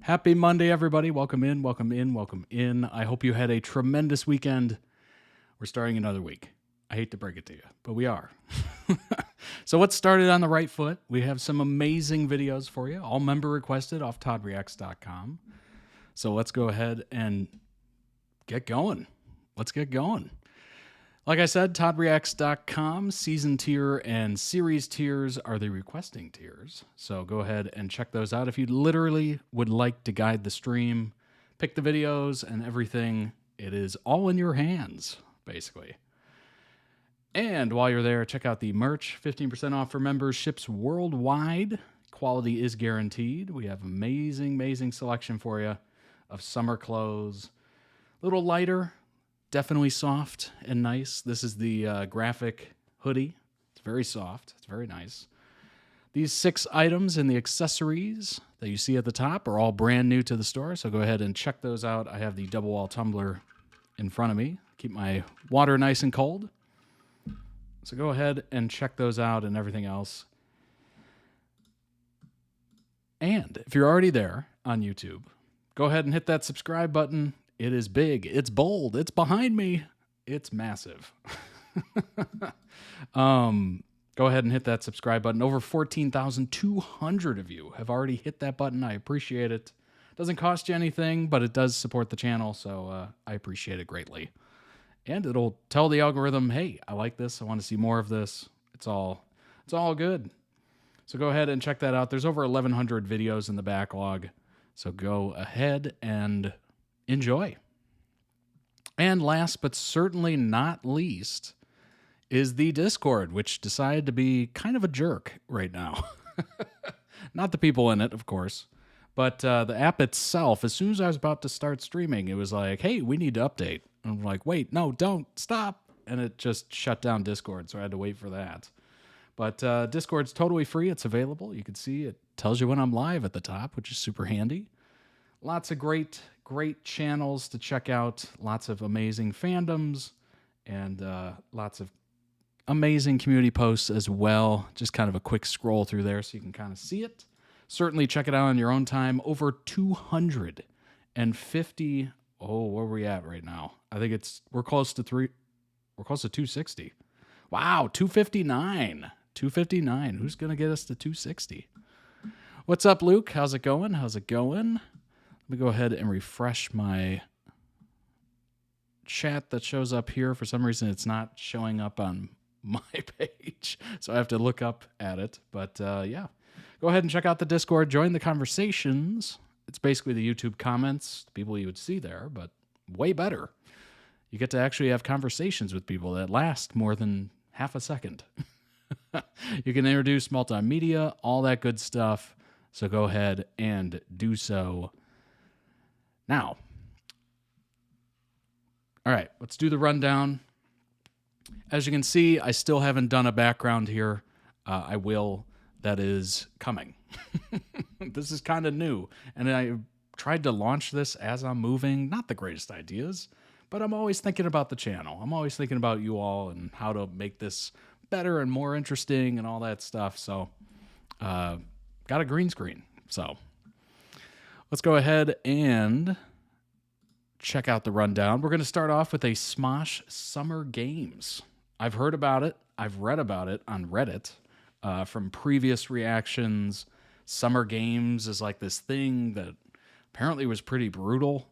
Happy Monday, everybody. Welcome in, welcome in, welcome in. I hope you had a tremendous weekend. We're starting another week. I hate to break it to you, but we are. So let's start it on the right foot. We have some amazing videos for you, all member requested off toddreacts.com. So let's go ahead and get going. Let's get going. Like I said, toddreacts.com, season tier and series tiers are the requesting tiers. So go ahead and check those out. If you literally would like to guide the stream, pick the videos and everything, it is all in your hands, basically. And while you're there, check out the merch, 15% off for members, ships worldwide. Quality is guaranteed. We have amazing, amazing selection for you of summer clothes. A little lighter, definitely soft and nice. This is the graphic hoodie. It's very soft. It's very nice. These 6 items and the accessories that you see at the top are all brand new to the store, so go ahead and check those out. I have the double wall tumbler in front of me. Keep my water nice and cold. So go ahead and check those out and everything else. And if you're already there on YouTube, go ahead and hit that subscribe button. It is big. It's bold. It's behind me. It's massive. Go ahead and hit that subscribe button. Over 14,200 of you have already hit that button. I appreciate it. Doesn't cost you anything, but it does support the channel, so I appreciate it greatly. And it'll tell the algorithm, hey, I like this. I want to see more of this. It's all good. So go ahead and check that out. There's over 1,100 videos in the backlog. So go ahead and enjoy. And last but certainly not least is the Discord, which decided to be kind of a jerk right now. Not the people in it, of course, but the app itself. As soon as I was about to start streaming, it was like, hey, we need to update. And I'm like, wait, no, don't, stop. And it just shut down Discord, so I had to wait for that. But Discord's totally free. It's available. You can see it tells you when I'm live at the top, which is super handy. Lots of great channels to check out. Lots of amazing fandoms and lots of amazing community posts as well. Just kind of a quick scroll through there so you can kind of see it. Certainly check it out on your own time. Over 250. Oh, where are we at right now? I think we're close to 260. Wow, 259. 259. Who's going to get us to 260? What's up, Luke? How's it going? How's it going? Let me go ahead and refresh my chat that shows up here. For some reason, it's not showing up on my page, so I have to look up at it. But yeah, go ahead and check out the Discord. Join the conversations. It's basically the YouTube comments, the people you would see there, but way better. You get to actually have conversations with people that last more than half a second. You can introduce multimedia, all that good stuff. So go ahead and do so now. All right, let's do the rundown. As you can see, I still haven't done a background here. I will. That is coming. This is kind of new. And I tried to launch this as I'm moving. Not the greatest ideas, but I'm always thinking about the channel. I'm always thinking about you all and how to make this better and more interesting and all that stuff. So, got a green screen. So, let's go ahead and check out the rundown. We're going to start off with a Smosh Summer Games. I've heard about it. I've read about it on Reddit from previous reactions. Summer Games is like this thing that apparently was pretty brutal.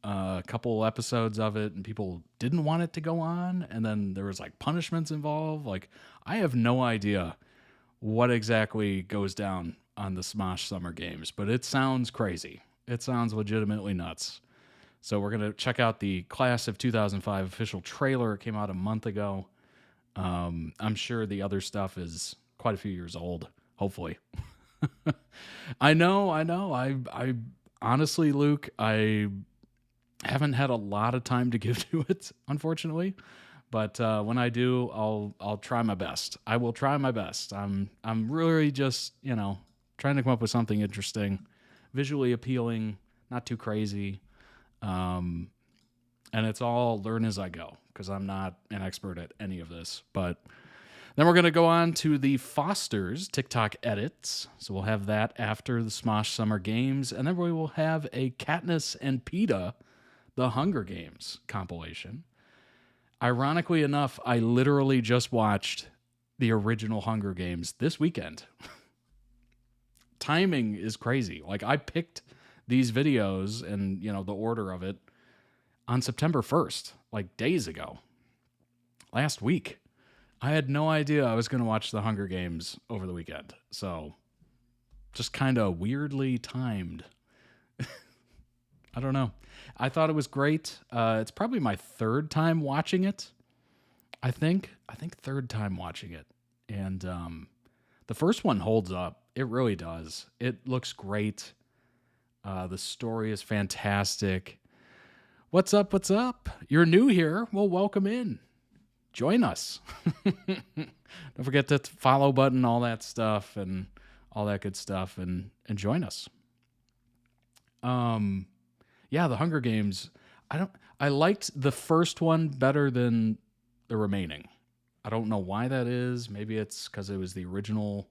A couple episodes of it, and people didn't want it to go on, and then there was like punishments involved. Like, I have no idea what exactly goes down on the Smosh Summer Games, but it sounds crazy. It sounds legitimately nuts. So we're going to check out the Class of 2005 official trailer. It came out a month ago. I'm sure the other stuff is quite a few years old, hopefully. I know. I honestly, Luke, I haven't had a lot of time to give to it, unfortunately. But when I do, I'll try my best. I will try my best. I'm really just, trying to come up with something interesting, visually appealing, not too crazy. And it's all learn as I go, because I'm not an expert at any of this. But Then we're going to go on to the Foster's TikTok edits. So we'll have that after the Smosh Summer Games. And then we will have a Katniss and PETA, the Hunger Games compilation. Ironically enough, I literally just watched the original Hunger Games this weekend. Timing is crazy. Like, I picked these videos and, you know, the order of it on September 1st, like days ago. Last week. I had no idea I was going to watch the Hunger Games over the weekend. So, just kind of weirdly timed. I don't know. I thought it was great. It's probably my third time watching it. I think third time watching it. And the first one holds up. It really does. It looks great. The story is fantastic. What's up? What's up? You're new here. Well, welcome in. Join us. Don't forget the follow button, all that stuff, and all that good stuff, and join us. Yeah, the Hunger Games. I liked the first one better than the remaining. I don't know why that is. Maybe it's because it was the original,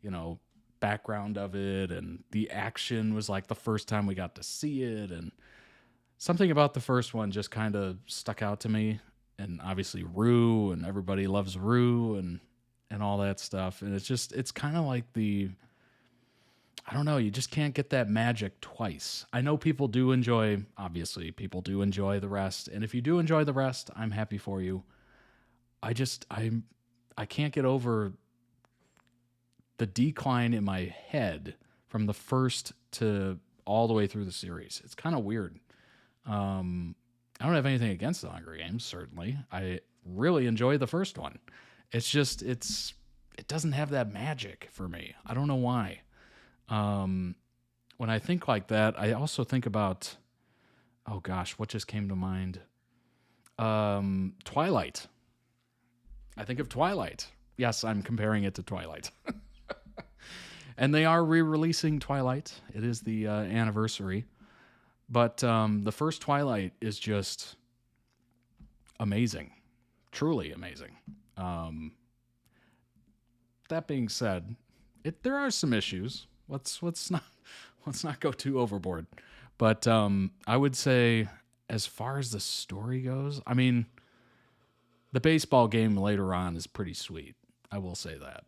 you know, background of it, and the action was like the first time we got to see it, and something about the first one just kind of stuck out to me. And obviously Rue, and everybody loves Rue, and all that stuff. And it's kind of like I don't know, you just can't get that magic twice. I know people do enjoy the rest. And if you do enjoy the rest, I'm happy for you. I can't get over the decline in my head from the first to all the way through the series. It's kind of weird. I don't have anything against the Hunger Games, certainly. I really enjoy the first one. It's just, it doesn't have that magic for me. I don't know why. When I think like that, I also think about, oh gosh, what just came to mind? Twilight. I think of Twilight. Yes, I'm comparing it to Twilight. And they are re-releasing Twilight. It is the anniversary. But the first Twilight is just amazing. Truly amazing. That being said, there are some issues. Let's not go too overboard. But I would say, as far as the story goes, I mean, the baseball game later on is pretty sweet. I will say that.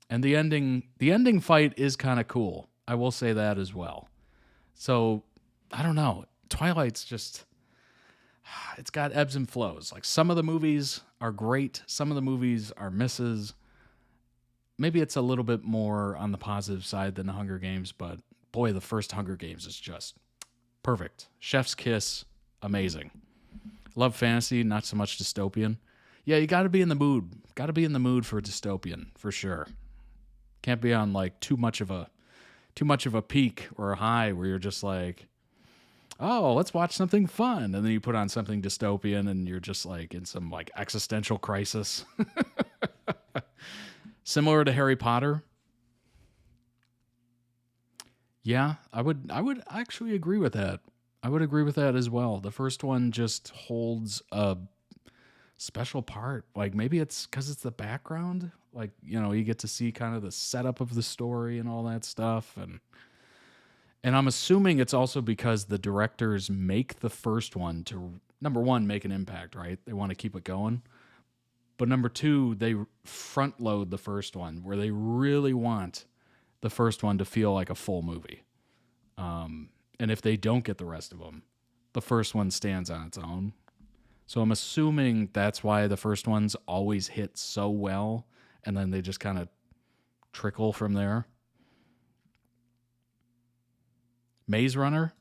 And the ending fight is kind of cool. I will say that as well. So, I don't know. Twilight's just, it's got ebbs and flows. Like, some of the movies are great. Some of the movies are misses. Maybe it's a little bit more on the positive side than the Hunger Games, but boy, the first Hunger Games is just perfect. Chef's kiss, amazing. Love fantasy, not so much dystopian. Yeah, you got to be in the mood. Got to be in the mood for dystopian, for sure. Can't be on like too much of a peak or a high where you're just like, oh, let's watch something fun. And then you put on something dystopian and you're just like in some like existential crisis. Similar to Harry Potter. Yeah, I would actually agree with that. I would agree with that as well. The first one just holds a special part. Like, maybe it's because it's the background. Like, you know, you get to see kind of the setup of the story and all that stuff. And I'm assuming it's also because the directors make the first one to, number one, make an impact, right? They want to keep it going. But number two, they front load the first one where they really want the first one to feel like a full movie. And if they don't get the rest of them, the first one stands on its own. So I'm assuming that's why the first ones always hit so well, and then they just kind of trickle from there. Maze Runner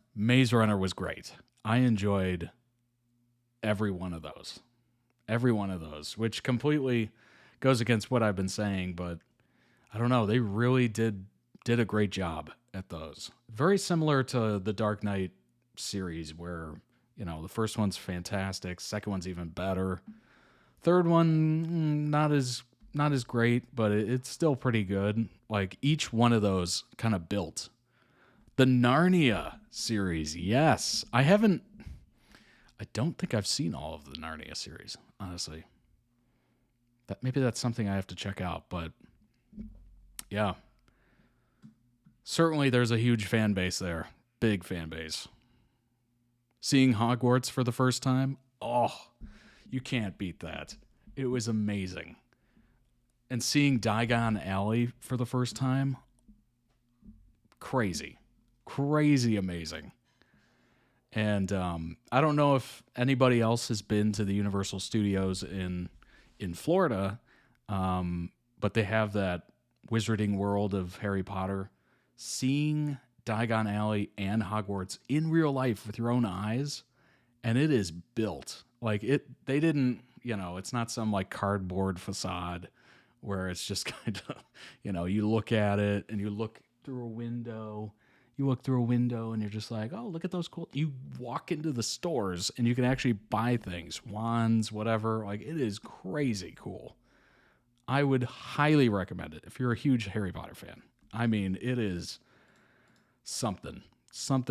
was great. I enjoyed every one of those. Every one of those, which completely goes against what I've been saying, but I don't know. They really did a great job at those. Very similar to the Dark Knight series where, you know, the first one's fantastic, second one's even better. Third one, not as great, but it's still pretty good. Like, each one of those kind of built. The Narnia series, yes. I don't think I've seen all of the Narnia series, honestly. That maybe that's something I have to check out, but yeah, certainly there's a huge fan base there. Big fan base. Seeing Hogwarts for the first time, oh, you can't beat that. It was amazing. And seeing Diagon Alley for the first time, crazy. Crazy amazing. And I don't know if anybody else has been to the Universal Studios in Florida, but they have that Wizarding World of Harry Potter. Seeing Diagon Alley and Hogwarts in real life with your own eyes, and it is built like it. They didn't, it's not some like cardboard facade where it's just kind of, you look at it and you look through a window. You look through a window and you're just like, oh, look at those cool. You walk into the stores and you can actually buy things, wands, whatever. Like, it is crazy cool. I would highly recommend it if you're a huge Harry Potter fan. I mean, it is something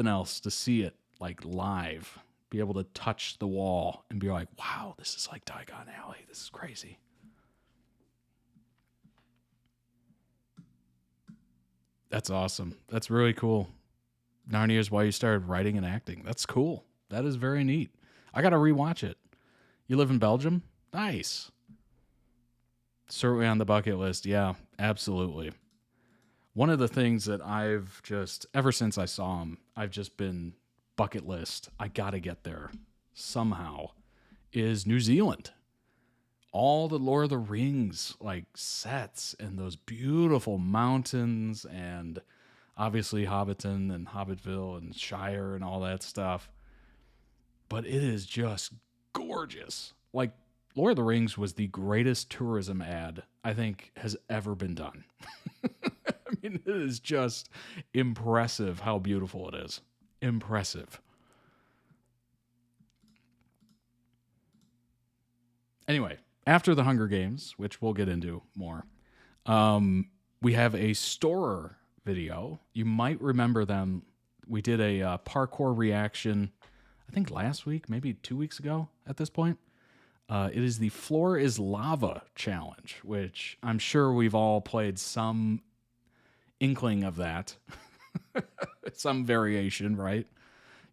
else to see it like live, be able to touch the wall and be like, wow, this is like Diagon Alley. This is crazy. That's awesome. That's really cool. Narnia is why you started writing and acting. That's cool. That is very neat. I got to rewatch it. You live in Belgium? Nice. Certainly on the bucket list. Yeah, absolutely. One of the things that I've just, ever since I saw him, I've just been bucket list. I got to get there somehow, is New Zealand. All the Lord of the Rings like sets and those beautiful mountains and obviously Hobbiton and Hobbitville and Shire and all that stuff. But it is just gorgeous. Like, Lord of the Rings was the greatest tourism ad I think has ever been done. I mean, it is just impressive how beautiful it is. Impressive. Anyway, after the Hunger Games, which we'll get into more, we have a STORROR video. You might remember them. We did a parkour reaction, I think last week, maybe 2 weeks ago at this point. It is the Floor is Lava challenge, which I'm sure we've all played some inkling of that. Some variation, right?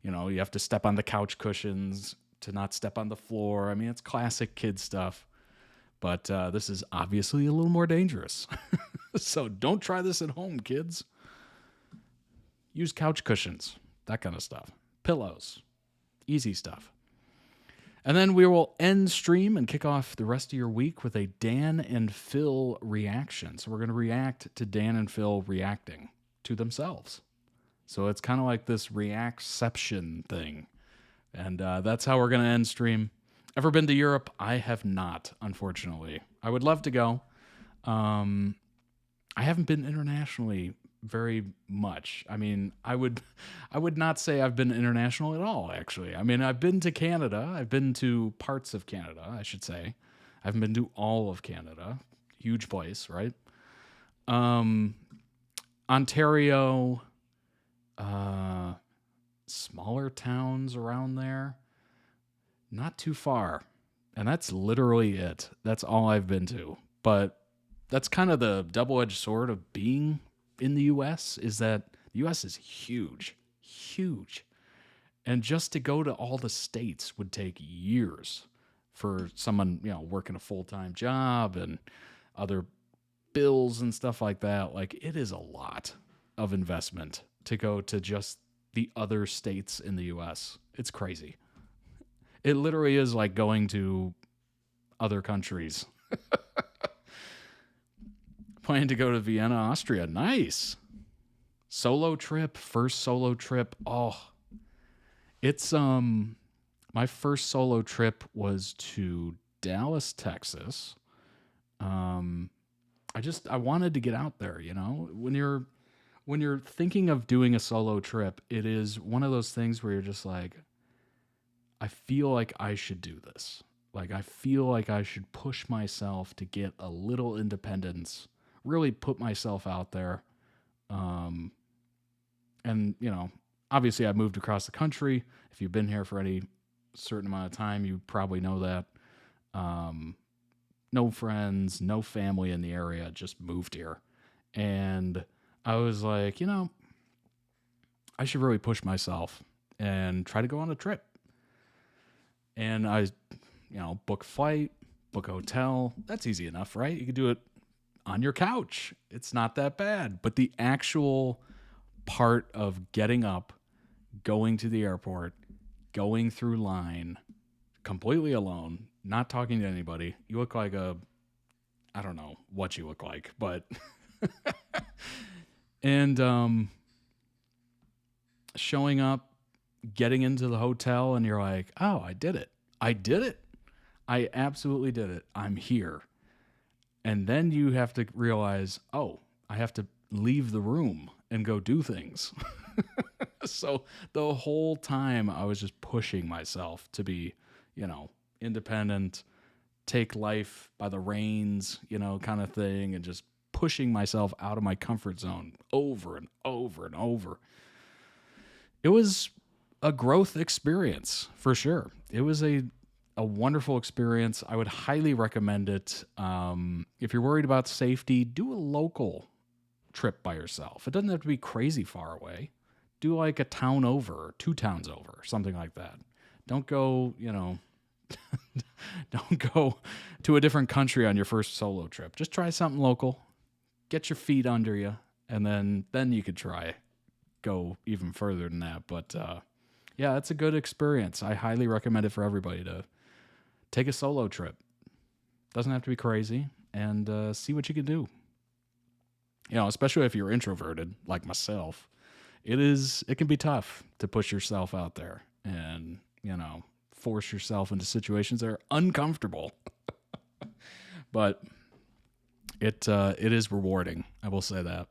You have to step on the couch cushions to not step on the floor. I mean, it's classic kid stuff. But this is obviously a little more dangerous. So don't try this at home, kids. Use couch cushions, that kind of stuff. Pillows, easy stuff. And then we will end stream and kick off the rest of your week with a Dan and Phil reaction. So we're going to react to Dan and Phil reacting to themselves. So it's kind of like this reactception thing. And that's how we're going to end stream. Ever been to Europe? I have not, unfortunately. I would love to go. I haven't been internationally very much. I mean, I would not say I've been international at all, actually. I mean, I've been to Canada. I've been to parts of Canada, I should say. I haven't been to all of Canada. Huge place, right? Ontario, smaller towns around there. Not too far. And that's literally it. That's all I've been to. But that's kind of the double-edged sword of being in the U.S. is that the U.S. is huge. Huge. And just to go to all the states would take years for someone, working a full-time job and other bills and stuff like that. Like, it is a lot of investment to go to just the other states in the U.S. It's crazy. It literally is like going to other countries. Planning to go to Vienna, Austria. Nice. Solo trip, first solo trip. Oh, it's my first solo trip was to Dallas, Texas. I wanted to get out there, When you're thinking of doing a solo trip, it is one of those things where you're just like, I feel like I should do this. Like, I feel like I should push myself to get a little independence, really put myself out there. And, obviously I moved across the country. If you've been here for any certain amount of time, you probably know that. no friends, no family in the area, just moved here. And I was like, I should really push myself and try to go on a trip. And I, book flight, book hotel. That's easy enough, right? You can do it on your couch. It's not that bad. But the actual part of getting up, going to the airport, going through line, completely alone, not talking to anybody. You look like I don't know what you look like, but and showing up, getting into the hotel, and you're like, oh, I did it. I absolutely did it. I'm here. And then you have to realize, oh, I have to leave the room and go do things. So the whole time I was just pushing myself to be, independent, take life by the reins, kind of thing, and just pushing myself out of my comfort zone over and over and over. It was a growth experience for sure. It was a wonderful experience. I would highly recommend it. If you're worried about safety, do a local trip by yourself. It doesn't have to be crazy far away. Do like a town over, 2 towns over, something like that. Don't go, don't go to a different country on your first solo trip. Just try something local. Get your feet under you, and then you could try go even further than that. But yeah, it's a good experience. I highly recommend it for everybody to take a solo trip. Doesn't have to be crazy, and see what you can do. Especially if you're introverted like myself, it can be tough to push yourself out there and, force yourself into situations that are uncomfortable. But it is rewarding. I will say that.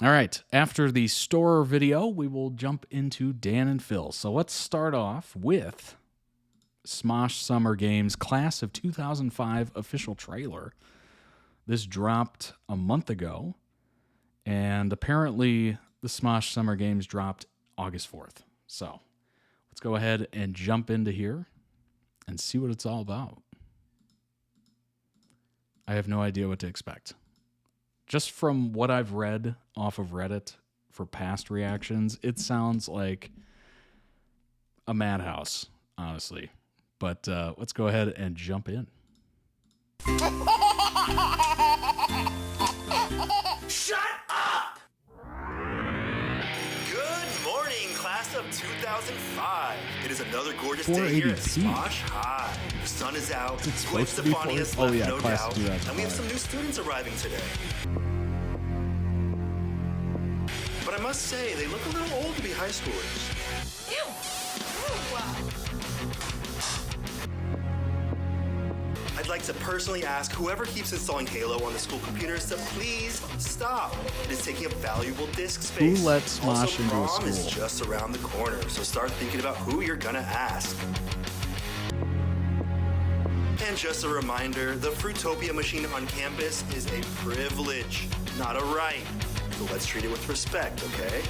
All right. After the STORROR video, we will jump into Dan and Phil. So let's start off with Smosh Summer Games Class of 2005 official trailer. This dropped a month ago, and apparently the Smosh Summer Games dropped August 4th. So let's go ahead and jump into here and see what it's all about. I have no idea what to expect. Just from what I've read off of Reddit for past reactions, it sounds like a madhouse, honestly. But let's go ahead and jump in. Shut up! Good morning, class of 2005. It is another gorgeous day here at Smosh High. The sun is out, Gwen Stefani has left, no doubt, and we have some new students arriving today. But I must say, they look a little old to be high schoolers. Ew! I'd like to personally ask whoever keeps installing Halo on the school computers to please stop. It is taking up valuable disk space. Who let Smosh also, into a prom school? is just around the corner, so start thinking about who you're gonna ask. And just a reminder, the Fruitopia machine on campus is a privilege, not a right. So let's treat it with respect, okay?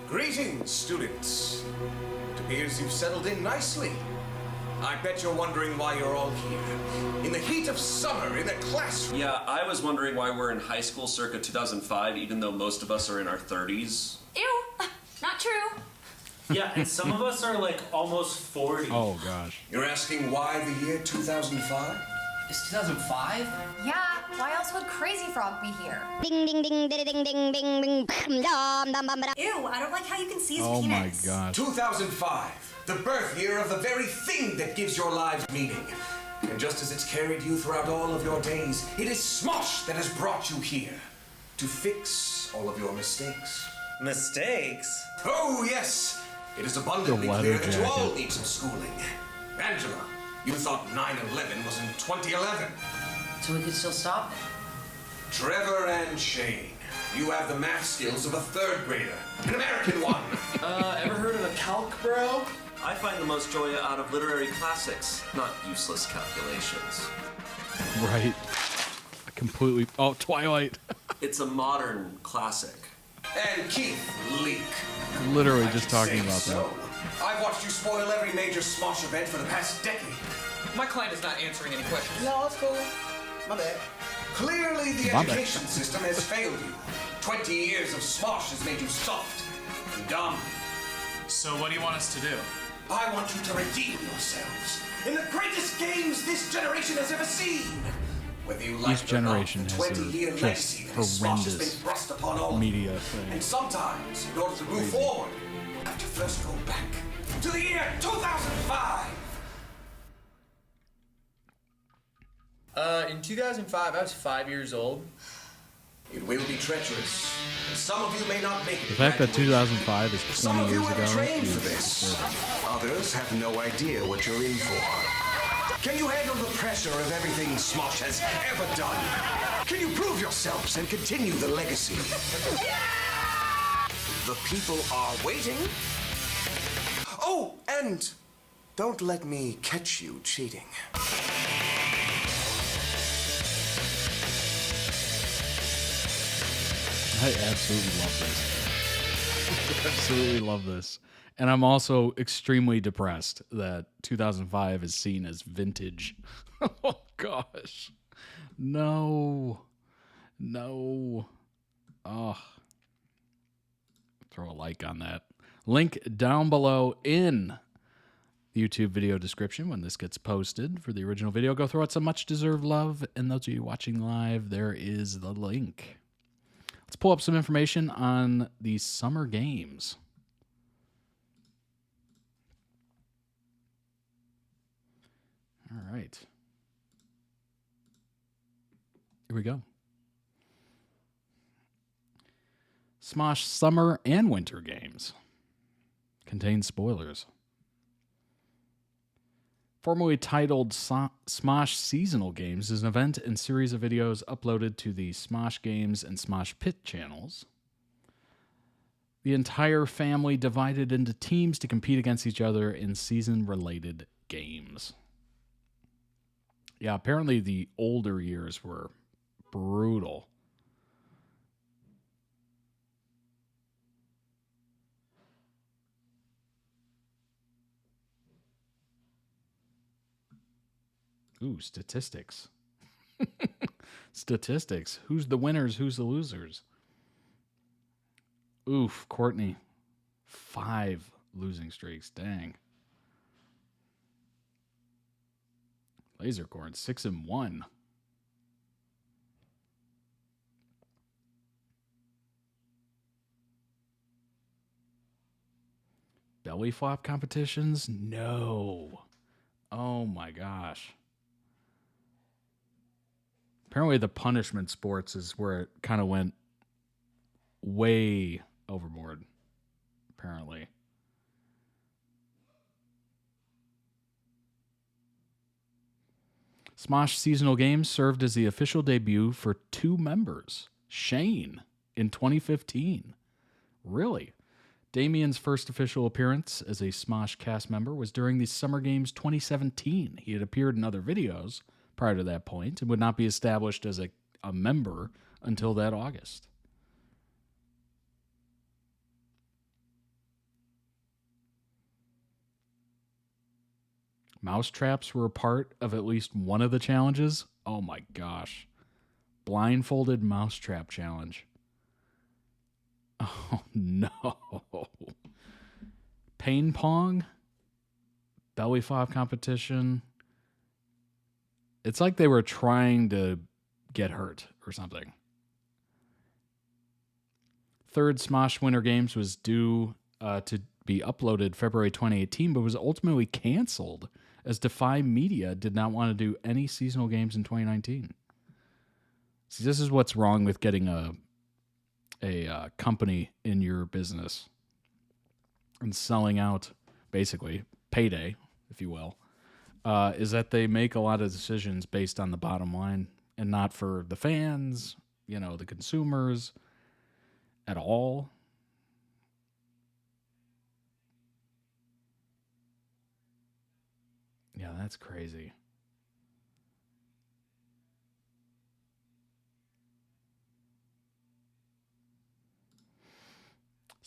Greetings, students. It appears you've settled in nicely. I bet you're wondering why you're all here. In the heat of summer, in a classroom. Yeah, I was wondering why we're in high school circa 2005, even though most of us are in our 30s. Ew! Not true. Yeah, and some of us are like almost 40. Oh, gosh. You're asking why the year 2005? It's 2005? Yeah, why else would Crazy Frog be here? Ding ding ding ding ding ding ding ding dum dum dum dum. Ew, I don't like how you can see his Oh, my penis. gosh. 2005, the birth year of the very thing that gives your lives meaning. And just as it's carried you throughout all of your days, it is Smosh that has brought you here to fix all of your mistakes. Mistakes? Oh, yes. It is abundantly The clear leather that you all jacket. need some schooling. Angela, you thought 9/11 was in 2011. So we could still stop? Trevor and Shane, you have the math skills of a 3rd grader, an American one. Ever heard of a calc, bro? I find the most joy out of literary classics, not useless calculations. Right. completely. Oh, Twilight. It's a modern classic. And Keith Leak. Literally I just should talking say about so. I've watched you spoil every major Smosh event for the past decade. My client is not answering any questions. No, that's cool. My bad. Clearly, the My bad. education system has failed you. 20 years of Smosh has made you soft and dumb. So what do you want us to do? I want you to redeem yourselves in the greatest games this generation has ever seen. Whether you like Each it or not, generation the has their 20-year just legacy that Smosh has been horrendous thrust upon all of you. media thing. And sometimes, in order to move forward, you have to first go back to the year 2005. In 2005, I was 5 years old. It will be treacherous. And some of you may not make it. The fact that 2005 is Some 20 of you years have ago trained is for this. disturbing. Others have no idea what you're in for. Can you handle the pressure of everything Smosh has ever done? Can you prove yourselves and continue the legacy? The people are waiting. Oh, and don't let me catch you cheating. I absolutely love this. Absolutely love this. And I'm also extremely depressed that 2005 is seen as vintage. Oh, gosh. No. No. Oh. Throw a like on that. Link down below in the YouTube video description when this gets posted for the original video. Go throw out some much-deserved love. And those of you watching live, there is the link. Let's pull up some information on the summer games. All right. Here we go. Smosh Summer and Winter Games contain spoilers. Formerly titled Smosh Seasonal Games, is an event and series of videos uploaded to the Smosh Games and Smosh Pit channels. The entire family divided into teams to compete against each other in season-related games. Yeah, apparently the older years were brutal. Ooh, statistics. Statistics. Who's the winners? Who's the losers? Oof, Courtney. 5 losing streaks. Dang. Lasercorn, 6-1. Belly flop competitions? No. Oh my gosh. Apparently the punishment sports is where it kind of went way overboard. Apparently. Smosh Seasonal Games served as the official debut for 2 members. Shane in 2015. Really? Damien's first official appearance as a Smosh cast member was during the Summer Games 2017. He had appeared in other videos prior to that point and would not be established as a member until that August. Mouse traps were a part of at least one of the challenges. Oh my gosh. Blindfolded mousetrap challenge. Oh no. Pain pong. Belly flop competition. It's like they were trying to get hurt or something. Third Smosh Winter Games was due to be uploaded February 2018, but was ultimately canceled as Defy Media did not want to do any seasonal games in 2019. See, this is what's wrong with getting a company in your business and selling out, basically, payday, if you will, is that they make a lot of decisions based on the bottom line and not for the fans, you know, the consumers at all. Yeah, that's crazy.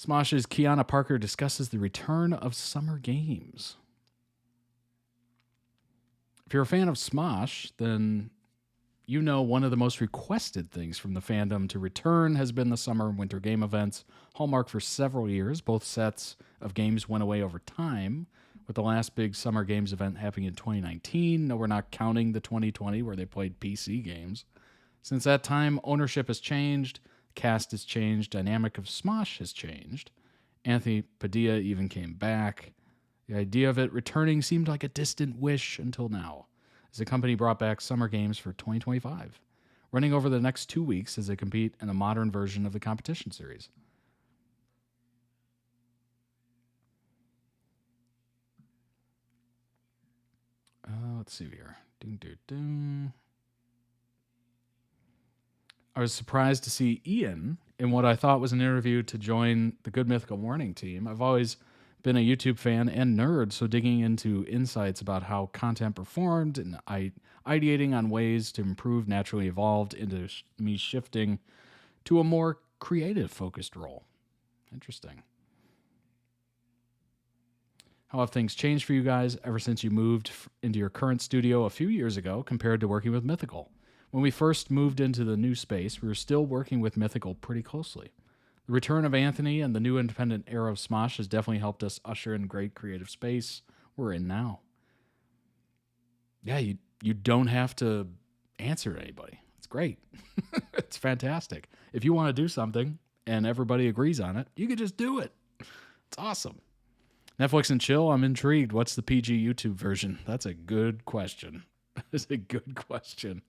Smosh's Kiana Parker discusses the return of summer games. If you're a fan of Smosh, then you know one of the most requested things from the fandom to return has been the summer and winter game events, hallmark for several years. Both sets of games went away over time, with the last big summer games event happening in 2019. No, we're not counting the 2020 where they played PC games. Since that time, ownership has changed, cast has changed, dynamic of Smosh has changed. Anthony Padilla even came back. The idea of it returning seemed like a distant wish until now, as the company brought back summer games for 2025, running over the next 2 weeks as they compete in a modern version of the competition series. Let's see here. I was surprised to see Ian in what I thought was an interview to join the Good Mythical Morning team. I've always been a YouTube fan and nerd, so digging into insights about how content performed and ideating on ways to improve naturally evolved into me shifting to a more creative-focused role. Interesting. How have things changed for you guys ever since you moved into your current studio a few years ago compared to working with Mythical? When we first moved into the new space, we were still working with Mythical pretty closely. The return of Anthony and the new independent era of Smosh has definitely helped us usher in great creative space we're in now. Yeah, you don't have to answer to anybody. It's great. It's fantastic. If you want to do something and everybody agrees on it, you can just do it. It's awesome. Netflix and chill, I'm intrigued. What's the PG YouTube version? That's a good question. That's a good question.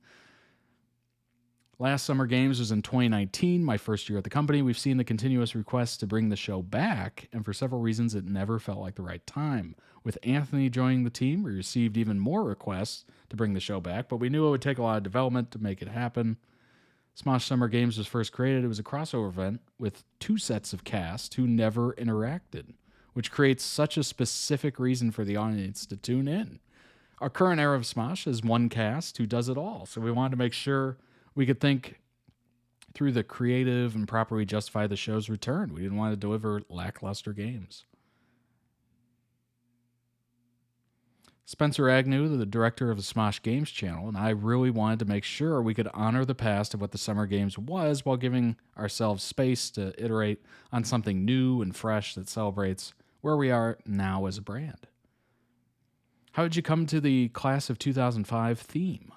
Last Summer Games was in 2019, my first year at the company. We've seen the continuous requests to bring the show back, and for several reasons, it never felt like the right time. With Anthony joining the team, we received even more requests to bring the show back, but we knew it would take a lot of development to make it happen. Smosh Summer Games was first created. It was a crossover event with 2 sets of cast who never interacted, which creates such a specific reason for the audience to tune in. Our current era of Smosh is one cast who does it all, so we wanted to make sure we could think through the creative and properly justify the show's return. We didn't want to deliver lackluster games. Spencer Agnew, the director of the Smosh Games channel, and I really wanted to make sure we could honor the past of what the Summer Games was while giving ourselves space to iterate on something new and fresh that celebrates where we are now as a brand. How did you come to the Class of 2005 theme?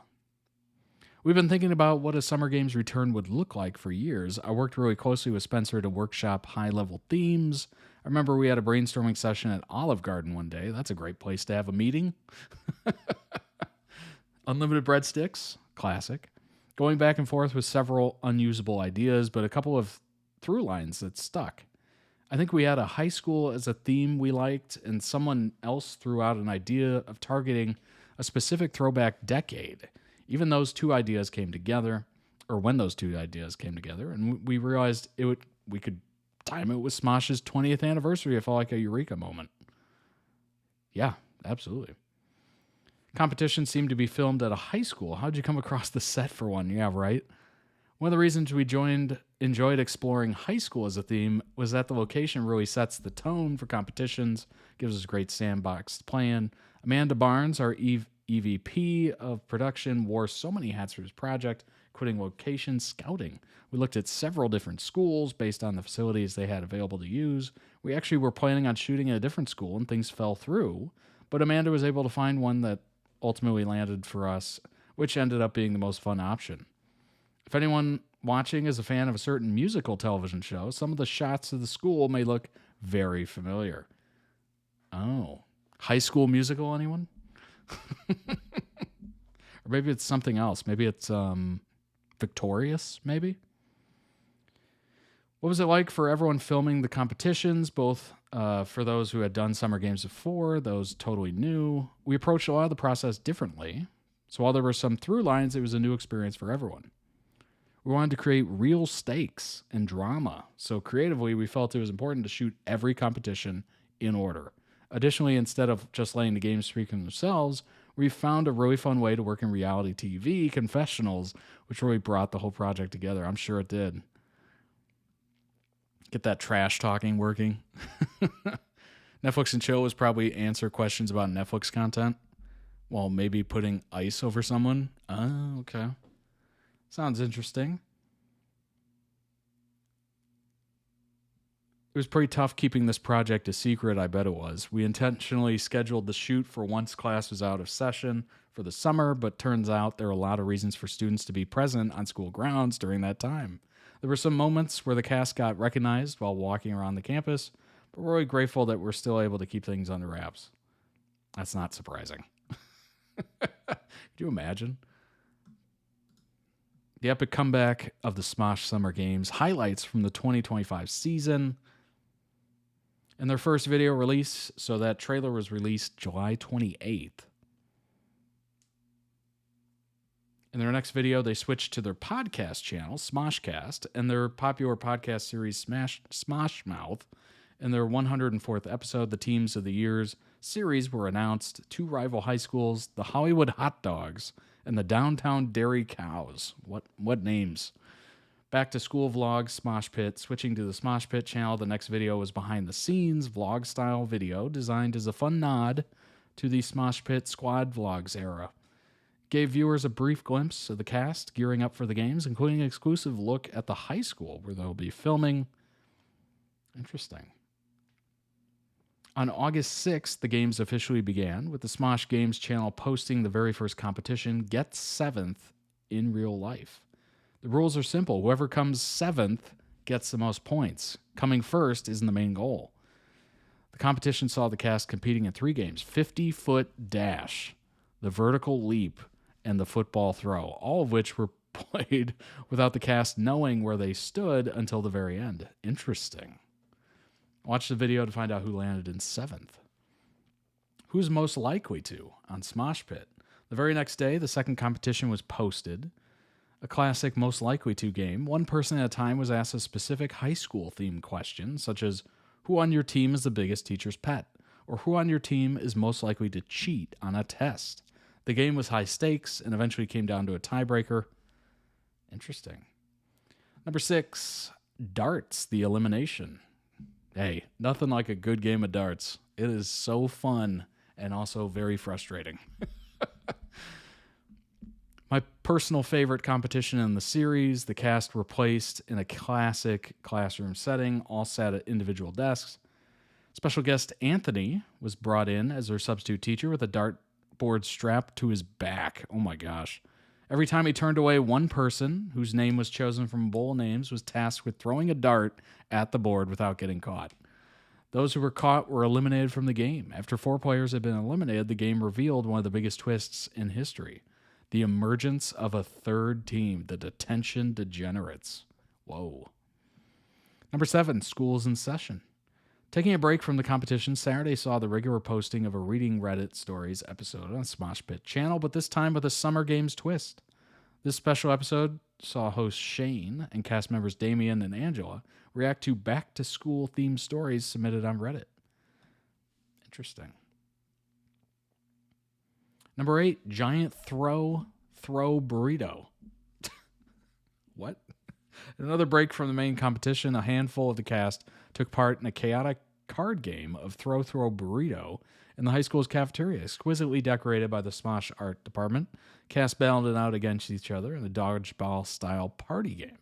We've been thinking about what a Summer Games return would look like for years. I worked really closely with Spencer to workshop high-level themes. I remember we had a brainstorming session at Olive Garden one day. That's a great place to have a meeting. Unlimited breadsticks, classic. Going back and forth with several unusable ideas, but a couple of through lines that stuck. I think we had a high school as a theme we liked, and someone else threw out an idea of targeting a specific throwback decade. Even those 2 ideas came together, or when those 2 ideas came together, and we realized we could time it with Smosh's 20th anniversary. It felt like a eureka moment. Yeah, absolutely. Competitions seemed to be filmed at a high school. How'd you come across the set for one? Yeah, right. One of the reasons we enjoyed exploring high school as a theme was that the location really sets the tone for competitions, gives us a great sandbox to play in. Amanda Barnes, our EVP of production, wore so many hats for his project, including location scouting. We looked at several different schools based on the facilities they had available to use. We actually were planning on shooting at a different school, and things fell through, but Amanda was able to find one that ultimately landed for us, which ended up being the most fun option. If anyone watching is a fan of a certain musical television show, some of the shots of the school may look very familiar. Oh, High School Musical, anyone? Or maybe it's something else. Maybe it's Victorious, maybe? What was it like for everyone filming the competitions, both for those who had done Summer Games before, those totally new? We approached a lot of the process differently. So while there were some through lines, it was a new experience for everyone. We wanted to create real stakes and drama. So creatively, we felt it was important to shoot every competition in order. Additionally, instead of just letting the games speak for themselves, we found a really fun way to work in reality TV, confessionals, which really brought the whole project together. I'm sure it did. Get that trash talking working. Netflix and chill was probably answer questions about Netflix content while maybe putting ice over someone. Oh, okay. Sounds interesting. It was pretty tough keeping this project a secret, I bet it was. We intentionally scheduled the shoot for once class was out of session for the summer, but turns out there are a lot of reasons for students to be present on school grounds during that time. There were some moments where the cast got recognized while walking around the campus, but we're really grateful that we're still able to keep things under wraps. That's not surprising. Could you imagine? The epic comeback of the Smosh Summer Games, highlights from the 2025 season, and their first video release. So that trailer was released July 28th. In their next video, they switched to their podcast channel, Smoshcast, and their popular podcast series, Smosh Mouth. In their 104th episode, the Teams of the Year's series were announced. 2 rival high schools, the Hollywood Hot Dogs and the Downtown Dairy Cows. What names? Back to school vlogs, Smosh Pit. Switching to the Smosh Pit channel, the next video was behind the scenes vlog-style video designed as a fun nod to the Smosh Pit squad vlogs era. Gave viewers a brief glimpse of the cast gearing up for the games, including an exclusive look at the high school where they'll be filming. Interesting. On August 6th, the games officially began, with the Smosh Games channel posting the very first competition, Get 7th in Real Life. The rules are simple. Whoever comes 7th gets the most points. Coming first isn't the main goal. The competition saw the cast competing in 3 games: 50-foot dash, the vertical leap, and the football throw, all of which were played without the cast knowing where they stood until the very end. Interesting. Watch the video to find out who landed in 7th. Who's most likely to on Smosh Pit? The very next day, the second competition was posted. A classic most likely to game. One person at a time was asked a specific high school themed question, such as who on your team is the biggest teacher's pet, or who on your team is most likely to cheat on a test. The game was high stakes and eventually came down to a tiebreaker. Interesting. Number 6, darts, the elimination. Hey, nothing like a good game of darts. It is so fun and also very frustrating. My personal favorite competition in the series, the cast were placed in a classic classroom setting, all sat at individual desks. Special guest Anthony was brought in as their substitute teacher with a dartboard strapped to his back. Oh my gosh. Every time he turned away, one person, whose name was chosen from a bowl of names, was tasked with throwing a dart at the board without getting caught. Those who were caught were eliminated from the game. After 4 players had been eliminated, the game revealed one of the biggest twists in history: the emergence of a third team, the Detention Degenerates. Whoa. Number 7, schools in session. Taking a break from the competition, Saturday saw the regular posting of a Reading Reddit Stories episode on Smosh Pit channel, but this time with a Summer Games twist. This special episode saw host Shane and cast members Damien and Angela react to back-to-school themed stories submitted on Reddit. Interesting. Number 8, giant throw burrito. What? Another break from the main competition, a handful of the cast took part in a chaotic card game of throw burrito in the high school's cafeteria, exquisitely decorated by the Smosh art department. Cast battled it out against each other in a dodgeball-style party game.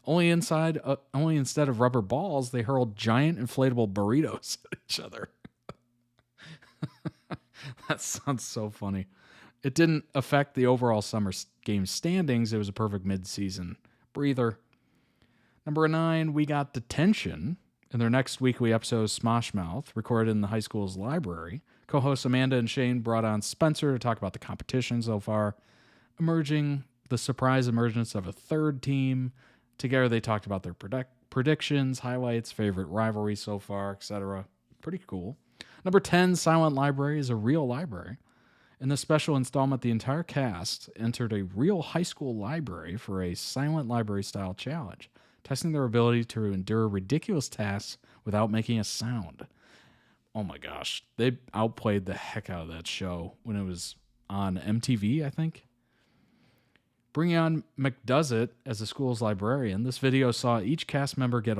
Only instead of rubber balls, they hurled giant inflatable burritos at each other. That sounds so funny. It didn't affect the overall Summer Games standings. It was a perfect mid-season breather. Number 9, we got Detention. In their next weekly episode, Smosh Mouth, recorded in the high school's library, co-hosts Amanda and Shane brought on Spencer to talk about the competition so far, the surprise emergence of a third team. Together, they talked about their predictions, highlights, favorite rivalries so far, etc. Pretty cool. Number 10, Silent Library is a real library. In this special installment, the entire cast entered a real high school library for a silent library-style challenge, testing their ability to endure ridiculous tasks without making a sound. Oh my gosh, they outplayed the heck out of that show when it was on MTV, I think. Bringing on McDoesIt as the school's librarian, this video saw each cast member get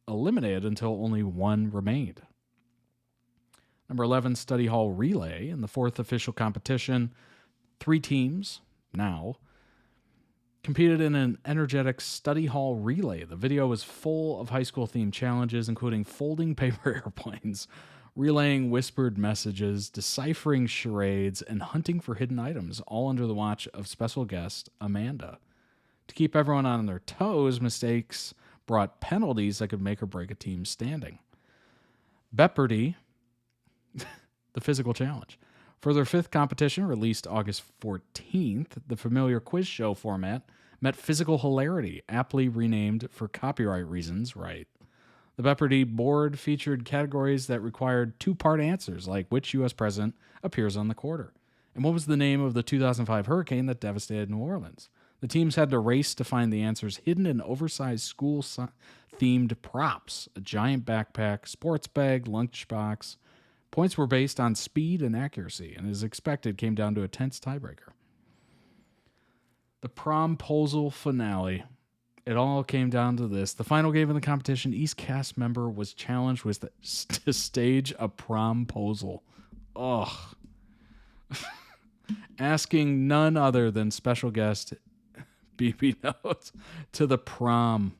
eliminated until only one remained. Number 11, Study Hall Relay. In the fourth official competition, 3 teams now competed in an energetic study hall relay. The video was full of high school themed challenges, including folding paper airplanes, relaying whispered messages, deciphering charades, and hunting for hidden items, all under the watch of special guest Amanda. To keep everyone on their toes, mistakes brought penalties that could make or break a team's standing. Jeopardy, the physical challenge. For their 5th competition, released August 14th, the familiar quiz show format met physical hilarity, aptly renamed for copyright reasons, right? The Jeopardy board featured categories that required 2-part answers, like which U.S. president appears on the quarter, and what was the name of the 2005 hurricane that devastated New Orleans. The teams had to race to find the answers hidden in oversized school-themed props, a giant backpack, sports bag, lunchbox. Points were based on speed and accuracy, and as expected, came down to a tense tiebreaker. The promposal finale. It all came down to this. The final game of the competition, each cast member was challenged to stage a promposal. Ugh. Asking none other than special guest BB Notes to the prom.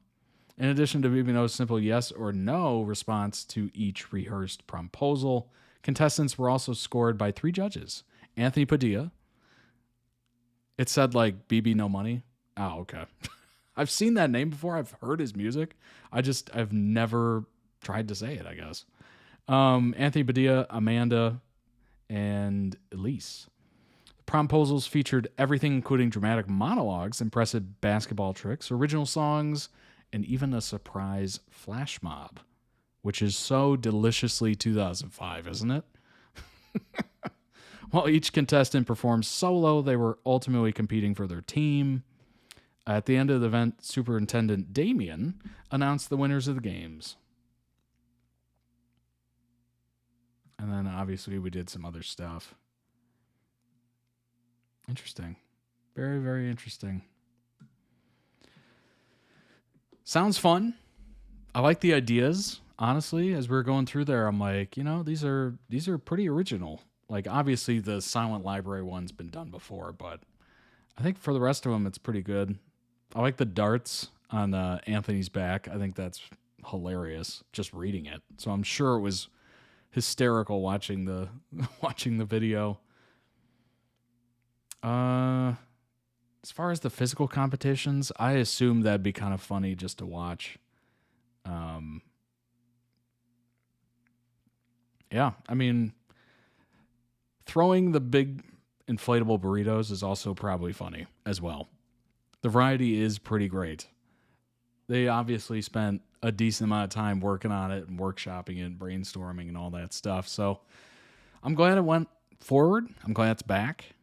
In addition to BB Notes' simple yes or no response to each rehearsed promposal, contestants were also scored by 3 judges. Anthony Padilla. It said like BB No Money. Oh, okay. I've seen that name before. I've heard his music. I've never tried to say it, I guess. Anthony Padilla, Amanda, and Elise. The promposals featured everything including dramatic monologues, impressive basketball tricks, original songs, and even a surprise flash mob, which is so deliciously 2005, isn't it? While each contestant performed solo, they were ultimately competing for their team. At the end of the event, Superintendent Damien announced the winners of the games. And then obviously we did some other stuff. Interesting. Very, very interesting. Sounds fun. I like the ideas. Honestly, as we were going through there, I'm like, these are pretty original. Like, obviously the Silent Library one's been done before, but I think for the rest of them, it's pretty good. I like the darts on Anthony's back. I think that's hilarious, just reading it. So I'm sure it was hysterical watching the video. As far as the physical competitions, I assume that'd be kind of funny just to watch. Yeah, I mean, throwing the big inflatable burritos is also probably funny as well. The variety is pretty great. They obviously spent a decent amount of time working on it and workshopping it and brainstorming and all that stuff. So I'm glad it went forward. I'm glad it's back.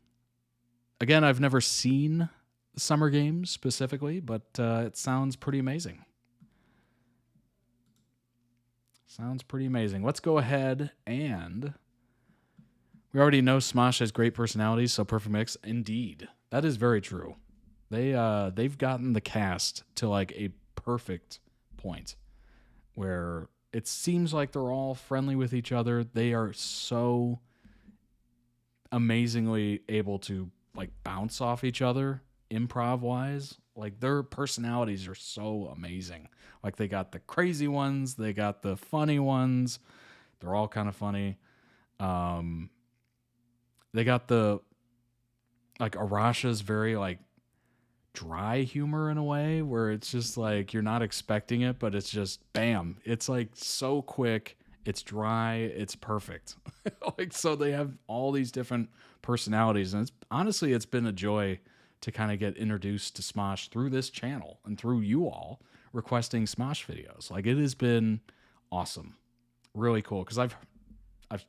Again, I've never seen the Summer Games specifically, but it sounds pretty amazing. Sounds pretty amazing. Let's go ahead and... We already know Smosh has great personalities, so perfect mix. Indeed. That is very true. They've gotten the cast to like a perfect point where it seems like they're all friendly with each other. They are so amazingly able to like bounce off each other improv wise. Like their personalities are so amazing. Like they got the crazy ones, they got the funny ones. They're all kind of funny. They got the like Arasha's very like dry humor in a way where it's just like you're not expecting it, but it's just bam. It's like so quick, it's dry, it's perfect. Like so they have all these different personalities, and it's been a joy to kind of get introduced to Smosh through this channel and through you all requesting Smosh videos. Like it has been awesome. Really cool because I've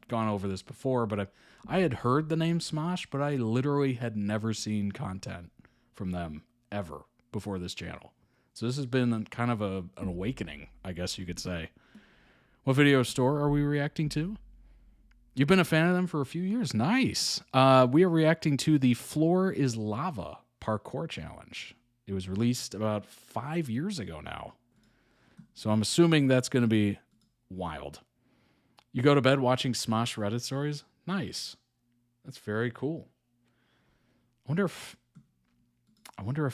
gone over this before, but I had heard the name Smosh, but I literally had never seen content from them ever before this channel. So this has been kind of an awakening, I guess you could say. What video store are we reacting to? You've been a fan of them for a few years. Nice. We are reacting to the Floor is Lava parkour challenge. It was released about 5 years ago now. So I'm assuming that's going to be wild. You go to bed watching Smosh Reddit stories? Nice. That's very cool. I wonder if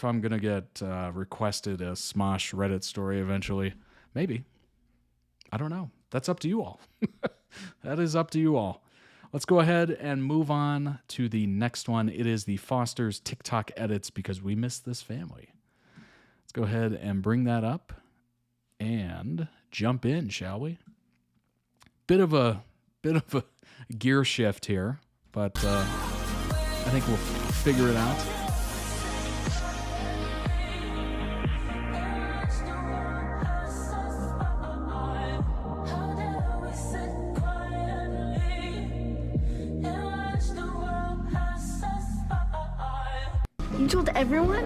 I'm going to get requested a Smosh Reddit story eventually. Maybe. I don't know. That's up to you all. That is up to you all. Let's go ahead and move on to the next one. It is the Foster's TikTok edits because we miss this family. Let's go ahead and bring that up and jump in, shall we? Bit of a gear shift here, but I think we'll figure it out. You told everyone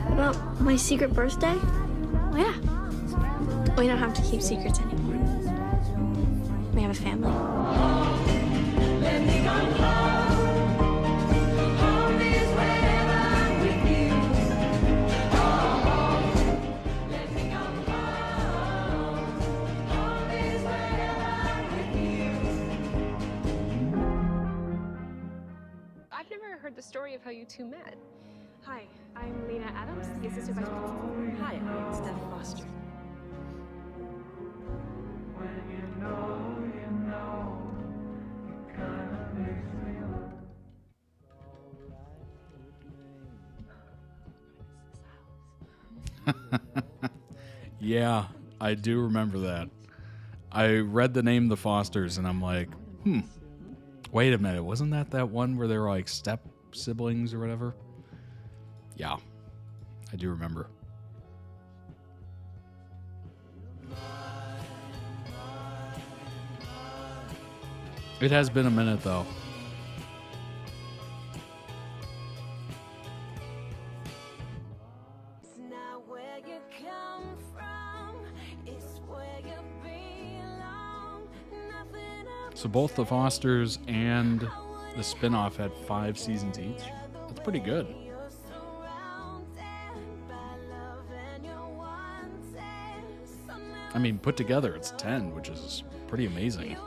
about my secret birthday? Oh, yeah. We don't have to keep secrets anymore. We have a family. I've never heard the story of how you two met. Hi, I'm Lena Adams, the assistant vice principal. Hi, I'm Steph Foster. Yeah, I do remember that. I read the name The Fosters and I'm like, wait a minute, wasn't that one where they were like step siblings or whatever? Yeah, I do remember. It has been a minute though. So both the Fosters and the spinoff had 5 seasons each. That's pretty good. I mean, put together, it's 10, which is pretty amazing.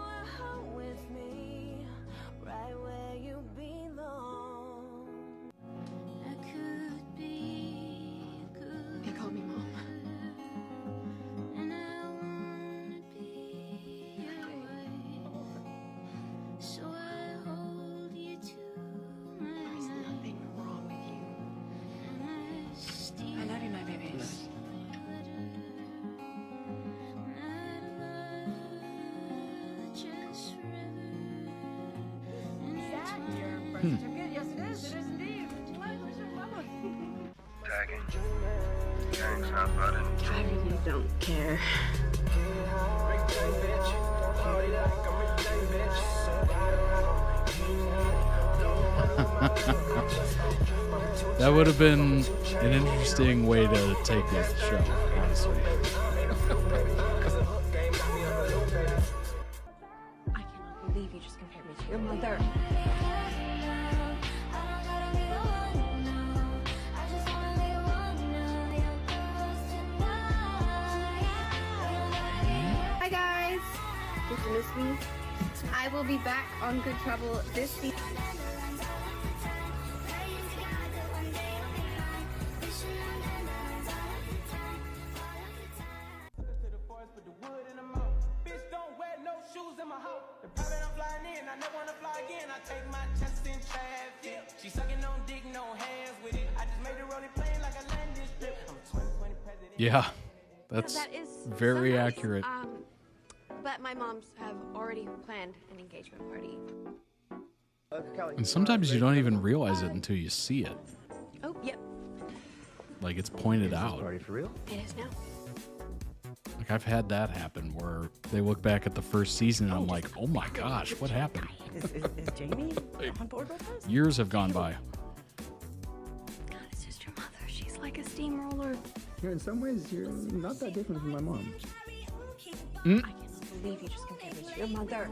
They call me Mom. There's nothing wrong with you. I love you, my babies. Yes, it is. It is indeed. Tagging. Thanks, huh, bud? I really don't care. That would have been an interesting way to take this show, honestly. I cannot believe you just compared me to your mother. Hi guys. Did you miss me? I will be back on Good Trouble this season. Yeah, that's That is very so nice. accurate. But my moms have already planned an engagement party. And sometimes you don't even realize it until you see it. Oh, yep. Like, it's pointed out. Party for real? It is now. Like, I've had that happen where they look back at the first season and I'm like, oh my gosh, what happened? Is Jamie on board with us? Years have gone by. God, it's just your mother. She's like a steamroller. Yeah, in some ways, you're not that different from my mom. I cannot believe you just compared me to your mother.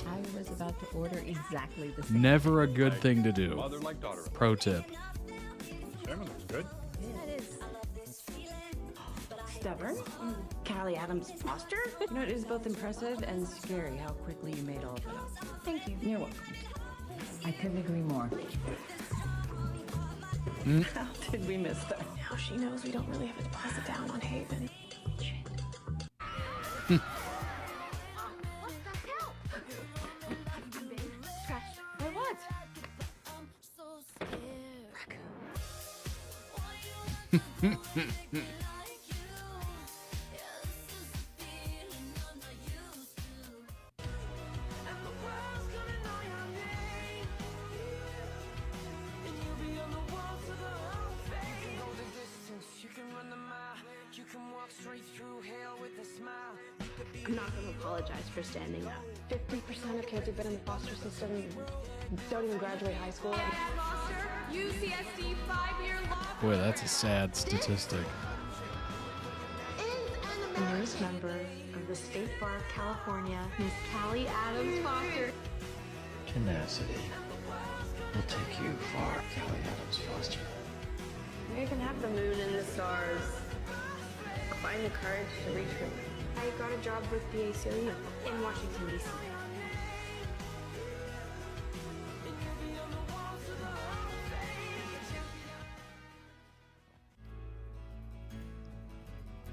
I was about to order exactly the same. Never a good thing to do. Mother like daughter. Pro tip. Salmon looks good. Yeah, it is. stubborn. Callie Adams Foster? You know, it is both impressive and scary how quickly you made all of it up. Thank you. You're welcome. I couldn't agree more. How did we miss that? Now she knows we don't really have a deposit down on Haven. Or what? I'm not going to apologize for standing up. 50% of kids who've been in the foster system don't even graduate high school. Foster, UCSD 5-year law. Boy, that's a sad statistic. The newest member of the State Bar of California, Miss Callie Adams Foster. Tenacity will take you far, Callie Adams Foster. You can have the moon and the stars. Find the courage to reach for them. I got a job with the ACLU in Washington, D.C.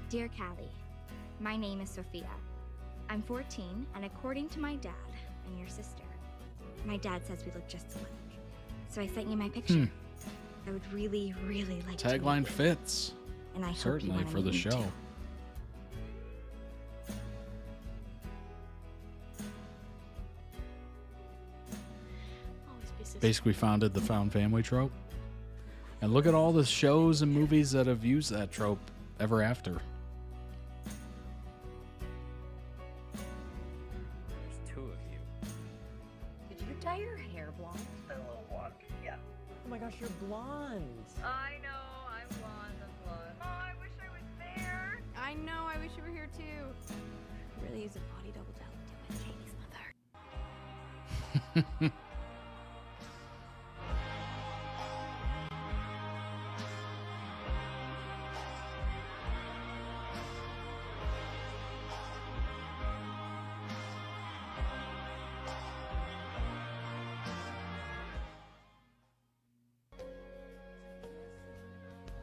Dear Callie, my name is Sophia. I'm 14, and according to my dad and your sister, my dad says we look just alike. So I sent you my picture. I would really, really like to meet Tagline you. fits. And I hope you Certainly wanna for the meet me show. too. Basically founded the found family trope. And look at all the shows and movies that have used that trope ever after. There's two of you. Did you dye your hair blonde? A little one. Yeah. Oh my gosh, you're blonde. I know, I'm blonde, I'm blonde. Oh, I wish I was there. I know, I wish you were here too. Really is a body double talented with Katie's mother.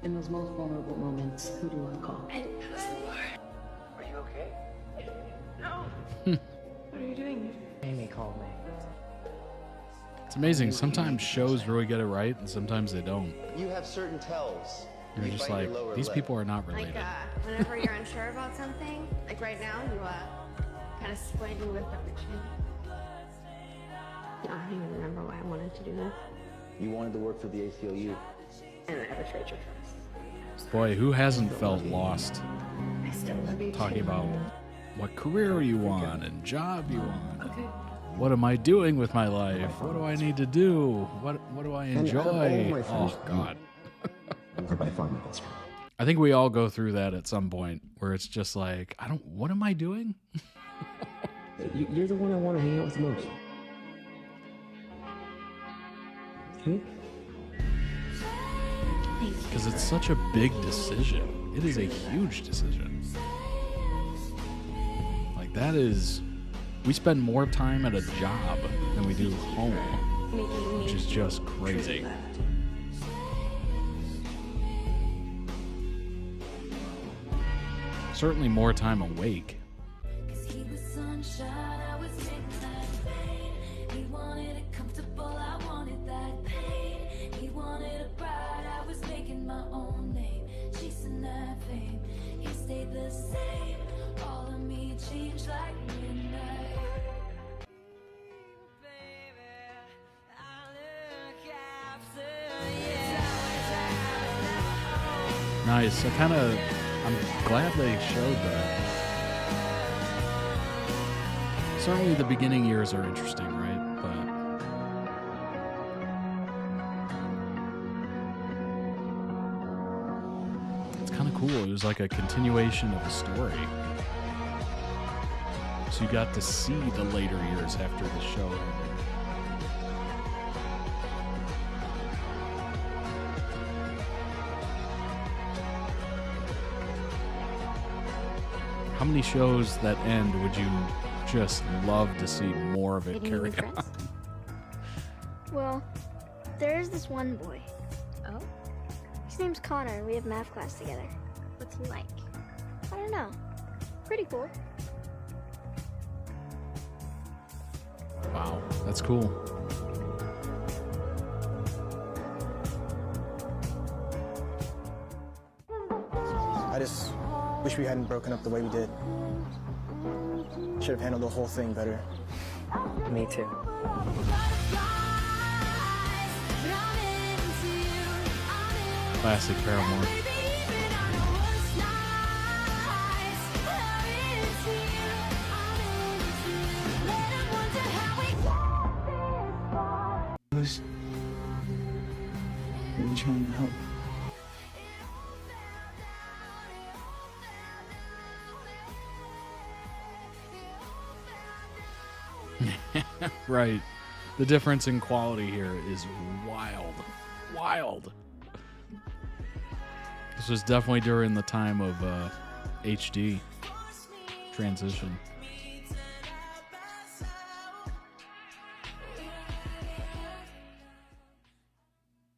In those most vulnerable moments, who do you want to call? Are you okay? No. What are you doing here? Amy called me. It's amazing. Sometimes shows really get it right, and sometimes they don't. You have certain tells. You're You just bite your like, lower these lip. people are not related. Like, whenever you're unsure about something, like right now, you, kind of squint and lift up your chin. I don't even remember why I wanted to do this. You wanted to work for the ACLU. And I betrayed your trust. Boy, who hasn't felt lost I still love you. talking about what career you want and job you want? Okay. What am I doing with my life? What do I need to do? What do I enjoy? Oh, God. I think we all go through that at some point where it's just like, what am I doing? You're the one I want to hang out with the most. Okay? Because it's such a big decision. It is a huge decision. Like, that is... We spend more time at a job than we do home, which is just crazy. Certainly more time awake. Nice. I'm glad they showed that. Certainly the beginning years are interesting, right? But it's kind of cool. It was like a continuation of the story. So you got to see the later years after the show ended. many shows that end would you just love to see more of it carry on? Well, there's this one boy. Oh? His name's Connor, and we have math class together. What's he like? I don't know. Pretty cool. Wow, that's cool. I just wish we hadn't broken up the way we did. Should have handled the whole thing better. Me too. Classic Paramore. I was really trying to help. Right. The difference in quality here is wild. Wild. This was definitely during the time of HD transition.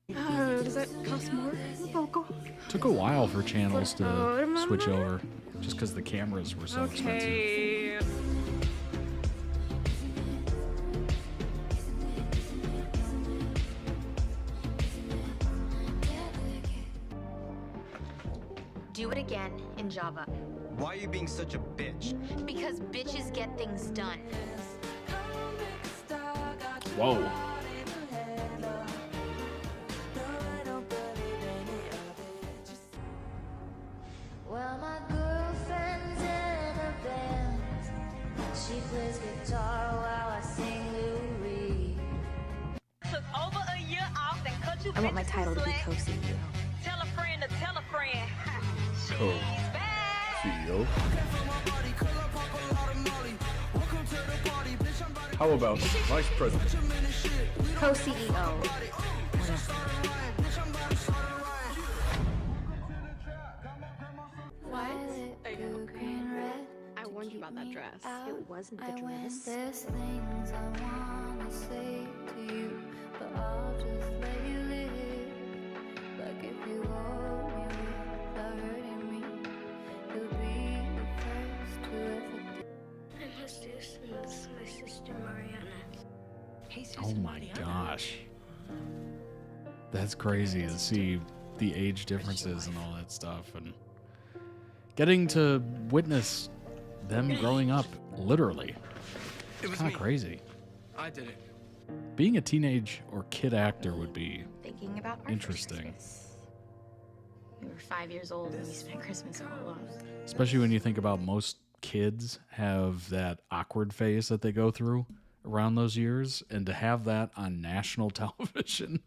Does that cost more? Vocal? Took a while for channels to switch over, just because the cameras were so expensive. Do it again in Java. Why are you being such a bitch? Because bitches get things done. Whoa. Well, my girlfriend's in a band. She plays guitar while I sing Lou Reed. Took over a year off and cut you. I want my title to be co-CEO. Tell a friend to tell a friend. Co-CEO. How about Vice President? Co-CEO. I warned you about that dress. It wasn't the dress. There's things I wanna say to you, but I'll just let you live. Like if you hold me without hurting me, you'll be the first to ever do. I'm hostess, and this is my sister Mariana. Oh my gosh. That's crazy to see the age differences and all that stuff, and getting to witness them growing up, literally. It's kind of crazy. I did it. Being a teenage or kid actor would be Thinking about our interesting. We were 5 years old and we spent Christmas all alone. Especially when you think about most kids have that awkward phase that they go through around those years, and to have that on national television.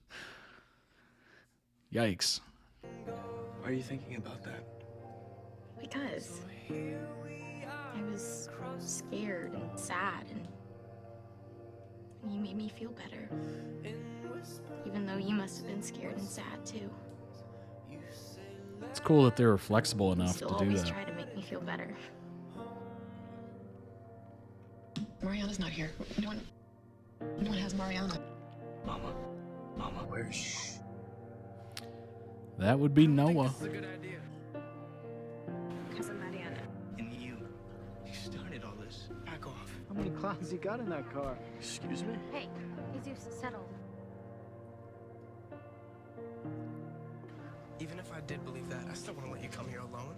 Yikes. Why are you thinking about that? Because I was scared and sad, and you made me feel better. Even though you must have been scared and sad too. It's cool that they were flexible You enough still to do always that. try to make me feel better. Mariana's not here. No one has Mariana. Mama, where is she? That would be Noah. This is a good idea. Cousin Mariana. And you started all this. Back off. How many clowns you got in that car? Excuse me? Hey, Jesus, settle. Even if I did believe that, I still want to let you come here alone.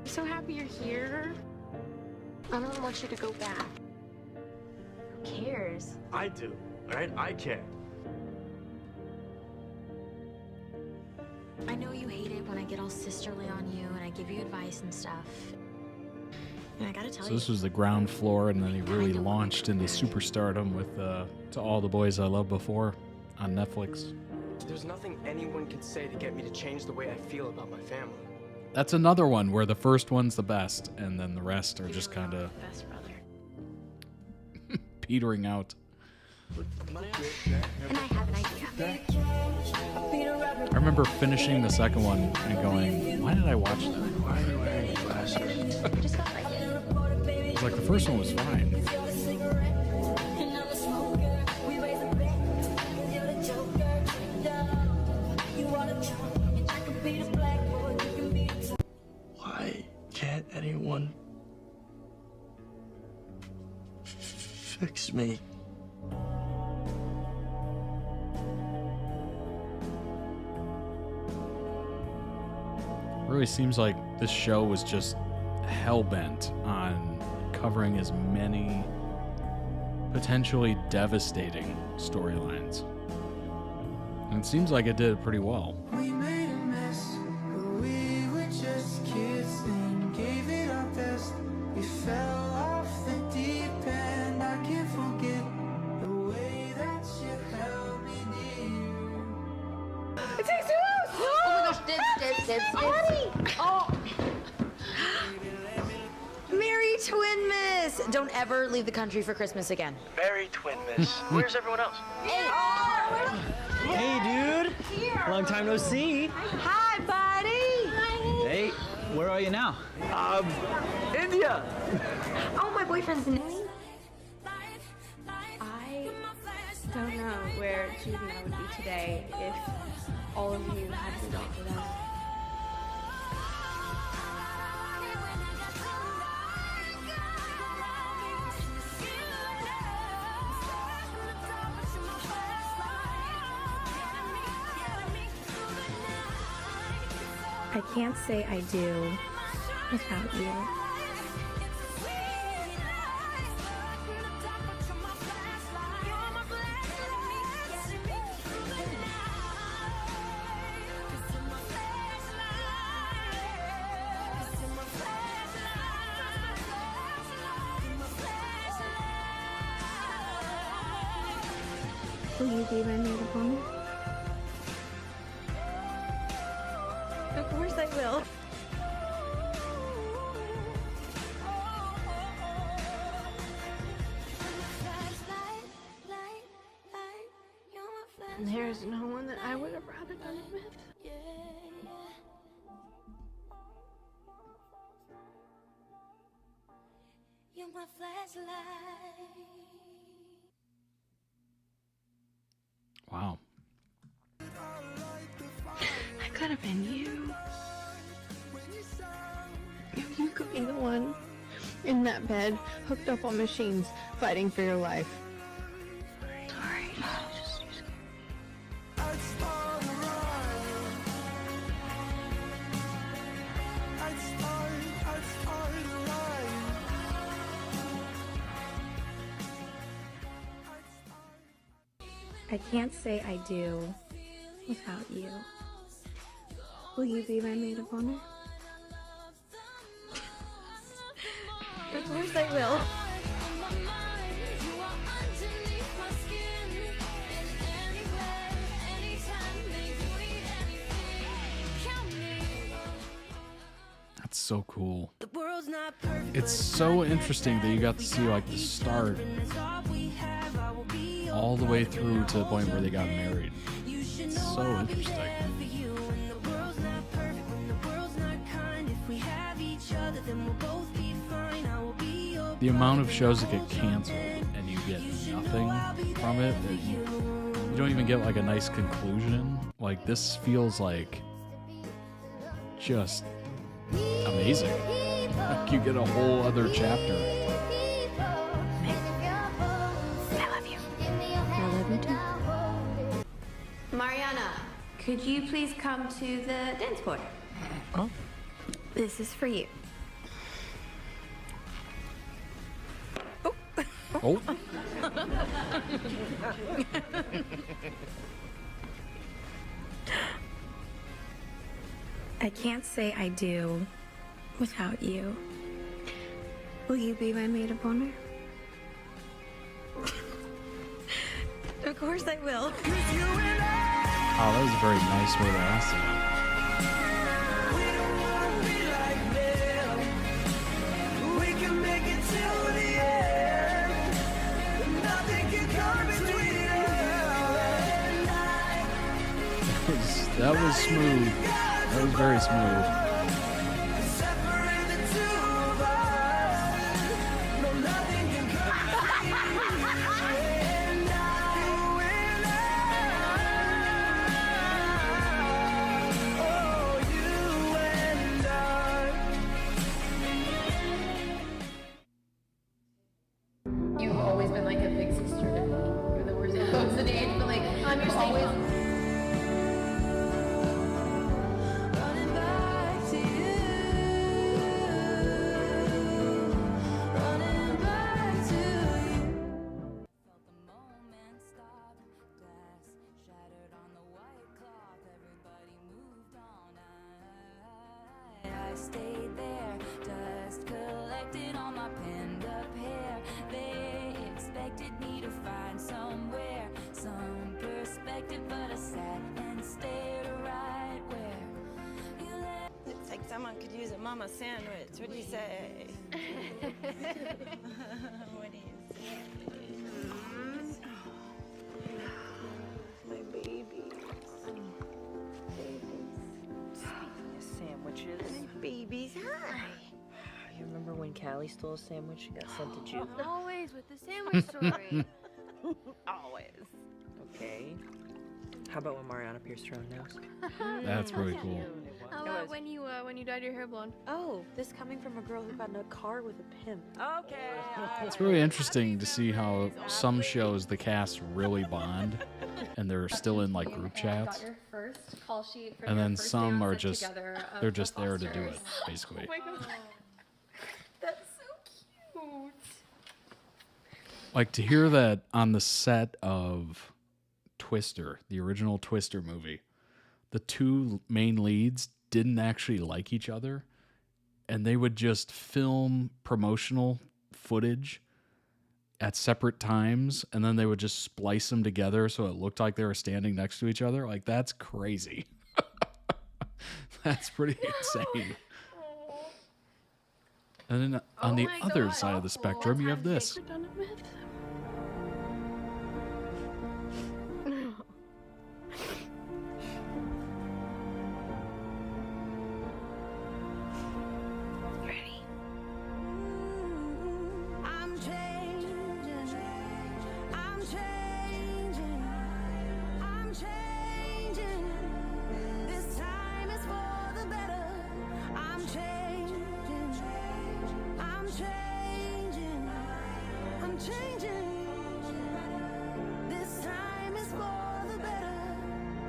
I'm so happy you're here. I don't want you to go back. Who cares? I do, alright? I care. I know you hate it when I get all sisterly on you and I give you advice and stuff. And I gotta tell So you. this was the ground floor, and then he really launched into superstardom with To All the Boys I Loved Before on Netflix. There's nothing anyone can say to get me to change the way I feel about my family. That's another one where the first one's the best, and then the rest are just kind of Best brother. petering out. And I have an idea. I remember finishing the second one and going, why did I watch that? Why are you wearing glasses? I just felt like it. It was like the first one was fine. Why can't anyone fix me? Really seems like this show was just hell-bent on covering as many potentially devastating storylines. And it seems like it did it pretty well. We made a mess, but we were just kids and gave it our best. We fell off the deep end. I can't forget the way that you held me near. It takes two! Oh my gosh, dibs. Oh! Merry Twinmas! Don't ever leave the country for Christmas again. Merry Twinmas. Where's everyone else? Hey, dude. Long time no see. Hi, buddy! Hey, where are you now? India. Oh, my boyfriend's in it. I don't know where Jude and I would be today if all of you hadn't gone with us. I can't say I do without you. Will you be my maid of honor? Of course I will. There's no one that I would have rather done it with. You're my flashlight. Wow. I could have been you. You could be the one in that bed, hooked up on machines, fighting for your life. Sorry. I can't say I do without you. Will you be my maid of honor? Of course I will. That's so cool. It's so interesting that you got to see like the start all the way through to the point where they got married. It's so interesting. The amount of shows that get canceled and you get nothing from it, that you don't even get like a nice conclusion. Like this feels like just amazing. Like you get a whole other chapter. I love you. I love you too. Mariana, could you please come to the dance floor? Oh. This is for you. Oh. I can't say I do without you. Will you be my maid of honor? Of course I will. Oh, that was a very nice way to ask that. That was smooth. That was very smooth. You've always been like a big sister to me. You're the worst folks in age, but like I'm your always. Running back to you. Running back to you. Felt the moment stop, glass shattered on the white cloth. Everybody moved on. I stayed there, dust collected on my pinned up hair. They expected me to find somewhere, some perspective, but I sat and stared right where you left. Looks like someone could use a mama sandwich. What do you say? What do you say? My baby. Sandwiches. Babies, hi. You remember when Callie stole a sandwich? She got sent to juke. Always with the sandwich story. Always. Okay. How about when Mariana pierced her own nose? That's really cool. How about when you dyed your hair blonde? Oh, this coming from a girl who got in a car with a pimp. Okay. It's really interesting to see how some shows the cast really bond and they're still in like group chats. Got your first call sheet from And your then first some day on are set just together of they're the just there to do it, Fosters. basically. Oh my God. That's so cute. Like to hear that on the set of Twister, the original Twister movie, the two main leads didn't actually like each other and they would just film promotional footage at separate times and then they would just splice them together so it looked like they were standing next to each other. Like that's crazy. That's pretty insane. And then on the other side of the spectrum, you have this. Ready? I'm changing. I'm changing. I'm changing. This time is for the better. I'm changing. I'm changing. I'm changing. This time is for the better.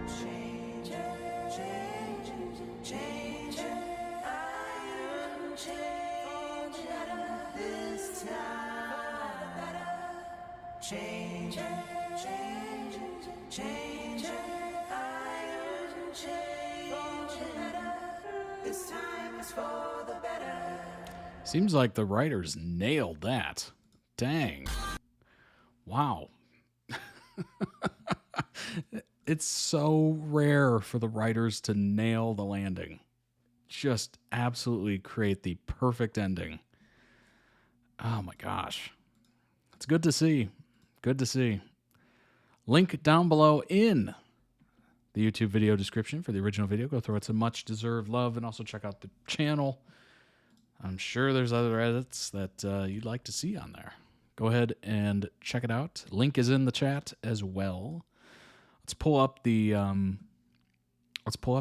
Changing. Changing. I am changing. This time better. Changing. Changing. I am changing. This time is for the better. Seems like the writers nailed that. Dang. Wow. It's so rare for the writers to nail the landing. Just absolutely create the perfect ending. Oh my gosh. It's good to see. Good to see. Link down below in the YouTube video description for the original video. Go throw it some much deserved love and also check out the channel. I'm sure there's other edits that you'd like to see on there. Go ahead and check it out. Link is in the chat as well. Let's pull up the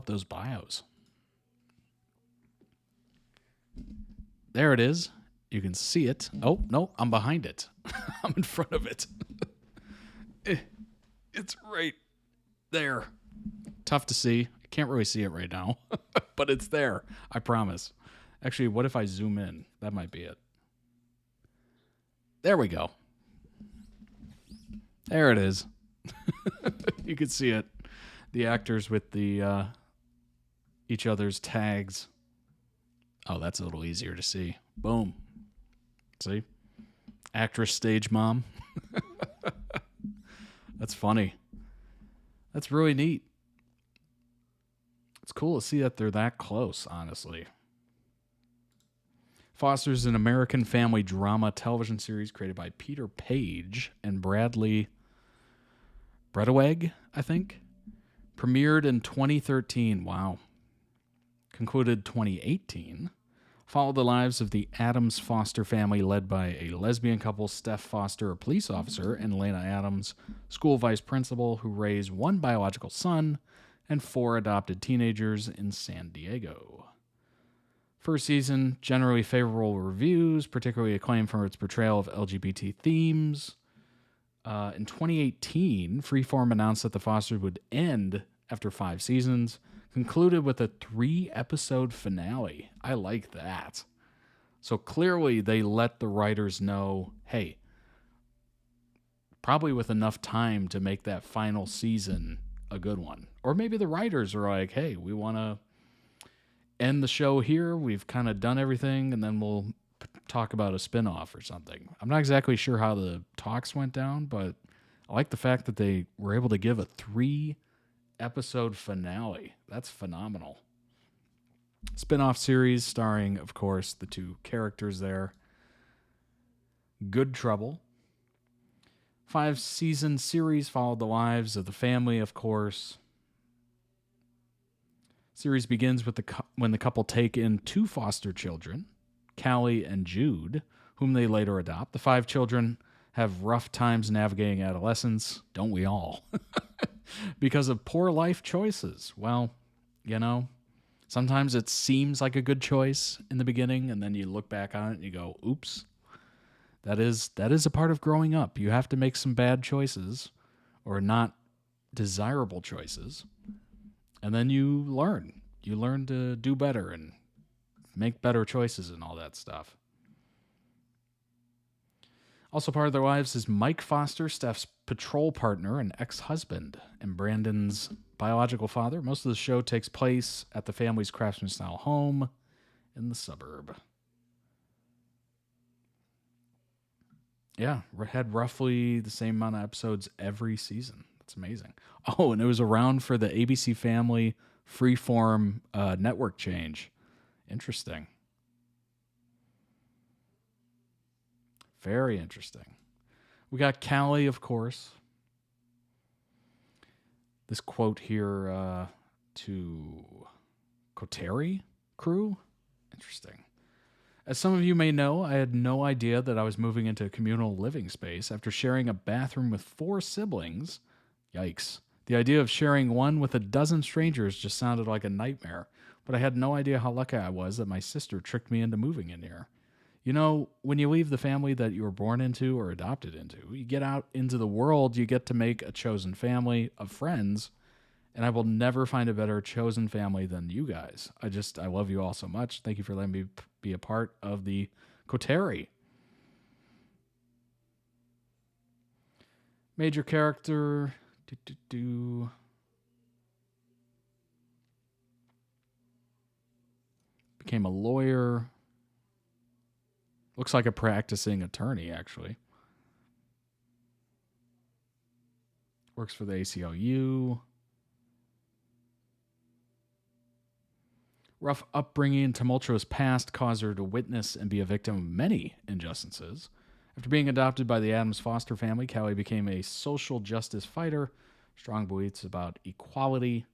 those bios. There it is. You can see it. Oh, no, I'm behind it. I'm in front of it. It's right there. Tough to see. I can't really see it right now, but it's there. I promise. Actually, what if I zoom in? That might be it. There we go. There it is. You can see it. The actors with the each other's tags. Oh, that's a little easier to see. Boom. See? Actress stage mom. That's funny. That's really neat. It's cool to see that they're that close, honestly. Foster's an American family drama television series created by Peter Page and Bradley Bredeweg, I think. Premiered in 2013. Wow. Concluded 2018. Followed the lives of the Adams Foster family led by a lesbian couple, Steph Foster, a police officer, and Lena Adams, school vice principal, who raised one biological son and 4 adopted teenagers in San Diego. First season, generally favorable reviews, particularly acclaimed for its portrayal of LGBT themes. In 2018, Freeform announced that the Fosters would end after 5 seasons, concluded with a 3-episode finale. I like that. So clearly they let the writers know, hey, probably with enough time to make that final season a good one. Or maybe the writers are like, hey, we want to end the show here. We've kind of done everything, and then we'll talk about a spinoff or something. I'm not exactly sure how the talks went down, but I like the fact that they were able to give a 3-episode finale. That's phenomenal. Spinoff series starring, of course, the 2 characters there. Good Trouble. 5-season series followed the lives of the family, of course. Series begins with when the couple take in 2 foster children, Callie and Jude, whom they later adopt. The 5 children have rough times navigating adolescence, don't we all? Because of poor life choices. Well, you know, sometimes it seems like a good choice in the beginning, and then you look back on it and you go, oops. That is a part of growing up. You have to make some bad choices or not desirable choices. And then you learn. You learn to do better and make better choices and all that stuff. Also part of their lives is Mike Foster, Steph's patrol partner and ex-husband, and Brandon's biological father. Most of the show takes place at the family's craftsman-style home in the suburb. Yeah, had roughly the same amount of episodes every season. That's amazing. Oh, and it was around for the ABC Family Freeform network change. Interesting. Very interesting. We got Callie, of course. This quote here to Koteri crew. Interesting. As some of you may know, I had no idea that I was moving into a communal living space after sharing a bathroom with 4 siblings. Yikes. The idea of sharing one with a dozen strangers just sounded like a nightmare, but I had no idea how lucky I was that my sister tricked me into moving in here. You know, when you leave the family that you were born into or adopted into, you get out into the world, you get to make a chosen family of friends, and I will never find a better chosen family than you guys. I love you all so much. Thank you for letting me be a part of the Koteri. Major character. Became a lawyer. Looks like a practicing attorney, actually. Works for the ACLU. Rough upbringing and tumultuous past caused her to witness and be a victim of many injustices. After being adopted by the Adams Foster family, Callie became a social justice fighter, strong beliefs about equality.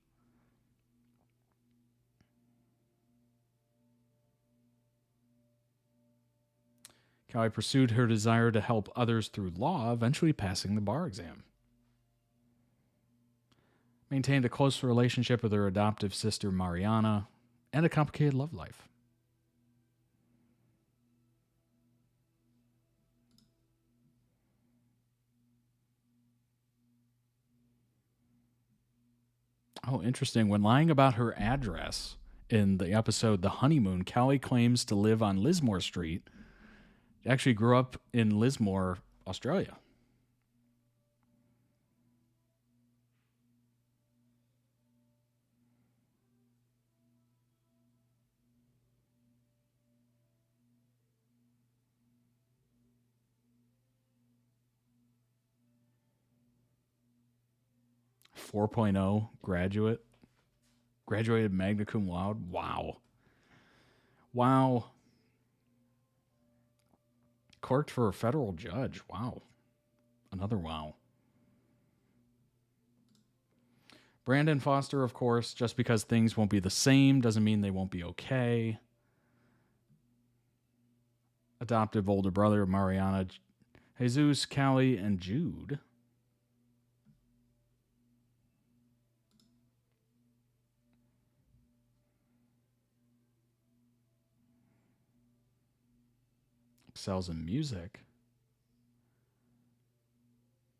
Callie pursued her desire to help others through law, eventually passing the bar exam. Maintained a close relationship with her adoptive sister, Mariana, and a complicated love life. Oh, interesting. When lying about her address in the episode The Honeymoon, Callie claims to live on Lismore Street. She actually grew up in Lismore, Australia. Graduated magna cum laude. Wow. Clerked for a federal judge. Wow. Another wow. Brandon Foster, of course, just because things won't be the same doesn't mean they won't be okay. Adoptive older brother of Mariana, Jesus, Callie, and Jude. Excels in music.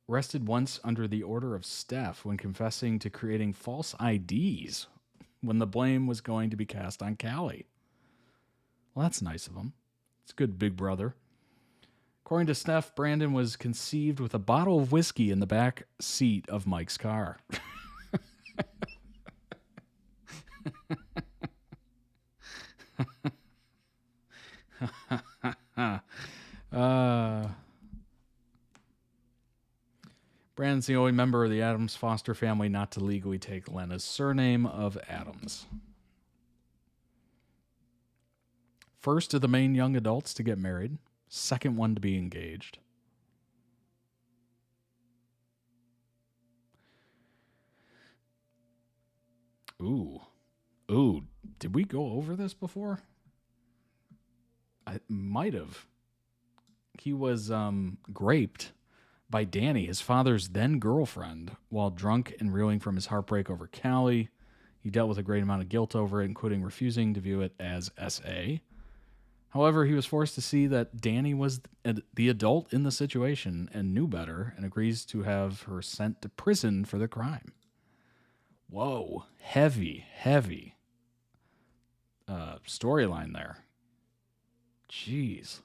Arrested once under the order of Steph when confessing to creating false IDs when the blame was going to be cast on Callie. Well, that's nice of him. It's good, big brother. According to Steph, Brandon was conceived with a bottle of whiskey in the back seat of Mike's car. Brandon's the only member of the Adams Foster family not to legally take Lena's surname of Adams. First of the main young adults to get married. Second one to be engaged. Ooh. Did we go over this before? I might have. He was graped by Danny, his father's then girlfriend, while drunk and reeling from his heartbreak over Callie. He dealt with a great amount of guilt over it, including refusing to view it as SA. However, he was forced to see that Danny was the adult in the situation and knew better, and agrees to have her sent to prison for the crime. Whoa, heavy storyline there. Jeez.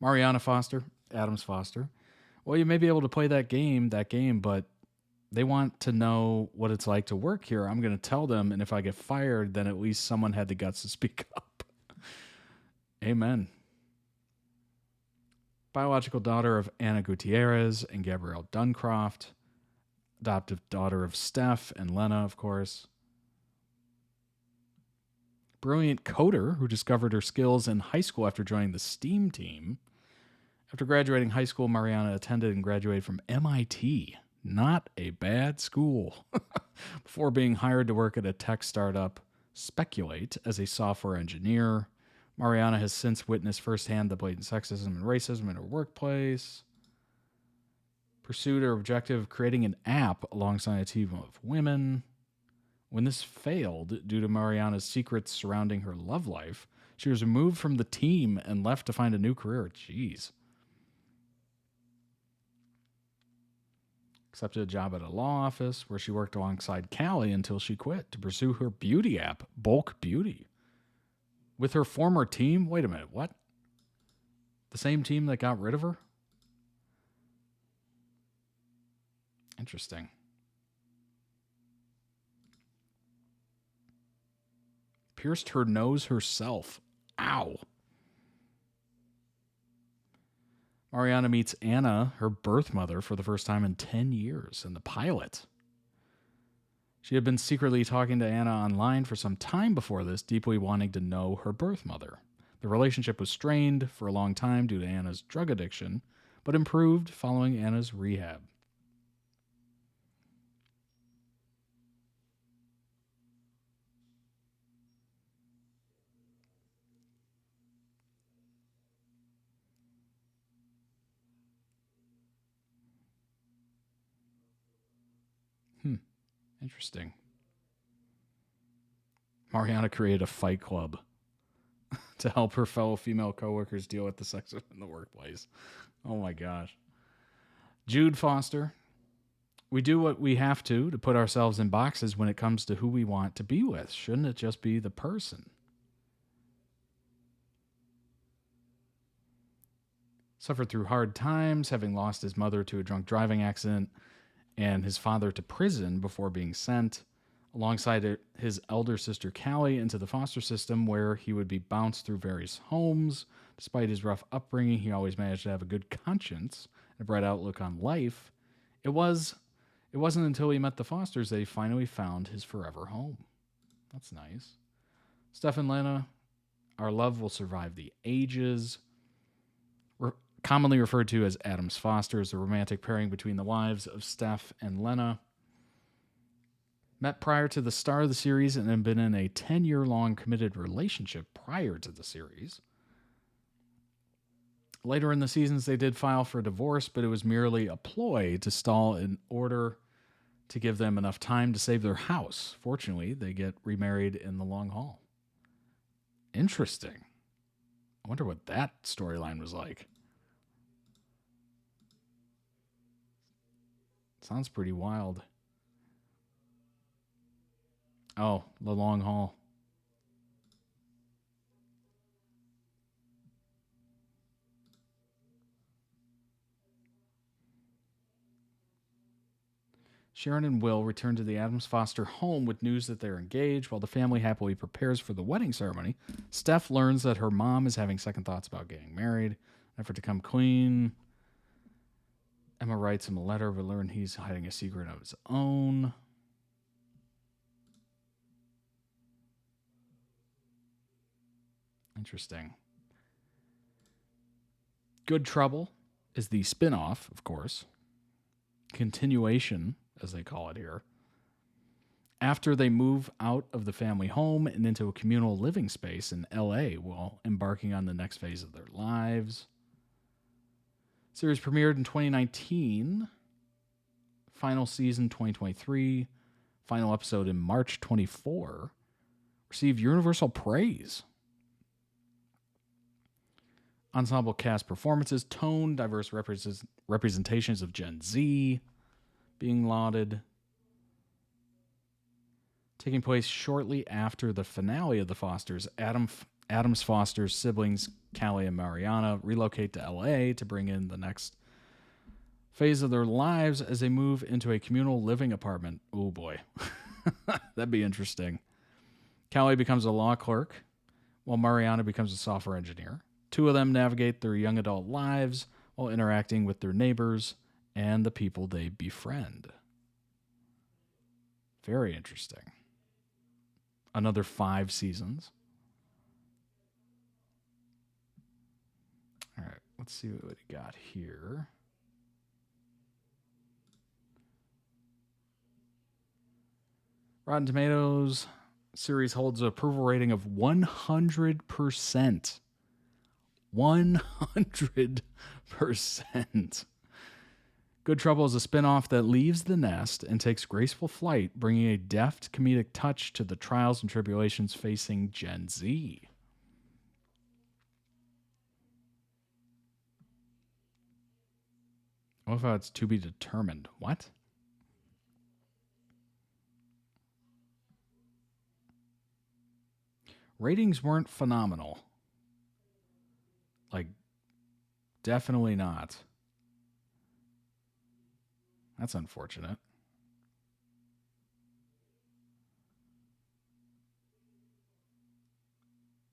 Mariana Foster, Adams Foster. Well, you may be able to play that game, but they want to know what it's like to work here. I'm going to tell them, and if I get fired, then at least someone had the guts to speak up. Amen. Biological daughter of Anna Gutierrez and Gabrielle Duncroft. Adoptive daughter of Steph and Lena, of course. Brilliant coder who discovered her skills in high school after joining the STEAM team. After graduating high school, Mariana attended and graduated from MIT. Not a bad school. Before being hired to work at a tech startup, Speculate, as a software engineer. Mariana has since witnessed firsthand the blatant sexism and racism in her workplace. Pursued her objective of creating an app alongside a team of women. When this failed due to Mariana's secrets surrounding her love life, she was removed from the team and left to find a new career. Jeez. Accepted a job at a law office where she worked alongside Callie until she quit to pursue her beauty app, Bulk Beauty. With her former team? Wait a minute, what? The same team that got rid of her? Interesting. Pierced her nose herself. Ow. Mariana meets Anna, her birth mother, for the first time in 10 years in the pilot. She had been secretly talking to Anna online for some time before this, deeply wanting to know her birth mother. The relationship was strained for a long time due to Anna's drug addiction, but improved following Anna's rehab. Interesting. Mariana created a fight club to help her fellow female coworkers deal with the sexism in the workplace. Oh my gosh. Jude Foster. We do what we have to put ourselves in boxes when it comes to who we want to be with. Shouldn't it just be the person? Suffered through hard times, having lost his mother to a drunk driving accident and his father to prison before being sent, alongside his elder sister Callie, into the foster system where he would be bounced through various homes. Despite his rough upbringing, he always managed to have a good conscience and a bright outlook on life. It wasn't until he met the Fosters that he finally found his forever home. That's nice. Steph and Lena, our love will survive the ages. Commonly referred to as Adams Foster, is the romantic pairing between the wives of Steph and Lena. Met prior to the start of the series and had been in a 10-year-long committed relationship prior to the series. Later in the seasons, they did file for divorce, but it was merely a ploy to stall in order to give them enough time to save their house. Fortunately, they get remarried in the long haul. Interesting. I wonder what that storyline was like. Sounds pretty wild. Oh, the long haul. Sharon and Will return to the Adams Foster home with news that they're engaged. While the family happily prepares for the wedding ceremony, Steph learns that her mom is having second thoughts about getting married. Effort to become queen. Emma writes him a letter, but learn he's hiding a secret of his own. Interesting. Good Trouble is the spin-off, of course. Continuation, as they call it here. After they move out of the family home and into a communal living space in LA while embarking on the next phase of their lives. Series premiered in 2019. Final season 2023. Final episode in March 24. Received universal praise. Ensemble cast performances, tone, diverse representations of Gen Z being lauded. Taking place shortly after the finale of The Fosters, Adams Foster's siblings, Callie and Mariana, relocate to LA to bring in the next phase of their lives as they move into a communal living apartment. Oh boy, that'd be interesting. Callie becomes a law clerk, while Mariana becomes a software engineer. Two of them navigate their young adult lives while interacting with their neighbors and the people they befriend. Very interesting. Another 5 seasons. All right, let's see what we got here. Rotten Tomatoes series holds an approval rating of 100%. 100%. Good Trouble is a spinoff that leaves the nest and takes graceful flight, bringing a deft comedic touch to the trials and tribulations facing Gen Z. What if it's to be determined? What? Ratings weren't phenomenal. Like, definitely not. That's unfortunate.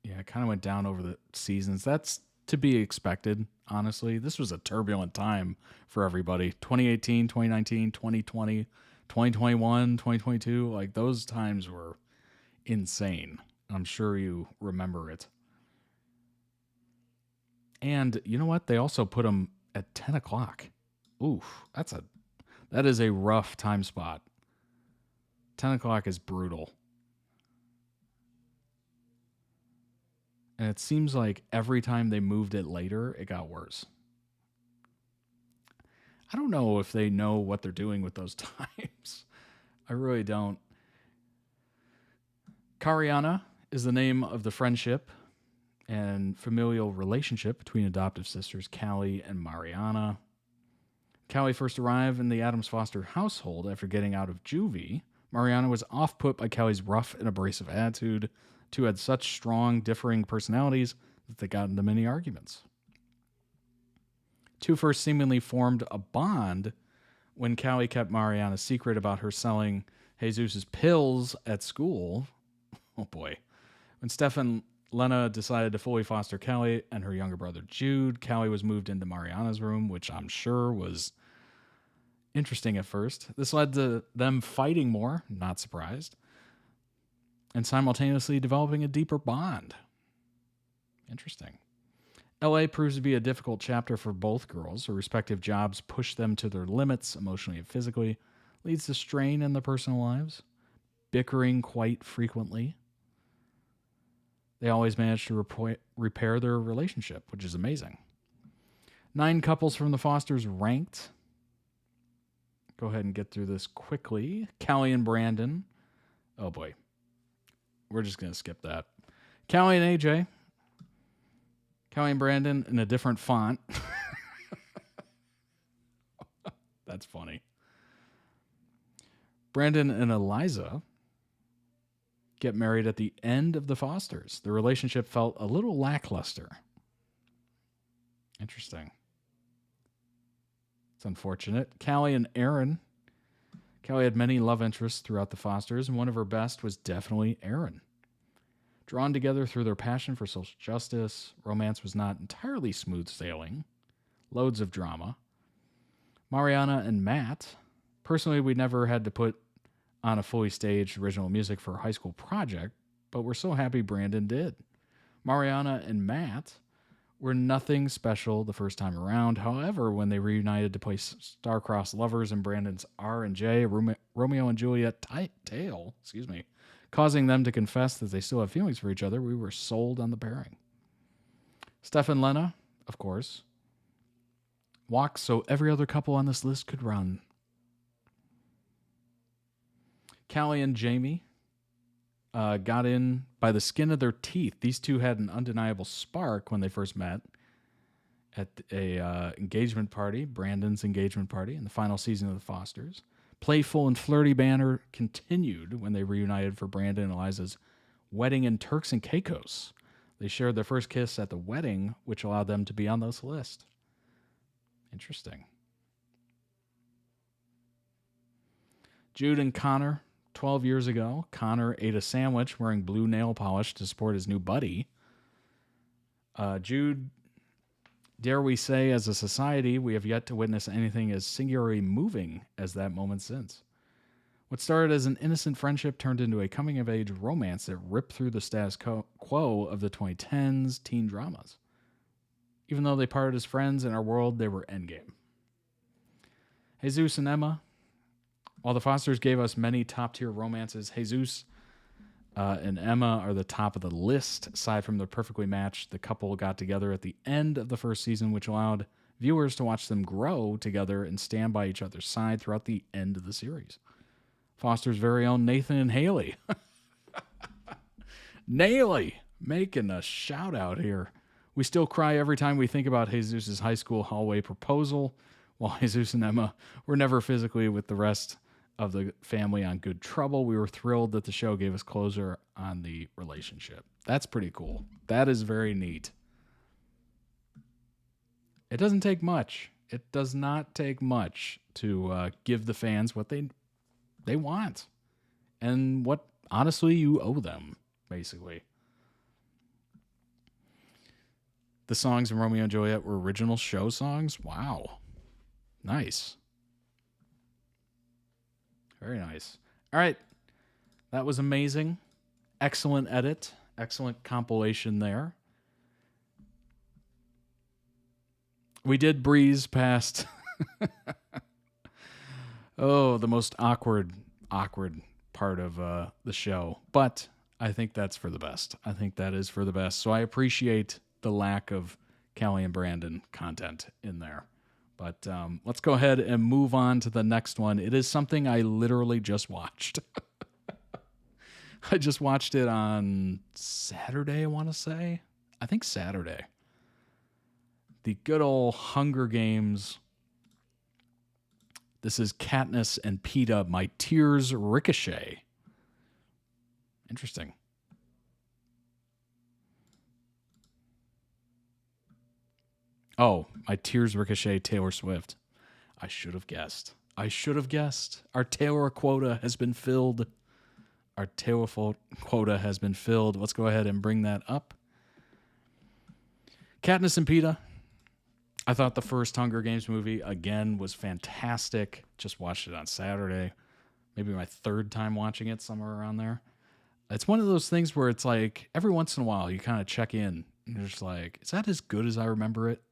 Yeah, it kind of went down over the seasons. That's to be expected, honestly. This was a turbulent time for everybody. 2018, 2019, 2020, 2021, 2022. Like, those times were insane. I'm sure you remember it. And you know what? They also put them at 10 o'clock. Oof, that is a rough time spot. 10 o'clock is brutal. And it seems like every time they moved it later, it got worse. I don't know if they know what they're doing with those times. I really don't. Kariana is the name of the friendship and familial relationship between adoptive sisters Callie and Mariana. Callie first arrived in the Adams Foster household after getting out of juvie. Mariana was off-put by Callie's rough and abrasive attitude. Two had such strong, differing personalities that they got into many arguments. Two first seemingly formed a bond when Callie kept Mariana's secret about her selling Jesus' pills at school. Oh boy. When Steph and Lena decided to fully foster Callie and her younger brother Jude, Callie was moved into Mariana's room, which I'm sure was interesting at first. This led to them fighting more, not surprised, and simultaneously developing a deeper bond. Interesting. LA proves to be a difficult chapter for both girls. Their respective jobs push them to their limits emotionally and physically, leads to strain in their personal lives. bickering quite frequently. They always manage to repair their relationship, which is amazing. 9 couples from the Fosters ranked. Go ahead and get through this quickly. Callie and Brandon. Oh boy. We're just going to skip that. Callie and AJ. Callie and Brandon in a different font. That's funny. Brandon and Eliza get married at the end of the Fosters. The relationship felt a little lackluster. Interesting. It's unfortunate. Callie and Aaron. Callie had many love interests throughout the Fosters, and one of her best was definitely Aaron. Drawn together through their passion for social justice, romance was not entirely smooth sailing. Loads of drama. Mariana and Matt. Personally, we never had to put on a fully staged original music for a high school project, but we're so happy Brandon did. Mariana and Matt were nothing special the first time around. However, when they reunited to play star-crossed lovers in Brandon's R&J, Romeo and Juliet tale, causing them to confess that they still have feelings for each other, we were sold on the pairing. Steph and Lena, of course, walked so every other couple on this list could run. Callie and Jamie got in by the skin of their teeth. These two had an undeniable spark when they first met at a engagement party, Brandon's engagement party, in the final season of the Fosters. Playful and flirty banter continued when they reunited for Brandon and Eliza's wedding in Turks and Caicos. They shared their first kiss at the wedding, which allowed them to be on this list. Interesting. Jude and Connor. 12 years ago, Connor ate a sandwich wearing blue nail polish to support his new buddy. Jude, dare we say, as a society, we have yet to witness anything as singularly moving as that moment since. What started as an innocent friendship turned into a coming-of-age romance that ripped through the status quo of the 2010s teen dramas. Even though they parted as friends in our world, they were endgame. Jesus and Emma. While the Fosters gave us many top-tier romances, Jesus and Emma are the top of the list. Aside from the perfectly matched, the couple got together at the end of the first season, which allowed viewers to watch them grow together and stand by each other's side throughout the end of the series. Foster's very own Nathan and Haley. Naley making a shout-out here. We still cry every time we think about Jesus' high school hallway proposal, while Jesus and Emma were never physically with the rest of the family on Good Trouble. We were thrilled that the show gave us closure on the relationship. That's pretty cool. That is very neat. It doesn't take much. It does not take much to give the fans what they want and what, honestly, you owe them, basically. The songs in Romeo and Juliet were original show songs. Wow. Nice. Very nice. All right. That was amazing. Excellent edit. Excellent compilation there. We did breeze past the most awkward part of the show. But I think that's for the best. I think that is for the best. So I appreciate the lack of Callie and Brandon content in there. But let's go ahead and move on to the next one. It is something I literally just watched. I just watched it on Saturday, I want to say. I think Saturday. The good old Hunger Games. This is Katniss and Peeta, My Tears Ricochet. Interesting. Oh, My Tears Ricochet, Taylor Swift. I should have guessed. Our Taylor quota has been filled. Let's go ahead and bring that up. Katniss and Peeta. I thought the first Hunger Games movie, again, was fantastic. Just watched it on Saturday. Maybe my third time watching it, somewhere around there. It's one of those things where it's like, every once in a while, you kind of check in. And you're just like, is that as good as I remember it?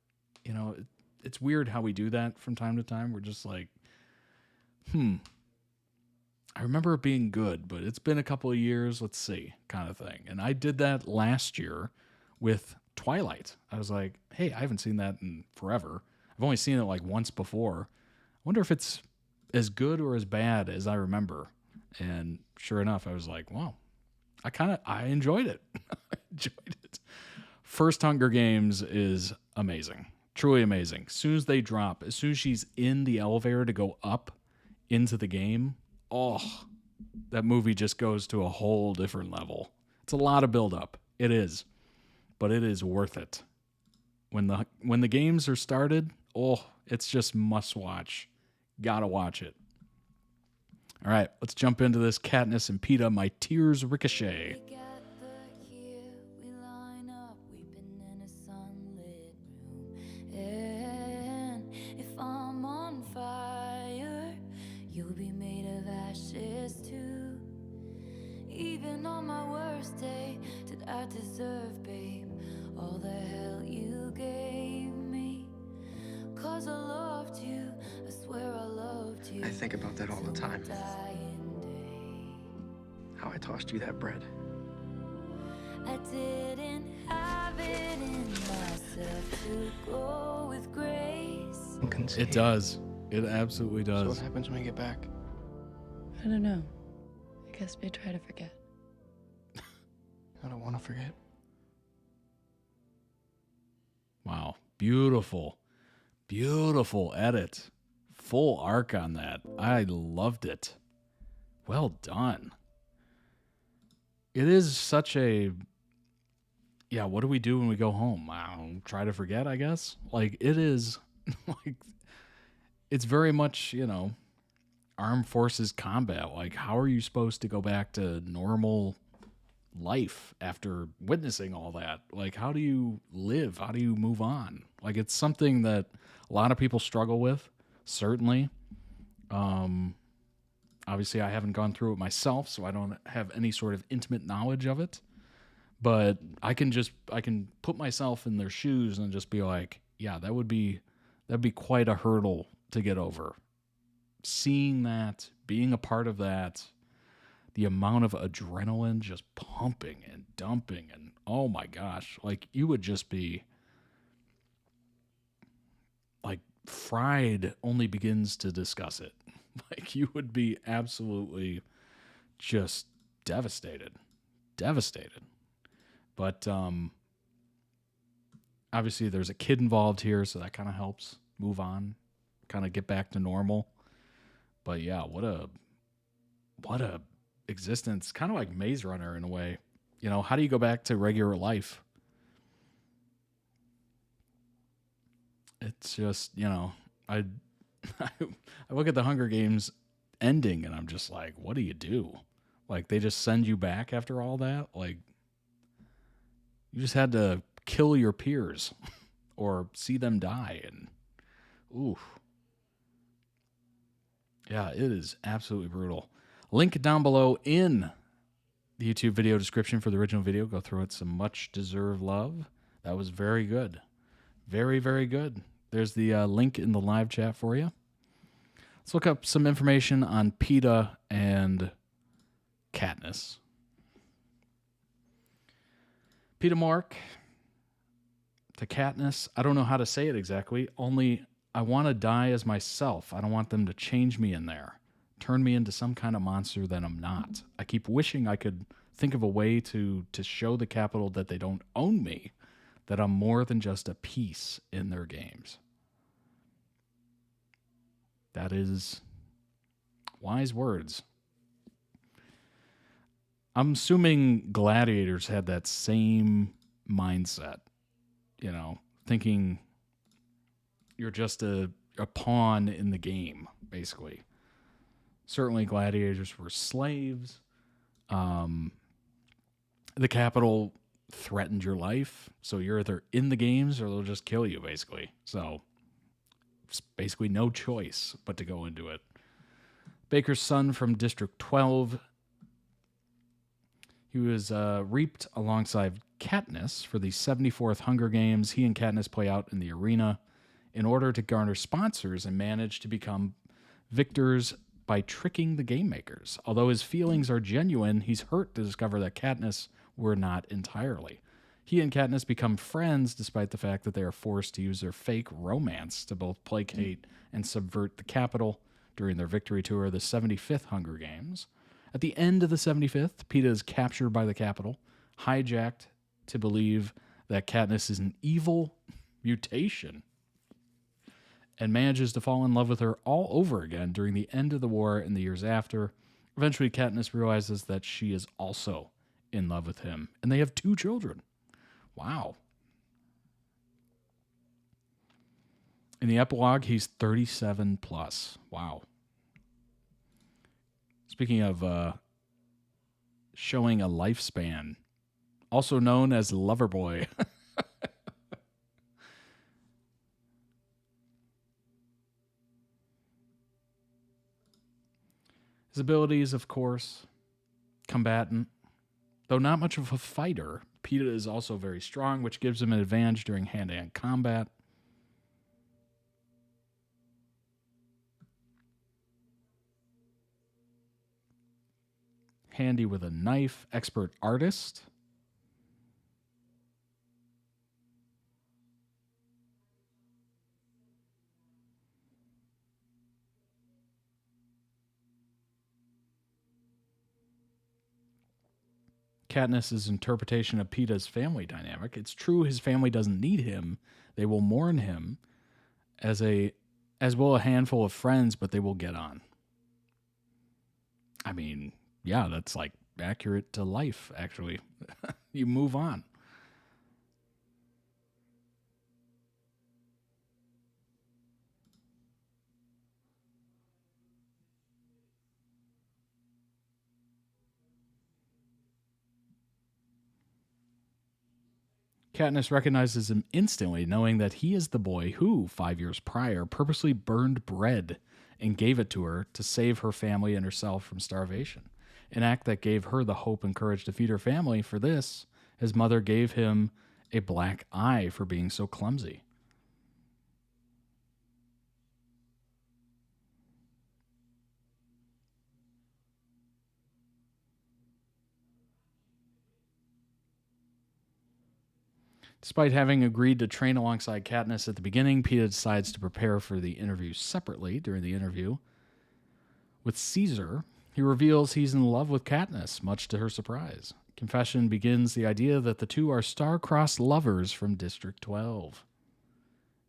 You know, it's weird how we do that from time to time. We're just like, I remember it being good, but it's been a couple of years, let's see, kind of thing. And I did that last year with Twilight. I was like, hey, I haven't seen that in forever. I've only seen it like once before. I wonder if it's as good or as bad as I remember. And sure enough, I was like, wow, I enjoyed it. I enjoyed it. First Hunger Games is amazing. Truly amazing. As soon as they drop, as soon as she's in the elevator to go up into the game, oh, that movie just goes to a whole different level. It's a lot of buildup. It is. But it is worth it. When the games are started, oh, it's just must watch. Gotta watch it. All right, let's jump into this. Katniss and Peeta, My Tears Ricochet. If I'm on fire, you'll be made of ashes too. Even on my worst day, did I deserve, babe, all the hell you gave me? 'Cause I loved you, I swear I loved you. I think about that all the time. How I tossed you that bread. I didn't have it in myself to go with grace. It does. It absolutely does. So what happens when we get back? I don't know. I guess we try to forget. I don't want to forget. Wow. Beautiful. Beautiful edit. Full arc on that. I loved it. Well done. It is such a... Yeah, what do we do when we go home? I don't know, try to forget, I guess. Like, it is... like, it's very much, you know, armed forces combat. Like, how are you supposed to go back to normal life after witnessing all that? Like, how do you live? How do you move on? Like, it's something that a lot of people struggle with, certainly. Obviously, I haven't gone through it myself, so I don't have any sort of intimate knowledge of it. But I can put myself in their shoes and just be like, yeah, that'd be quite a hurdle to get over. Seeing that, being a part of that, the amount of adrenaline just pumping and dumping, and oh my gosh, like you would just be like Fried only begins to discuss it. Like you would be absolutely just devastated. But obviously there's a kid involved here, so that kind of helps move on, kind of get back to normal. But yeah, what a existence, kind of like Maze Runner in a way. You know, how do you go back to regular life? It's just, you know, I look at the Hunger Games ending and I'm just like, what do you do? Like they just send you back after all that? Like you just had to kill your peers or see them die, and ooh. Yeah, it is absolutely brutal. Link down below in the YouTube video description for the original video. Go through it. Some much deserved love. That was very good. Very, very good. There's the link in the live chat for you. Let's look up some information on Peeta and Katniss. Peeta Mark to Katniss. I don't know how to say it exactly. Only I want to die as myself. I don't want them to change me in there. Turn me into some kind of monster that I'm not. I keep wishing I could think of a way to show the Capitol that they don't own me, that I'm more than just a piece in their games. That is wise words. I'm assuming gladiators had that same mindset, you know, thinking you're just a pawn in the game, basically. Certainly gladiators were slaves. The Capitol threatened your life, so you're either in the games or they'll just kill you, basically. So it's basically no choice but to go into it. Baker's son from District 12. He was reaped alongside Katniss for the 74th Hunger Games. He and Katniss play out in the arena in order to garner sponsors and manage to become victors by tricking the game makers. Although his feelings are genuine, he's hurt to discover that Katniss were not entirely. He and Katniss become friends despite the fact that they are forced to use their fake romance to both placate and subvert the Capitol during their victory tour of the 75th Hunger Games. At the end of the 75th, Peeta is captured by the Capitol, hijacked to believe that Katniss is an evil mutation, and manages to fall in love with her all over again during the end of the war and the years after. Eventually, Katniss realizes that she is also in love with him, and they have 2 children. Wow. In the epilogue, he's 37 plus. Wow. Speaking of showing a lifespan, also known as Loverboy. His abilities, of course, combatant. Though not much of a fighter, Peeta is also very strong, which gives him an advantage during hand-to-hand combat. Handy with a knife, expert artist. Katniss's interpretation of Peeta's family dynamic. It's true his family doesn't need him. They will mourn him as well a handful of friends, but they will get on. I mean, yeah, that's like accurate to life, actually. You move on. Katniss recognizes him instantly, knowing that he is the boy who, 5 years prior, purposely burned bread and gave it to her to save her family and herself from starvation. An act that gave her the hope and courage to feed her family. For this, his mother gave him a black eye for being so clumsy. Despite having agreed to train alongside Katniss at the beginning, Peeta decides to prepare for the interview separately. During the interview with Caesar, he reveals he's in love with Katniss, much to her surprise. Confession begins the idea that the two are star-crossed lovers from District 12.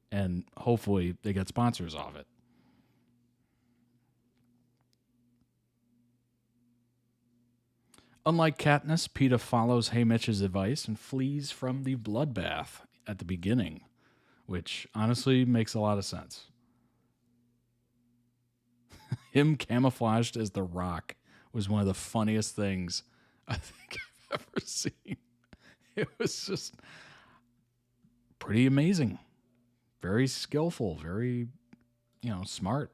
And hopefully they get sponsors off it. Unlike Katniss, Peeta follows Haymitch's advice and flees from the bloodbath at the beginning, which honestly makes a lot of sense. Him camouflaged as the Rock was one of the funniest things I think I've ever seen. It was just pretty amazing. Very skillful, very, smart.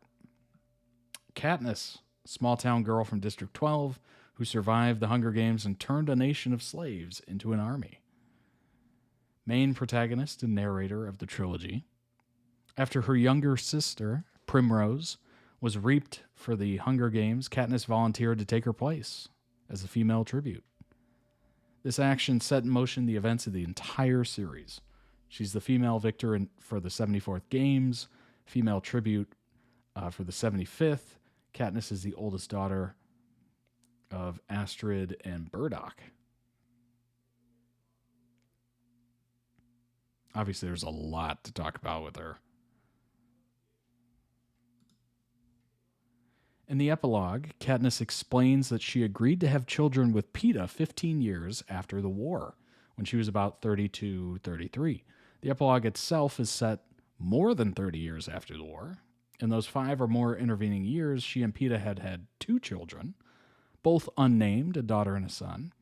Katniss, small town girl from District 12, who survived the Hunger Games and turned a nation of slaves into an army. Main protagonist and narrator of the trilogy. After her younger sister, Primrose, was reaped for the Hunger Games, Katniss volunteered to take her place as a female tribute. This action set in motion the events of the entire series. She's the female victor for the 74th Games, female tribute for the 75th. Katniss is the oldest daughter of Astrid and Burdock. Obviously, there's a lot to talk about with her. In the epilogue, Katniss explains that she agreed to have children with Peeta 15 years after the war, when she was about 32, 33. The epilogue itself is set more than 30 years after the war. In those 5 or more intervening years, she and Peeta had had 2 children, both unnamed, a daughter and a son.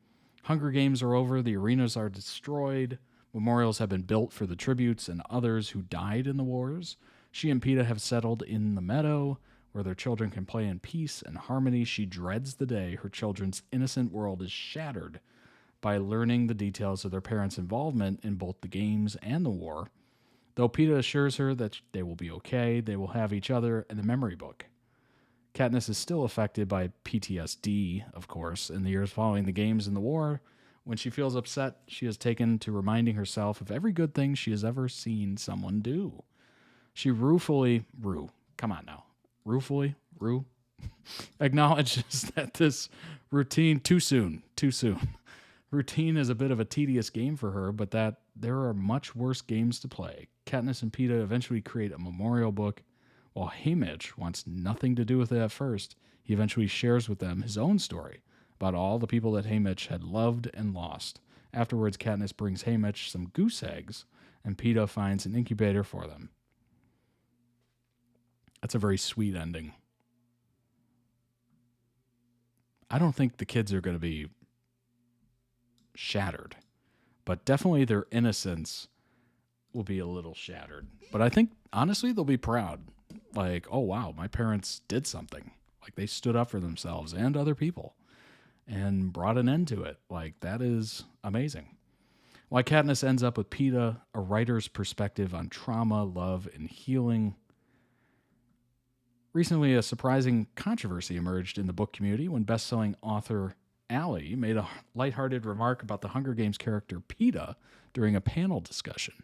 Hunger Games are over, the arenas are destroyed, memorials have been built for the tributes and others who died in the wars. She and Peeta have settled in the meadow, where their children can play in peace and harmony. She dreads the day her children's innocent world is shattered by learning the details of their parents' involvement in both the games and the war. Though Peeta assures her that they will be okay, they will have each other and the memory book. Katniss is still affected by PTSD, of course, in the years following the games and the war. When she feels upset, she has taken to reminding herself of every good thing she has ever seen someone do. She ruefully acknowledges that this routine too soon. Routine is a bit of a tedious game for her, but that there are much worse games to play. Katniss and Peeta eventually create a memorial book. While Haymitch wants nothing to do with it at first, he eventually shares with them his own story about all the people that Haymitch had loved and lost. Afterwards, Katniss brings Haymitch some goose eggs, and Peeta finds an incubator for them. That's a very sweet ending. I don't think the kids are going to be shattered, but definitely their innocence will be a little shattered. But I think, honestly, they'll be proud. Like, oh, wow, my parents did something. Like, they stood up for themselves and other people and brought an end to it. Like, that is amazing. Why Katniss ends up with Peeta, a writer's perspective on trauma, love, and healing. Recently, a surprising controversy emerged in the book community when best-selling author Allie made a lighthearted remark about the Hunger Games character Peeta during a panel discussion.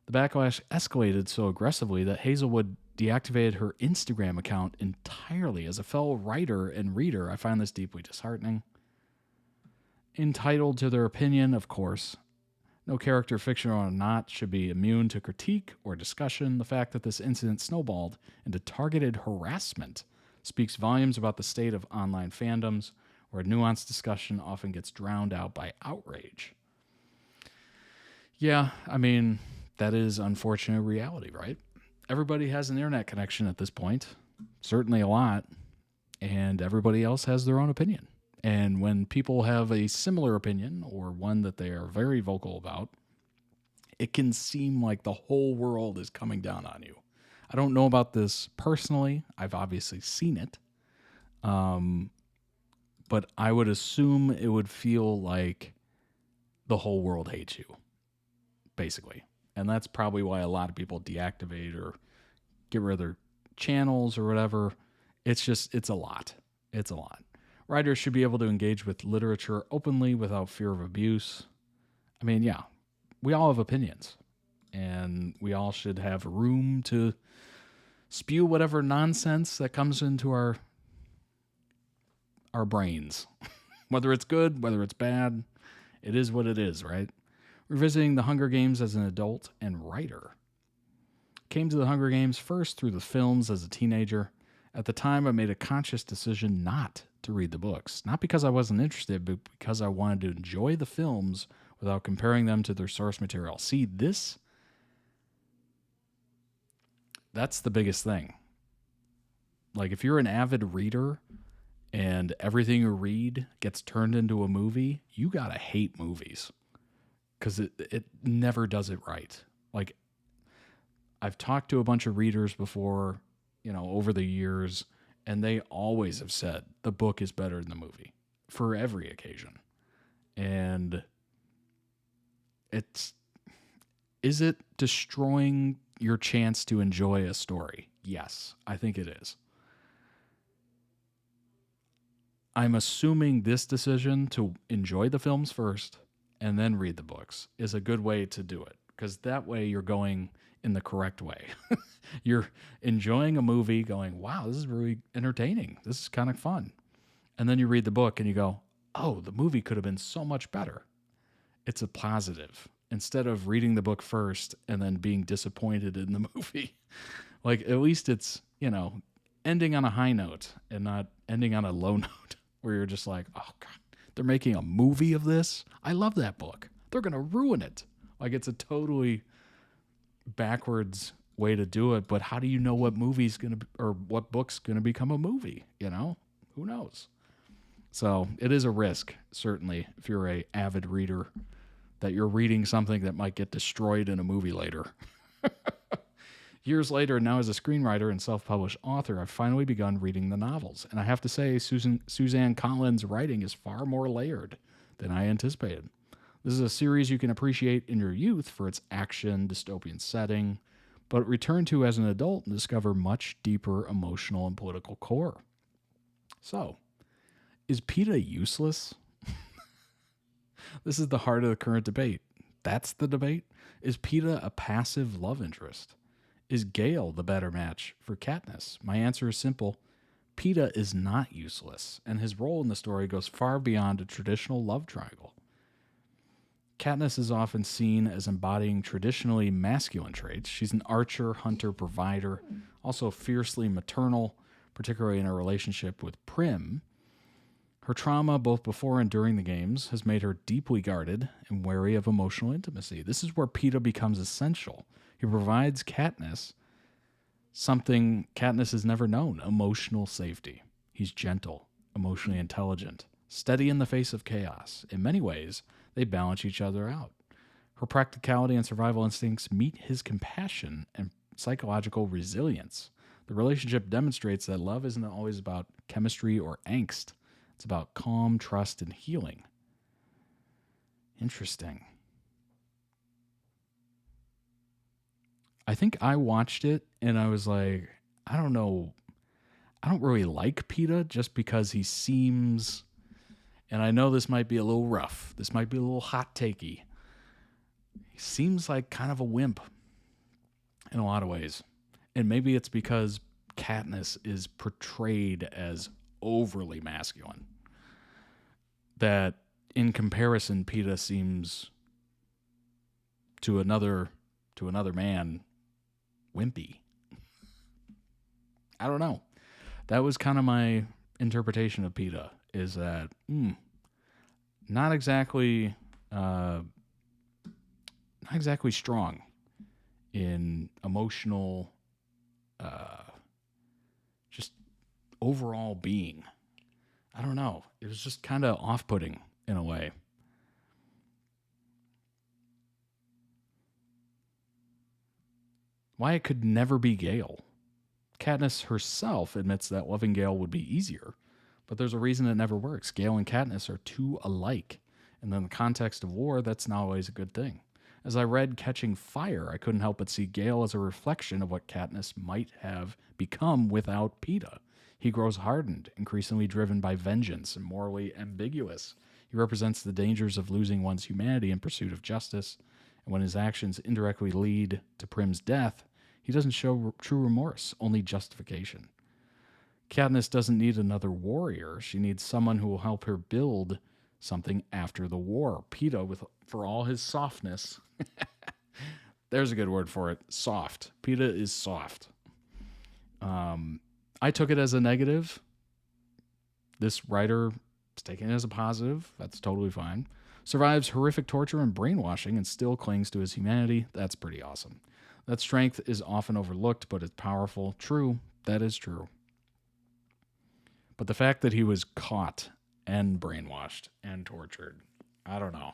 The backlash escalated so aggressively that Hazelwood deactivated her Instagram account entirely. As a fellow writer and reader, I find this deeply disheartening. Entitled to their opinion, of course. No character, fictional or not, should be immune to critique or discussion. The fact that this incident snowballed into targeted harassment speaks volumes about the state of online fandoms, where nuanced discussion often gets drowned out by outrage. Yeah, I mean, that is unfortunate reality, right? Everybody has an internet connection at this point, certainly a lot, and everybody else has their own opinion. And when people have a similar opinion or one that they are very vocal about, it can seem like the whole world is coming down on you. I don't know about this personally. I've obviously seen it. But I would assume it would feel like the whole world hates you, basically. And that's probably why a lot of people deactivate or get rid of their channels or whatever. It's a lot. It's a lot. Writers should be able to engage with literature openly without fear of abuse. I mean, yeah, we all have opinions, and we all should have room to spew whatever nonsense that comes into our brains. Whether it's good, whether it's bad, it is what it is, right? Revisiting the Hunger Games as an adult and writer. Came to the Hunger Games first through the films as a teenager. At the time, I made a conscious decision not to read the books. Not because I wasn't interested, but because I wanted to enjoy the films without comparing them to their source material. See, that's the biggest thing. Like, if you're an avid reader and everything you read gets turned into a movie, you gotta hate movies. Because it never does it right. Like, I've talked to a bunch of readers before, over the years, and they always have said the book is better than the movie for every occasion. And is it destroying your chance to enjoy a story? Yes, I think it is. I'm assuming this decision to enjoy the films first and then read the books is a good way to do it, because that way you're going in the correct way. You're enjoying a movie going, wow, this is really entertaining. This is kind of fun. And then you read the book and you go, oh, the movie could have been so much better. It's a positive instead of reading the book first and then being disappointed in the movie. Like, at least it's, ending on a high note and not ending on a low note where you're just like, oh God, they're making a movie of this. I love that book. They're going to ruin it. Like, it's a totally backwards way to do it, but how do you know what movie's going to, or what book's going to become a movie? Who knows? So it is a risk, certainly, if you're a avid reader, that you're reading something that might get destroyed in a movie later. Years later, now as a screenwriter and self-published author, I've finally begun reading the novels. And I have to say, Suzanne Collins' writing is far more layered than I anticipated. This is a series you can appreciate in your youth for its action, dystopian setting, but return to as an adult and discover much deeper emotional and political core. So, is PETA useless? This is the heart of the current debate. That's the debate. Is PETA a passive love interest? Is Gale the better match for Katniss? My answer is simple. PETA is not useless, and his role in the story goes far beyond a traditional love triangle. Katniss is often seen as embodying traditionally masculine traits. She's an archer, hunter, provider, also fiercely maternal, particularly in her relationship with Prim. Her trauma, both before and during the games, has made her deeply guarded and wary of emotional intimacy. This is where PETA becomes essential. He provides Katniss something Katniss has never known, emotional safety. He's gentle, emotionally intelligent, steady in the face of chaos. In many ways, they balance each other out. Her practicality and survival instincts meet his compassion and psychological resilience. The relationship demonstrates that love isn't always about chemistry or angst. It's about calm, trust, and healing. Interesting. I think I watched it and I was like, I don't know. I don't really like PETA just because he seems, and I know this might be a little rough. This might be a little hot takey. He seems like kind of a wimp in a lot of ways. And maybe it's because Katniss is portrayed as overly masculine, that in comparison, PETA seems to another man wimpy. I don't know. That was kind of my interpretation of PETA, is that not exactly strong in emotional just overall being. I don't know. It was just kind of off-putting in a way. Why it could never be Gale. Katniss herself admits that loving Gale would be easier, but there's a reason it never works. Gale and Katniss are too alike, and in the context of war, that's not always a good thing. As I read Catching Fire, I couldn't help but see Gale as a reflection of what Katniss might have become without PETA. He grows hardened, increasingly driven by vengeance, and morally ambiguous. He represents the dangers of losing one's humanity in pursuit of justice, and when his actions indirectly lead to Prim's death, he doesn't show true remorse, only justification. Katniss doesn't need another warrior. She needs someone who will help her build something after the war. PETA, for all his softness, there's a good word for it, soft. PETA is soft. I took it as a negative. This writer is taking it as a positive. That's totally fine. Survives horrific torture and brainwashing and still clings to his humanity. That's pretty awesome. That strength is often overlooked, but it's powerful. True, that is true. But the fact that he was caught and brainwashed and tortured, I don't know.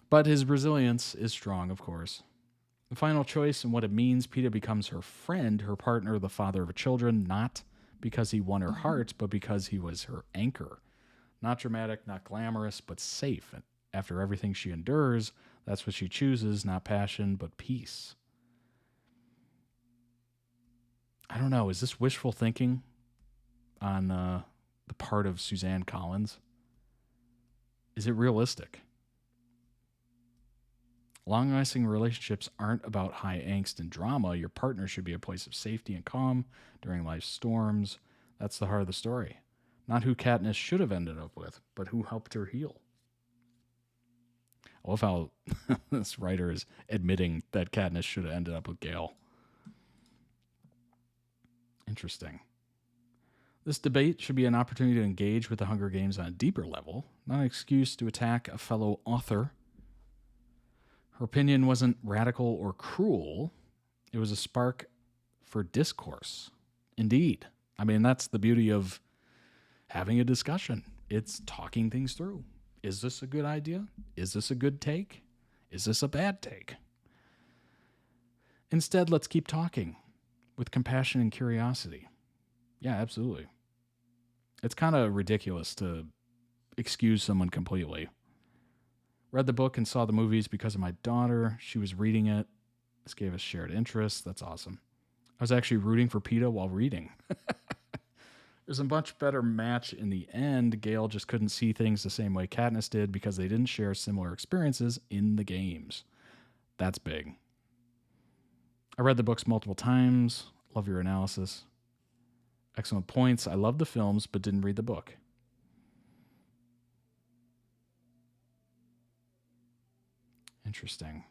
But his resilience is strong, of course. The final choice and what it means, PETA becomes her friend, her partner, the father of her children, not because he won her heart, but because he was her anchor. Not dramatic, not glamorous, but safe. And after everything she endures, that's what she chooses, not passion, but peace. I don't know, is this wishful thinking on the part of Suzanne Collins? Is it realistic? Long-lasting relationships aren't about high angst and drama. Your partner should be a place of safety and calm during life's storms. That's the heart of the story. Not who Katniss should have ended up with, but who helped her heal. I love how this writer is admitting that Katniss should have ended up with Gale. Interesting. This debate should be an opportunity to engage with the Hunger Games on a deeper level, not an excuse to attack a fellow author. Her opinion wasn't radical or cruel. It was a spark for discourse. Indeed. I mean, that's the beauty of having a discussion. It's talking things through. Is this a good idea? Is this a good take? Is this a bad take? Instead, let's keep talking with compassion and curiosity. Yeah, absolutely. It's kind of ridiculous to excuse someone completely Read the book and saw the movies because of my daughter. She was reading it. This gave us shared interests. That's awesome. I was actually rooting for PETA while reading. There's a much better match in the end. Gale just couldn't see things the same way Katniss did because they didn't share similar experiences in the games. That's big. I read the books multiple times. Love your analysis. Excellent points. I love the films, but didn't read the book. Interesting.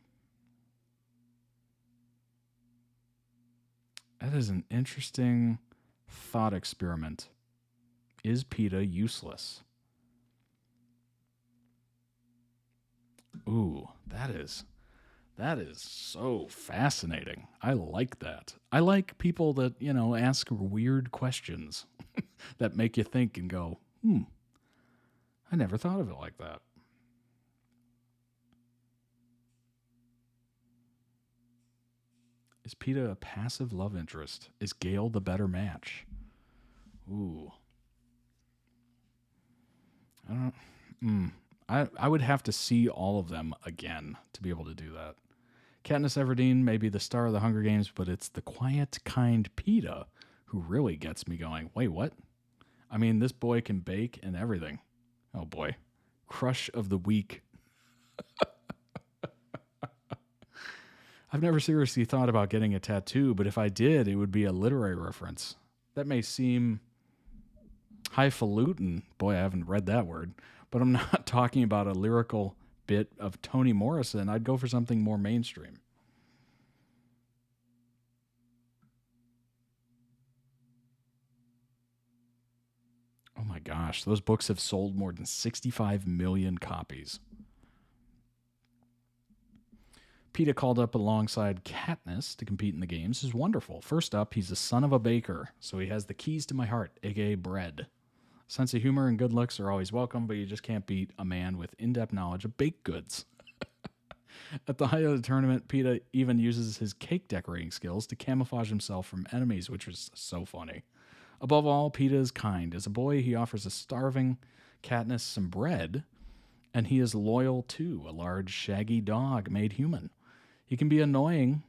That is an interesting thought experiment. Is PETA useless? Ooh, that is so fascinating. I like that. I like people that, you know, ask weird questions that make you think and go, I never thought of it like that. Is PETA a passive love interest? Is Gale the better match? Ooh. I would have to see all of them again to be able to do that. Katniss Everdeen may be the star of the Hunger Games, but it's the quiet, kind PETA who really gets me going. Wait, what? I mean, this boy can bake and everything. Oh boy. Crush of the week. I've never seriously thought about getting a tattoo, but if I did, it would be a literary reference. That may seem highfalutin. Boy, I haven't read that word. But I'm not talking about a lyrical bit of Toni Morrison. I'd go for something more mainstream. Oh my gosh, those books have sold more than 65 million copies. PETA called up alongside Katniss to compete in the games. This is wonderful. First up, he's the son of a baker, so he has the keys to my heart, aka bread. Sense of humor and good looks are always welcome, but you just can't beat a man with in-depth knowledge of baked goods. At the height of the tournament, PETA even uses his cake decorating skills to camouflage himself from enemies, which was so funny. Above all, PETA is kind. As a boy, he offers a starving Katniss some bread, and he is loyal to a large, shaggy dog made human. He can be annoying,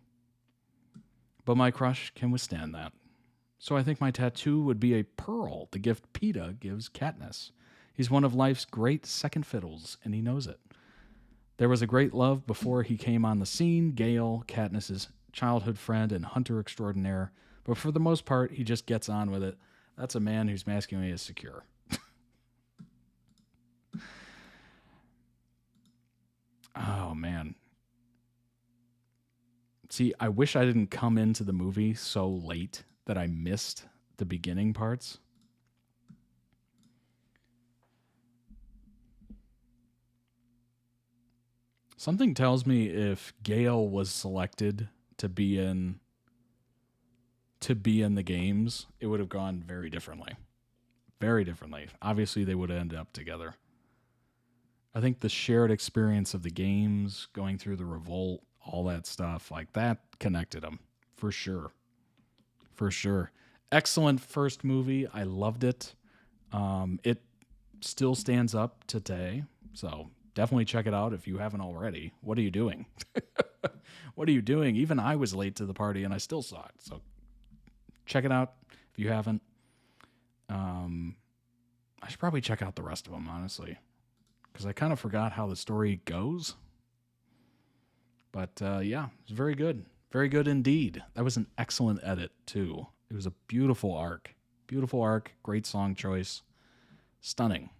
but my crush can withstand that. So I think my tattoo would be a pearl, the gift PETA gives Katniss. He's one of life's great second fiddles, and he knows it. There was a great love before he came on the scene, Gale, Katniss's childhood friend and hunter extraordinaire, but for the most part, he just gets on with it. That's a man whose masculinity is secure. Oh, man. See, I wish I didn't come into the movie so late that I missed the beginning parts. Something tells me if Gale was selected to be in the games, it would have gone very differently. Very differently. Obviously, they would have ended up together. I think the shared experience of the games, going through the revolt, all that stuff, like that connected them. For sure. For sure. Excellent first movie. I loved it. It still stands up today. So definitely check it out if you haven't already. What are you doing? What are you doing? Even I was late to the party and I still saw it. So check it out if you haven't. I should probably check out the rest of them, honestly, because I kind of forgot how the story goes. But yeah, it's very good. Very good indeed. That was an excellent edit, too. It was a beautiful arc. Beautiful arc. Great song choice. Stunning.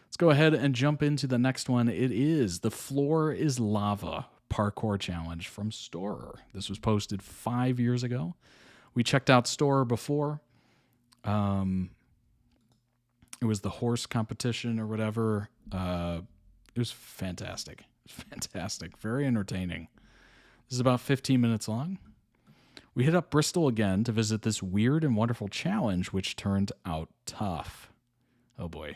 Let's go ahead and jump into the next one. It is The Floor is Lava Parkour Challenge from STORROR. This was posted 5 years ago. We checked out STORROR before. It was the horse competition or whatever. It was fantastic. Fantastic. Very entertaining. This is about 15 minutes long. We hit up Bristol again to visit this weird and wonderful challenge, which turned out tough. Oh boy.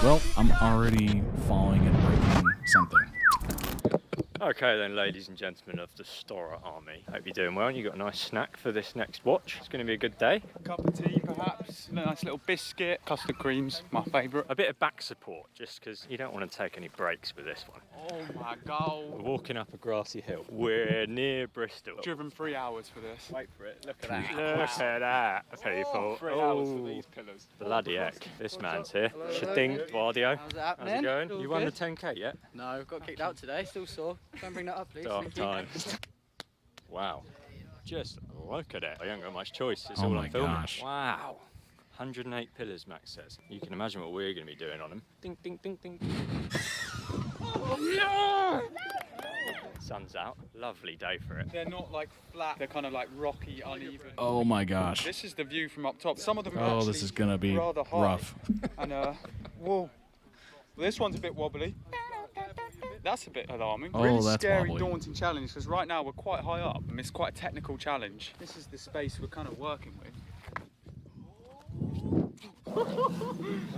Well, I'm already falling and breaking something. Okay then, ladies and gentlemen of the STORROR army. Hope you're doing well. You got a nice snack for this next watch. It's going to be a good day. A cup of tea, perhaps. A nice little biscuit. Custard creams, my favourite. A bit of back support, just because you don't want to take any breaks with this one. Oh my God. We're walking up a grassy hill. We're near Bristol. Driven 3 hours for this. Wait for it. Look at that. Look at that, people. 3 hours for these pillars. Bloody heck. This man's here. Shading, Vardio. How's it happening? How's it going? All You won the good? 10k yet? No, got kicked out today. Still sore. Don't bring that up, please. Dark Thank you. time. Wow. Just look at it. I haven't got much choice. It's Oh all my I'm filming. gosh. Wow. 108 pillars, Max says. You can imagine what we're going to be doing on them. Ding, ding, ding, ding. Sun's out. Lovely day for it. They're not like flat. They're kind of like rocky, uneven. Oh my gosh. This is the view from up top. Some of them are Oh, actually this is gonna be rather high. rough. And whoa. Well, this one's a bit wobbly. That's a bit alarming. Oh, Really that's scary, wobbly. daunting challenge, because right now we're quite high up and it's quite a technical challenge. This is the space we're kind of working with.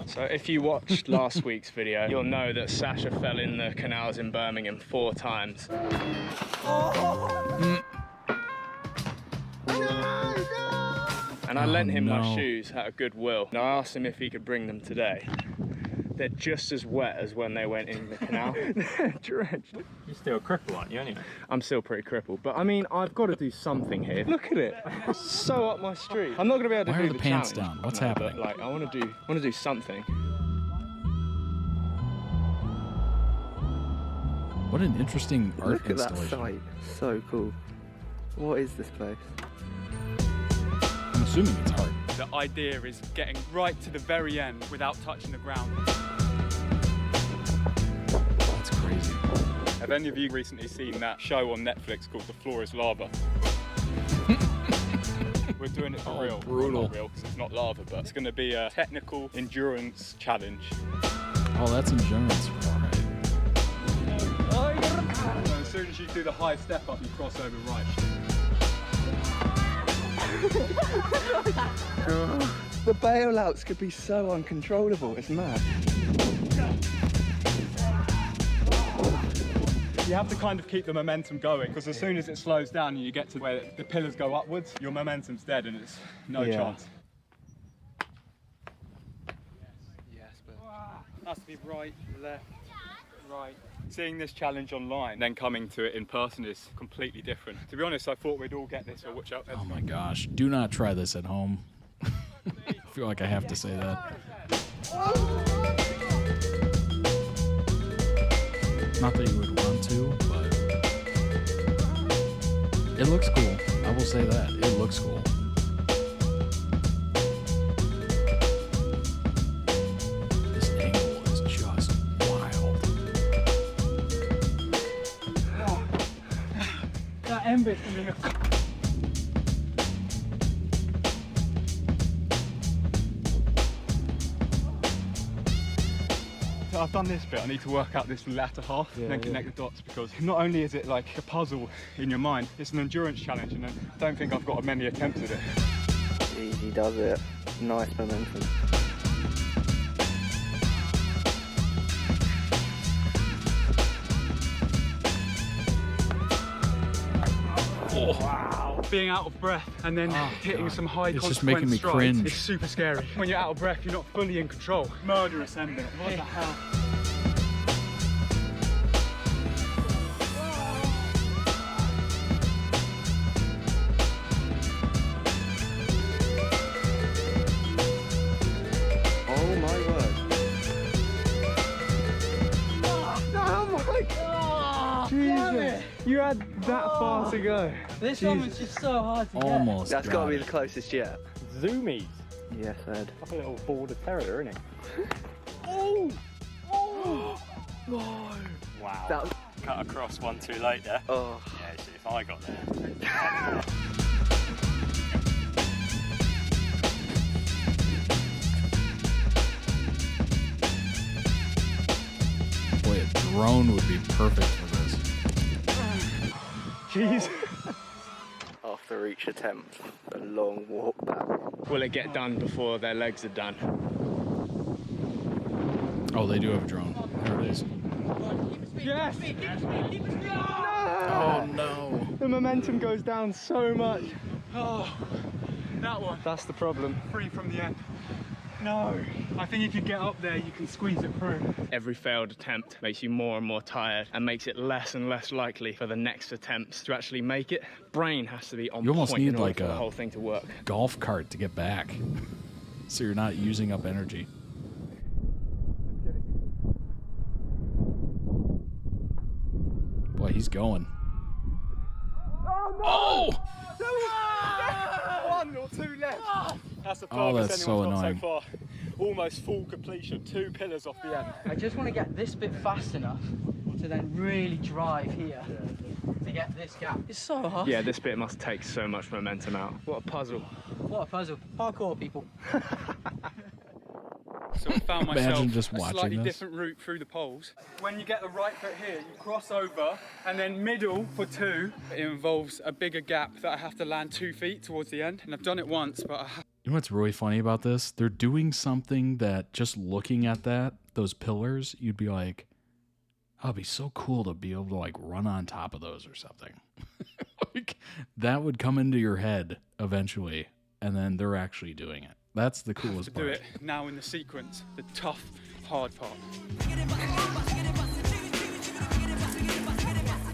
So if you watched last week's video, you'll know that Sasha fell in the canals in Birmingham 4 times. And I lent him my shoes out of goodwill. And I asked him if he could bring them today. They're just as wet as when they went in the canal. They're drenched. You're still a cripple, aren't you, anyway? I'm still pretty crippled, but I mean, I've got to do something here. Look at it. It's so up my street. I'm not going to be able to Why do are the pants challenge. down? What's No, happening? But, like, I want to do something. What an interesting art Look at that installation. site. So cool. What is this place? I'm assuming it's art. The idea is getting right to the very end without touching the ground. That's crazy. Have any of you recently seen that show on Netflix called The Floor is Lava? We're doing it for real. brutal. Well, not real, 'cause it's not lava, but it's going to be a technical endurance challenge. Oh, that's endurance. All right. So as soon as you do the high step up, you cross over right. The bailouts could be so uncontrollable. It's mad. You have to kind of keep the momentum going, because as soon as it slows down and you get to where the pillars go upwards, your momentum's dead and it's no chance. Yes, but it has to be right, left, right. Seeing this challenge online, then coming to it in person is completely different. To be honest, I thought we'd all get this or which out. Oh my gosh. Do not try this at home. I feel like I have to say that. Not that you would want to, but it looks cool. I will say that. It looks cool. This angle is just wild. That end bit's gonna be a... So I've done this bit, I need to work out this latter half and then connect the dots, because not only is it like a puzzle in your mind, it's an endurance challenge, and I don't think I've got many attempts at it. He does it. Nice momentum. Oh. Wow. Being out of breath and then hitting some high It's consequence just making me strides, cringe. it's super scary. When you're out of breath, you're not fully in control. Murderous ending. What the hell? Oh my word. Oh my God! Jesus, you had that far to go. This one was just so hard to Almost. That's got to be the closest yet. Zoomies. Yes, Ed. Like a little ball of terror, isn't it? Oh! Oh! No! Wow. That was... Cut across one too late there. Oh. Yeah, see if I got there. Boy, a drone would be perfect for this. Jeez. After each attempt, a long walk back. Will it get done before their legs are done? Oh, they do have a drone. There it is. Yes! Oh no. The momentum goes down so much. Oh, that one. That's the problem. Free from the end. No. I think if you get up there, you can squeeze it through. Every failed attempt makes you more and more tired and makes it less and less likely for the next attempts to actually make it. Brain has to be on You almost point need in order like for the a whole thing to work. golf cart to get back, so you're not using up energy. Boy, he's going. Oh! One or two left. That's the Oh, furthest that's so anyone's got annoying. so far. Almost full completion, 2 pillars off the end. I just want to get this bit fast enough to then really drive here to get this gap. It's so hard. Yeah, this bit must take so much momentum out. What a puzzle. What a puzzle. Parkour, people. So I found myself Imagine just a watching slightly this. different route through the poles. When you get the right foot here, you cross over, and then middle for 2. It involves a bigger gap that I have to land 2 feet towards the end. And I've done it once, but You know what's really funny about this? They're doing something that just looking at those pillars, you'd be like, oh, it'd be so cool to be able to like run on top of those or something. Like, that would come into your head eventually, and then they're actually doing it. That's the coolest do part. it now in the sequence, the tough, hard part.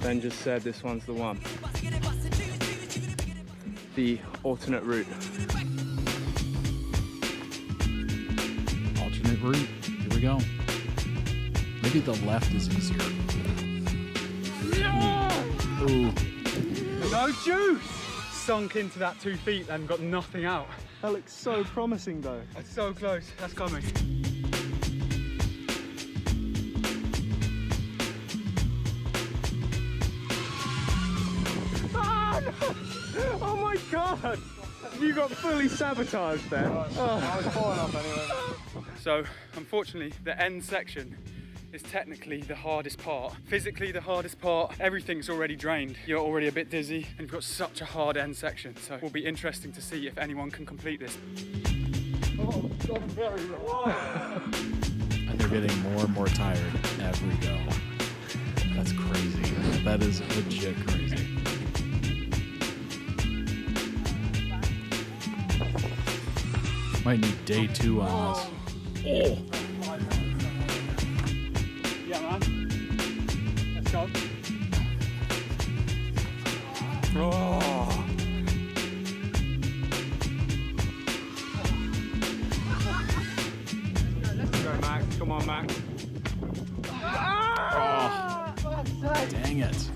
Ben just said this one's the one. The alternate route. Alternate route. Here we go. Maybe the left is easier. Ooh. No juice! Sunk into that 2 feet and got nothing out. That looks so promising though. That's so close. That's coming. Ah, no. Oh my god! You got fully sabotaged there. I was falling off anyway. So, unfortunately, the end section is technically the hardest part. Physically the hardest part. Everything's already drained. You're already a bit dizzy and you've got such a hard end section. So it will be interesting to see if anyone can complete this. Oh, God, very low. And they're getting more and more tired every go. That's crazy. That is legit crazy. Might need day 2 on this. Oh. Yeah, man. Let's go. Oh. Let's go, Max. Come on, Max. Oh. Dang it.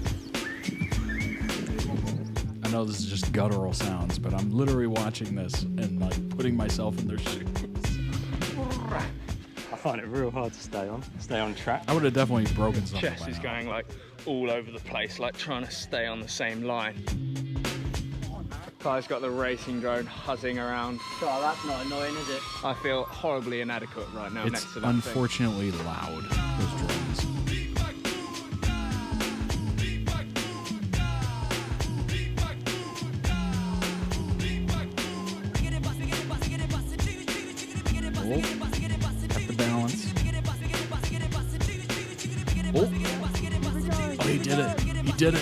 I know this is just guttural sounds, but I'm literally watching this and like putting myself in their shoes. I find it real hard to stay on track. I would have definitely broken something. Chest by is now. going like all over the place, like trying to stay on the same line. Ty's got the racing drone huzzing around. Oh, that's not annoying, is it? I feel horribly inadequate right now It's next to that unfortunately loud, those drones. Oh, got the balance. Oh, he did it. He did it.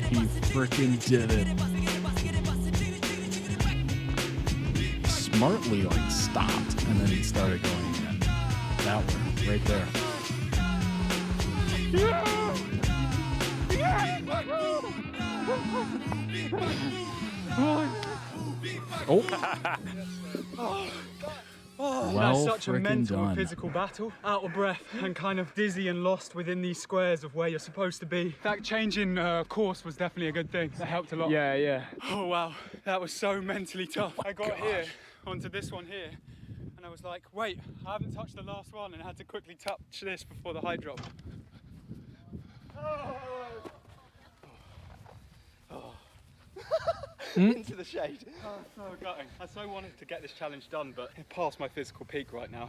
He freaking did it. He smartly like stopped and then he started going again. That one right there. Oh, Well that's such a frickin' mental and done. physical battle. Out of breath and kind of dizzy and lost within these squares of where you're supposed to be. That change in course was definitely a good thing. That helped a lot. Yeah, yeah. Oh wow, that was so mentally tough. I got here onto this one here and I was like, wait, I haven't touched the last one, and I had to quickly touch this before the high drop. Into the shade. Oh, so gutting. I so wanted to get this challenge done, but it passed my physical peak right now.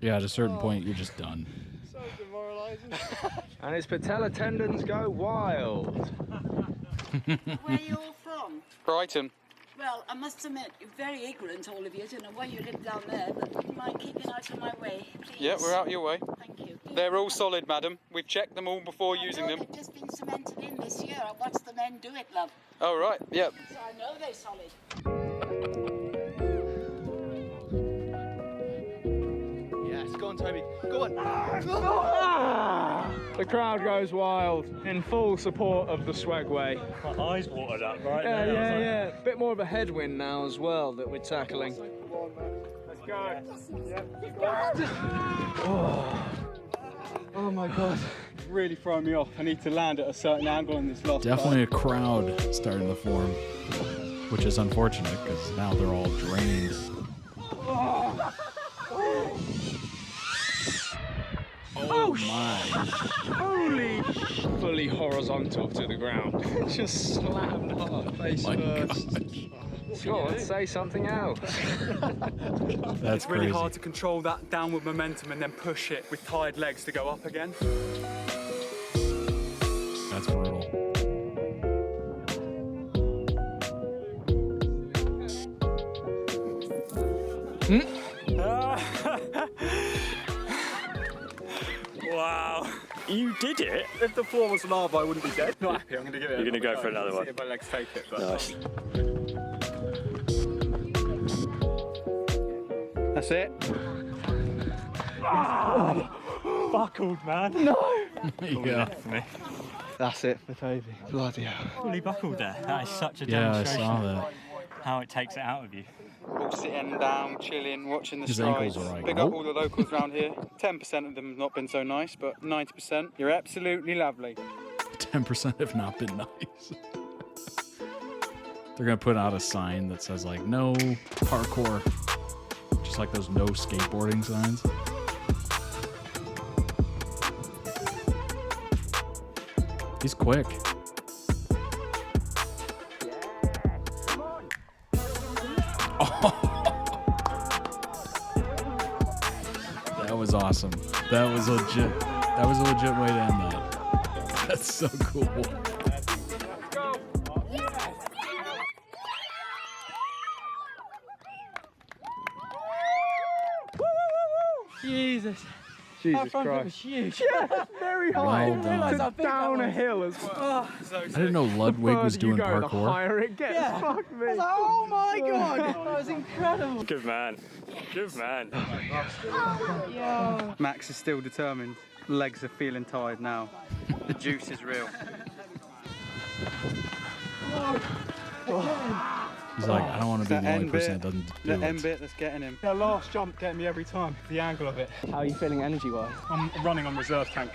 Yeah, at a certain point, you're just done. So demoralising. And his patella tendons go wild. Where are you all from? Brighton. Well, I must admit, you're very ignorant, all of you. I don't know why you live down there, but would you mind keeping out of my way, please? Yeah, we're out your way. Thank you. They're all solid, madam. We've checked them all before using them. They've just been cemented in this year. I watched the men do it, love. Oh, right, yep. So I know they're solid. Yes, go on, Toby. Go on. The crowd goes wild in full support of the Swagway. My eyes watered up right now. Yeah. Bit more of a headwind now as well that we're tackling. Let's go. Oh my god. It's really throwing me off. I need to land at a certain angle in this last Definitely a crowd starting to form, which is unfortunate because now they're all drained. Oh my. Holy fully horizontal to the ground. Just slammed hard face first. Go on, say something else. That's It's really crazy. hard to control that downward momentum and then push it with tired legs to go up again. That's brutal. Wow. You did it? If the floor was lava, I wouldn't be dead. Not happy, I'm going to give it You're going to go for another one. See if my legs take it. But... Nice. That's it. Buckled, man. No! Yeah. That's it for Toby. Bloody hell. Fully buckled there. That is such a Yeah, I demonstration saw that. how it takes it out of you. All sitting down, chilling, watching the His strides. ankles are like, Big up nope. all the locals around here. 10% of them have not been so nice, but 90%, you're absolutely lovely. 10% have not been nice. They're gonna put out a sign that says like no parkour, just like those no skateboarding signs. He's quick. That was awesome. That was legit. That was a legit way to end that. That's so cool. Jesus. Jesus That Christ. was huge. Yeah, very high. Well done. To down a hill as well. I didn't know Ludwig was doing The parkour. higher it gets. Yeah. Fuck me. I was like, oh my god, that was incredible. Good man. Good man. Yo. Max is still determined. Legs are feeling tired now. The juice is real. He's like, I don't want to be the only person that doesn't do The end it. bit that's getting him. That last jump getting me every time. The angle of it. How are you feeling energy-wise? I'm running on reserve tank.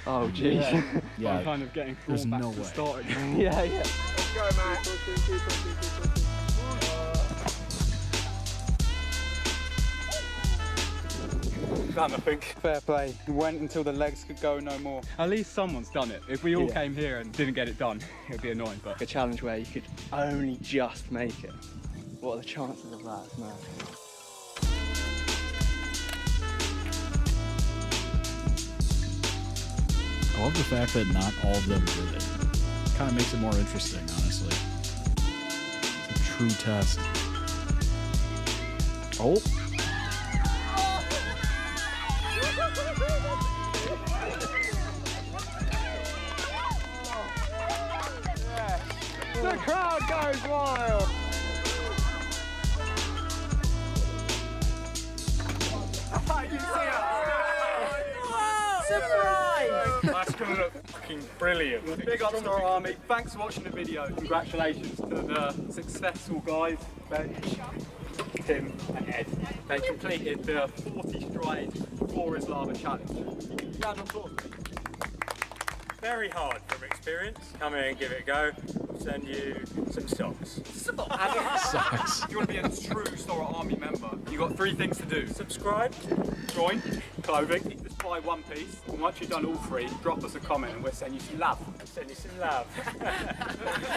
Oh jeez. Yeah, I'm kind of getting there's drawn back no to the way. start again. Yeah, yeah. Let's go, Matt. Done, I think. Fair play. He went until the legs could go no more. At least someone's done it. If we all came here and didn't get it done, it would be annoying. But A challenge where you could only just make it. What are the chances of that? No. I love the fact that not all of them did it. Kind of makes it more interesting, honestly. It's a true test. Oh. The crowd goes wild. surprise! That's going to look fucking brilliant. Big up Storror Army. Thanks for watching the video. Congratulations to the successful guys, Ben, Tim and Ed. They completed the 40 stride Floor is Lava challenge. Round of applause. Very hard from experience. Come here and give it a go. We'll send you some socks. Socks. If you want to be a true Storror Army member, you've got 3 things to do. Subscribe, join, clothing, just buy 1 piece. And once you've done all 3, drop us a comment and we'll send you some love. Send you some love.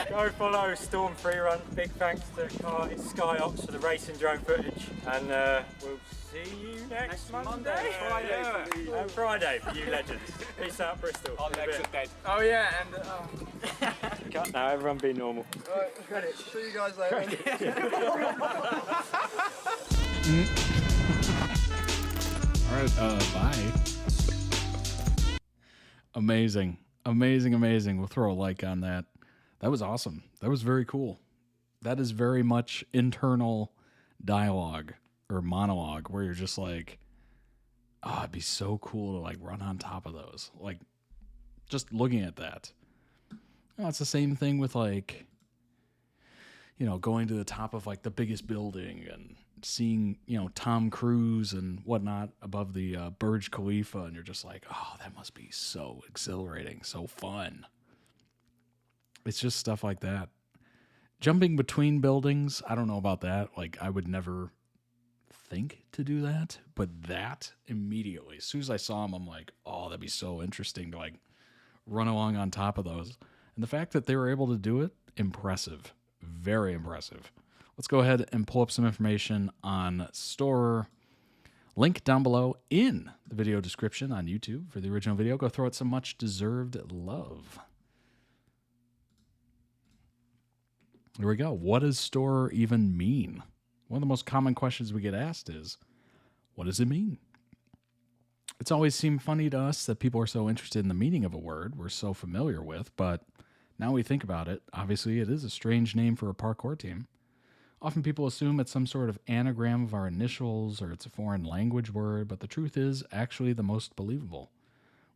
Go follow Storm Freerun. Big thanks to Skyox for the racing drone footage. And we'll see you next Monday. Friday for you legends. Peace out, Bristol. Our legs are dead. Oh yeah, and Cut now, everyone be normal. Right, credit. See you guys later. All right, bye. Amazing. We'll throw a like on that. That was awesome. That was very cool. That is very much internal dialogue or monologue where you're just like, oh, it'd be so cool to like run on top of those. Like, just looking at that. It's the same thing with like, going to the top of like the biggest building and seeing, Tom Cruise and whatnot above the Burj Khalifa. And you're just like, oh, that must be so exhilarating, so fun. It's just stuff like that. Jumping between buildings, I don't know about that. Like, I would never think to do that. But that immediately, as soon as I saw him, I'm like, oh, that'd be so interesting to like run along on top of those. And the fact that they were able to do it, impressive. Very impressive. Let's go ahead and pull up some information on STORROR. Link down below in the video description on YouTube for the original video. Go throw it some much-deserved love. Here we go. What does STORROR even mean? One of the most common questions we get asked is, what does it mean? It's always seemed funny to us that people are so interested in the meaning of a word we're so familiar with, but now we think about it, obviously it is a strange name for a parkour team. Often people assume it's some sort of anagram of our initials or it's a foreign language word, but the truth is actually the most believable.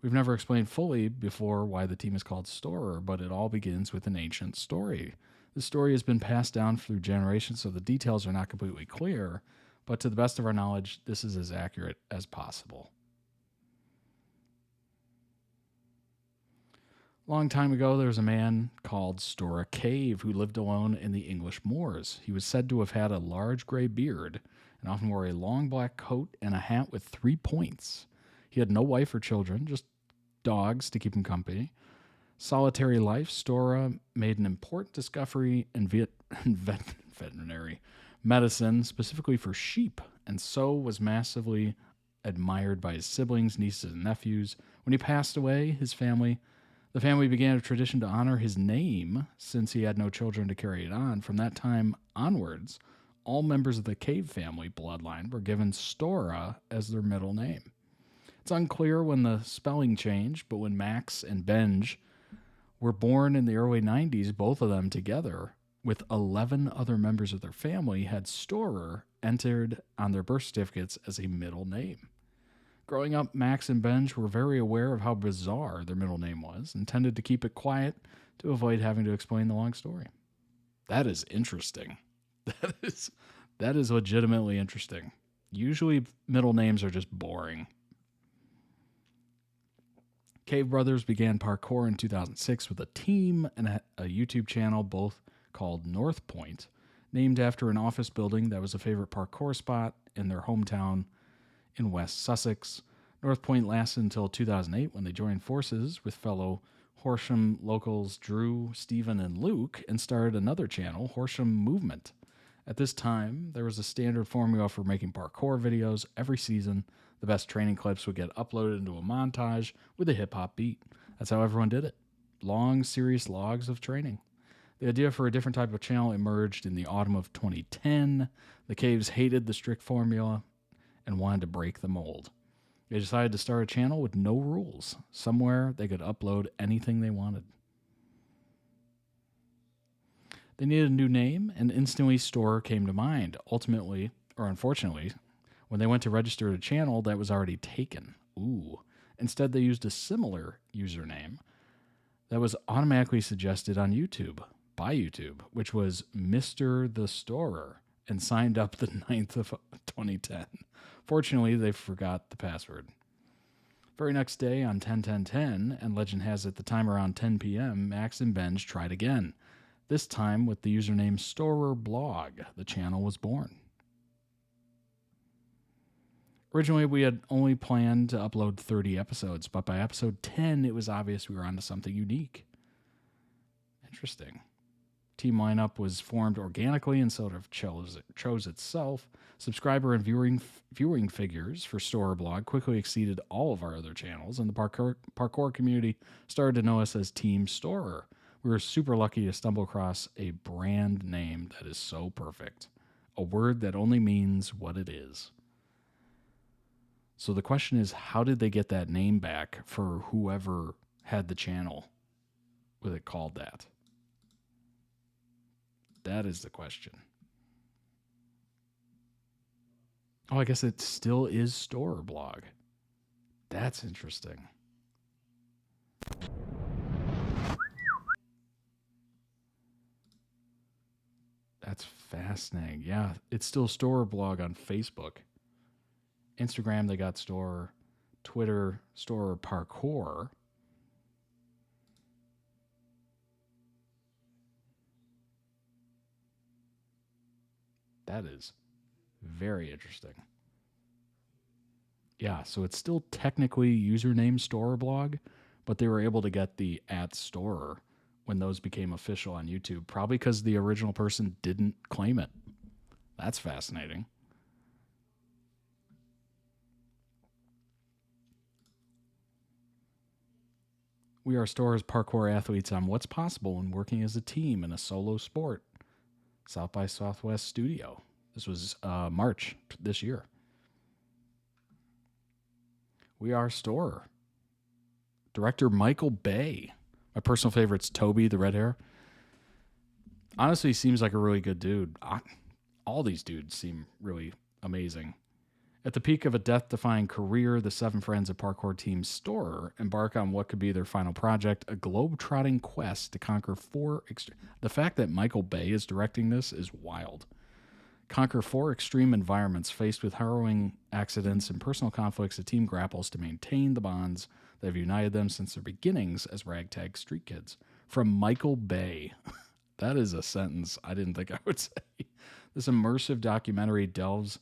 We've never explained fully before why the team is called STORROR, but it all begins with an ancient story. The story has been passed down through generations, so the details are not completely clear, but to the best of our knowledge, this is as accurate as possible. A long time ago, there was a man called STORROR Cave who lived alone in the English moors. He was said to have had a large gray beard and often wore a long black coat and a hat with 3 points. He had no wife or children, just dogs to keep him company. Solitary life, STORROR made an important discovery in veterinary medicine, specifically for sheep, and so was massively admired by his siblings, nieces, and nephews. When he passed away, the family began a tradition to honor his name since he had no children to carry it on. From that time onwards, all members of the Cave family bloodline were given STORROR as their middle name. It's unclear when the spelling changed, but when Max and Benj were born in the early 90s, both of them together, with 11 other members of their family, had STORROR entered on their birth certificates as a middle name. Growing up, Max and Benj were very aware of how bizarre their middle name was and tended to keep it quiet to avoid having to explain the long story. That is interesting. That is legitimately interesting. Usually middle names are just boring. Cave Brothers began parkour in 2006 with a team and a YouTube channel, both called North Point, named after an office building that was a favorite parkour spot in their hometown in West Sussex. North Point lasted until 2008 when they joined forces with fellow Horsham locals Drew, Stephen, and Luke and started another channel, Horsham Movement. At this time, there was a standard formula for making parkour videos. Every season, the best training clips would get uploaded into a montage with a hip-hop beat. That's how everyone did it. Long, serious logs of training. The idea for a different type of channel emerged in the autumn of 2010. The Caves hated the strict formula and wanted to break the mold. They decided to start a channel with no rules, somewhere they could upload anything they wanted. They needed a new name, and instantly STORROR came to mind. Ultimately, or unfortunately, when they went to register a channel, that was already taken. Ooh. Instead, they used a similar username that was automatically suggested on YouTube, by YouTube, which was Mr. the STORROR, and signed up the 9th of 2010. Fortunately, they forgot the password. Very next day on 10/10/10, and legend has it the time around 10 p.m., Max and Benj tried again. This time with the username STORROR Blog, the channel was born. Originally, we had only planned to upload 30 episodes, but by episode 10, it was obvious we were onto something unique. Interesting. Team lineup was formed organically and sort of chose itself. Subscriber and viewing figures for STORROR Blog quickly exceeded all of our other channels, and the parkour community started to know us as Team STORROR. We were super lucky to stumble across a brand name that is so perfect. A word that only means what it is. So the question is, how did they get that name back for whoever had the channel with it called that? That is the question. Oh, I guess it still is STORROR blog. That's interesting. That's fascinating. Yeah, it's still STORROR blog on Facebook. Instagram, they got STORROR. Twitter, STORROR Parkour. That is very interesting. Yeah, so it's still technically username STORROR blog, but they were able to get the @STORROR when those became official on YouTube, probably because the original person didn't claim it. That's fascinating. We are STORROR's parkour athletes on what's possible when working as a team in a solo sport. South by Southwest Studio. This was March this year. We are STORROR. Director Michael Bay. My personal favorite's Toby, the red hair. Honestly, seems like a really good dude. All these dudes seem really amazing. At the peak of a death-defying career, the 7 friends of parkour team STORROR embark on what could be their final project, a globe-trotting quest to conquer 4... The fact that Michael Bay is directing this is wild. Conquer 4 extreme environments faced with harrowing accidents and personal conflicts. The team grapples to maintain the bonds that have united them since their beginnings as ragtag street kids. From Michael Bay. That is a sentence I didn't think I would say. This immersive documentary delves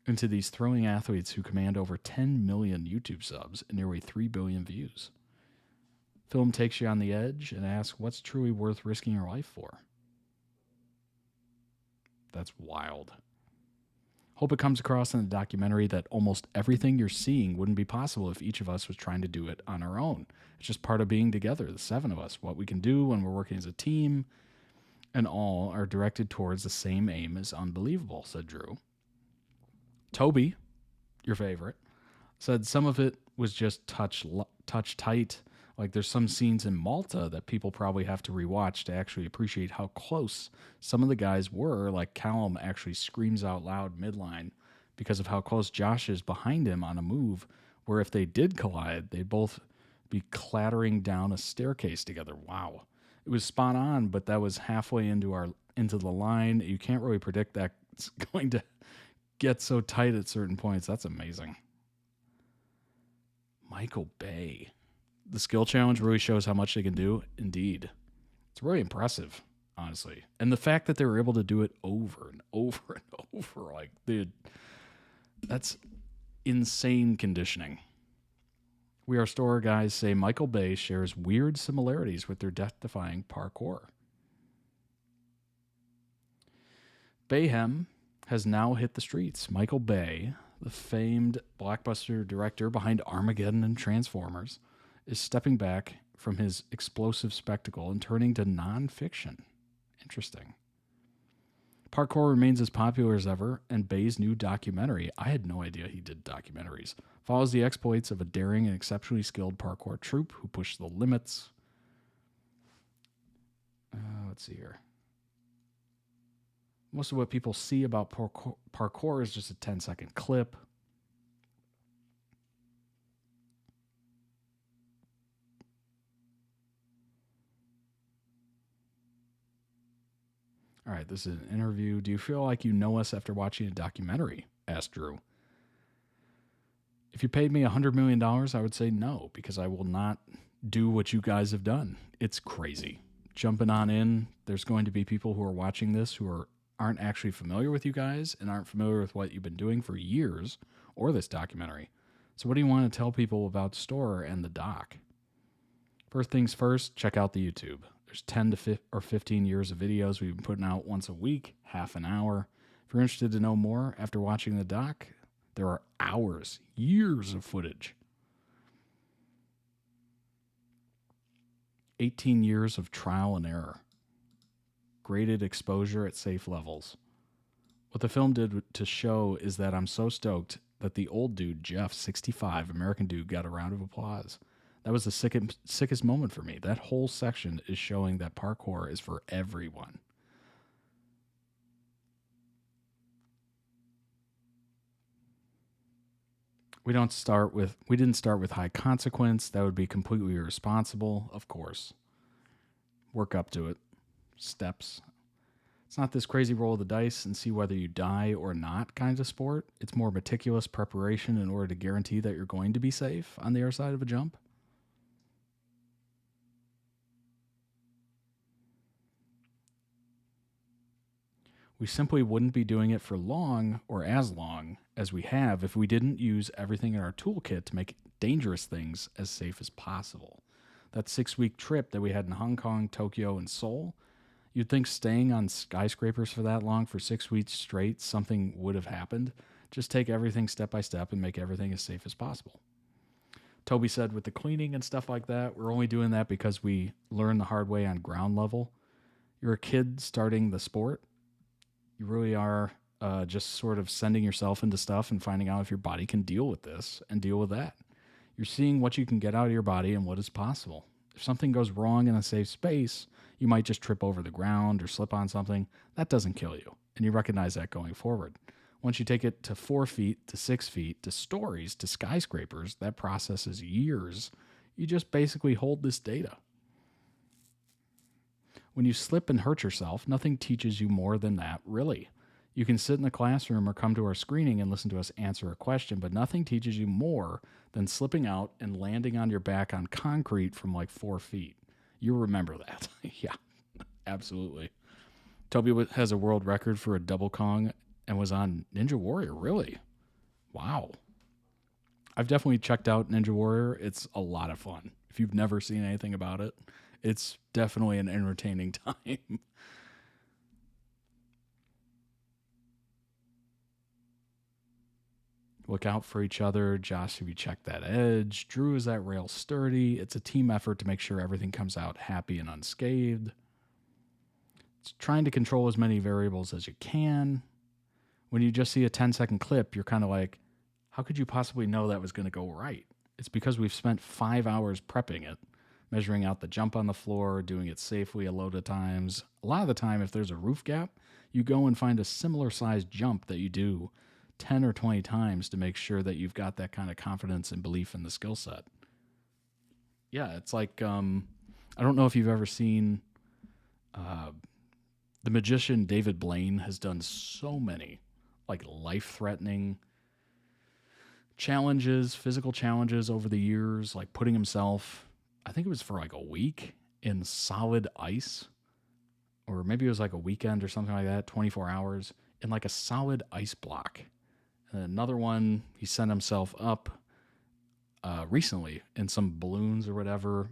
into these thrilling athletes who command over 10 million YouTube subs and nearly 3 billion views. Film takes you on the edge and asks what's truly worth risking your life for. That's wild. Hope it comes across in the documentary that almost everything you're seeing wouldn't be possible if each of us was trying to do it on our own. It's just part of being together, the 7 of us. What we can do when we're working as a team and all are directed towards the same aim is unbelievable, said Drew. Toby, your favorite, said some of it was just touch tight. Like there's some scenes in Malta that people probably have to rewatch to actually appreciate how close some of the guys were. Like Callum actually screams out loud midline because of how close Josh is behind him on a move where if they did collide, they'd both be clattering down a staircase together. Wow. It was spot on, but that was halfway into the line. You can't really predict that it's going to get so tight at certain points. That's amazing. Michael Bay. The skill challenge really shows how much they can do. Indeed. It's really impressive, honestly. And the fact that they were able to do it over and over and over, like, dude, that's insane conditioning. We Are STORROR guys say Michael Bay shares weird similarities with their death-defying parkour. Bayhem has now hit the streets. Michael Bay, the famed blockbuster director behind Armageddon and Transformers, is stepping back from his explosive spectacle and turning to nonfiction. Interesting. Parkour remains as popular as ever, and Bay's new documentary, I had no idea he did documentaries, follows the exploits of a daring and exceptionally skilled parkour troupe who push the limits. Let's see here. Most of what people see about parkour is just a 10-second clip. All right, this is an interview. Do you feel like you know us after watching a documentary? Asked Drew. If you paid me $100 million, I would say no, because I will not do what you guys have done. It's crazy. Jumping on in, there's going to be people who are watching this who aren't actually familiar with you guys and aren't familiar with what you've been doing for years or this documentary. So what do you want to tell people about STORROR and the doc? First things first, check out the YouTube. There's 10 to 15 years of videos we've been putting out once a week, half an hour. If you're interested to know more after watching the doc, there are hours, years of footage. 18 years of trial and error. Graded exposure at safe levels. What the film did to show is that I'm so stoked that the old dude, Jeff, 65, American dude, got a round of applause. That was the sickest moment for me. That whole section is showing that parkour is for everyone. We didn't start with high consequence. That would be completely irresponsible, of course. Work up to it. Steps. It's not this crazy roll of the dice and see whether you die or not kind of sport. It's more meticulous preparation in order to guarantee that you're going to be safe on the other side of a jump. We simply wouldn't be doing it for long or as long as we have if we didn't use everything in our toolkit to make dangerous things as safe as possible. That 6-week trip that we had in Hong Kong, Tokyo, and Seoul, you'd think staying on skyscrapers for that long for 6 weeks straight, something would have happened. Just take everything step by step and make everything as safe as possible. Toby said with the cleaning and stuff like that, we're only doing that because we learned the hard way on ground level. You're a kid starting the sport. You really are just sort of sending yourself into stuff and finding out if your body can deal with this and deal with that. You're seeing what you can get out of your body and what is possible. If something goes wrong in a safe space, you might just trip over the ground or slip on something. That doesn't kill you, and you recognize that going forward. Once you take it to 4 feet, to 6 feet, to stories, to skyscrapers, that process is years. You just basically hold this data. When you slip and hurt yourself, nothing teaches you more than that, really. You can sit in the classroom or come to our screening and listen to us answer a question, but nothing teaches you more than slipping out and landing on your back on concrete from like 4 feet. You remember that. Yeah, absolutely. Toby has a world record for a double Kong and was on Ninja Warrior, really? Wow. I've definitely checked out Ninja Warrior. It's a lot of fun. If you've never seen anything about it, it's definitely an entertaining time. Look out for each other. Josh, have you checked that edge? Drew, is that rail sturdy? It's a team effort to make sure everything comes out happy and unscathed. It's trying to control as many variables as you can. When you just see a 10-second clip, you're kind of like, how could you possibly know that was going to go right? It's because we've spent 5 hours prepping it, measuring out the jump on the floor, doing it safely a load of times. A lot of the time, if there's a roof gap, you go and find a similar sized jump that you do 10 or 20 times to make sure that you've got that kind of confidence and belief in the skill set. Yeah, it's like, I don't know if you've ever seen, the magician David Blaine has done so many like life-threatening challenges, physical challenges over the years, like putting himself, I think it was for like a week in solid ice, or maybe it was like a weekend or something like that, 24 hours in like a solid ice block. And another one, he sent himself up recently in some balloons or whatever,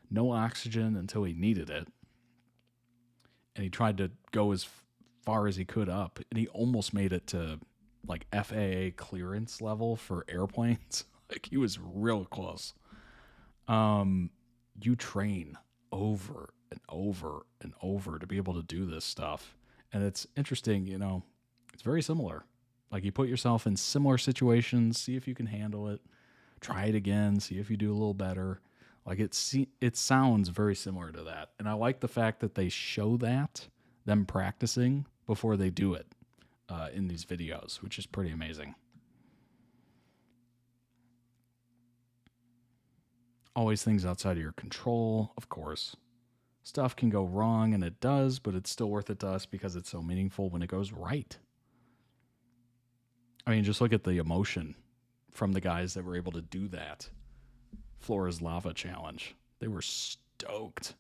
no oxygen until he needed it. And he tried to go as far as he could up, and he almost made it to like FAA clearance level for airplanes. Like he was real close. You train over and over and over to be able to do this stuff. And it's interesting, you know, it's very similar. Like you put yourself in similar situations, see if you can handle it, try it again, see if you do a little better. Like it sounds very similar to that. And I like the fact that they show that, them practicing before they do it in these videos, which is pretty amazing. Always things outside of your control, of course. Stuff can go wrong, and it does, but it's still worth it to us because it's so meaningful when it goes right. I mean, just look at the emotion from the guys that were able to do that. Flora's Lava Challenge. They were stoked.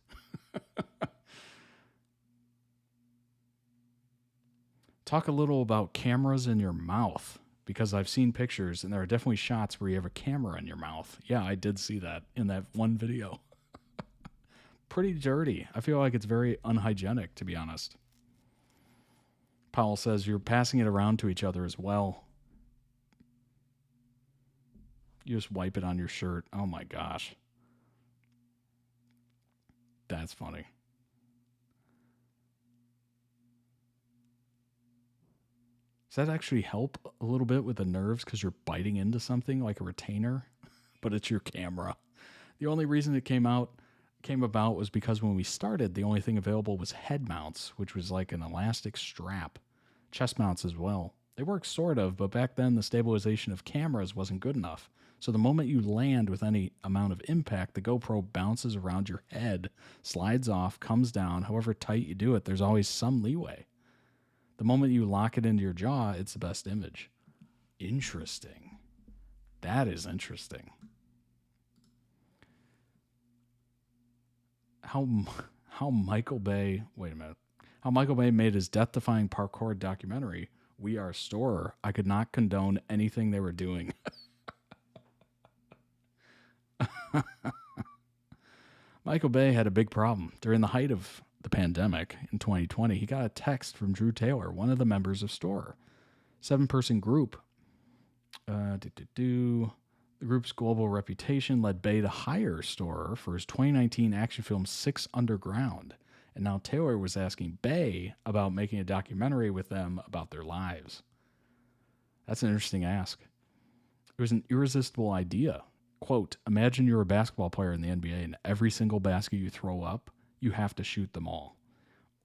Talk a little about cameras in your mouth, because I've seen pictures and there are definitely shots where you have a camera in your mouth. Yeah, I did see that in that one video. Pretty dirty. I feel like it's very unhygienic, to be honest. Powell says you're passing it around to each other as well. You just wipe it on your shirt. Oh my gosh. That's funny. Does that actually help a little bit with the nerves because you're biting into something like a retainer, but it's your camera? The only reason it came about was because when we started, the only thing available was head mounts, which was like an elastic strap. Chest mounts as well. They work sort of, but back then the stabilization of cameras wasn't good enough. So the moment you land with any amount of impact, the GoPro bounces around your head, slides off, comes down. However tight you do it, there's always some leeway. The moment you lock it into your jaw, it's the best image. Interesting. That is interesting. How Michael Bay, wait a minute. How Michael Bay made his death-defying parkour documentary, We Are STORROR. I could not condone anything they were doing. Michael Bay had a big problem. During the height of the pandemic in 2020, he got a text from Drew Taylor, one of the members of STORROR. 7-person group. The group's global reputation led Bay to hire STORROR for his 2019 action film Six Underground. And now Taylor was asking Bay about making a documentary with them about their lives. That's an interesting ask. It was an irresistible idea. Quote, imagine you're a basketball player in the NBA and every single basket you throw up, you have to shoot them all.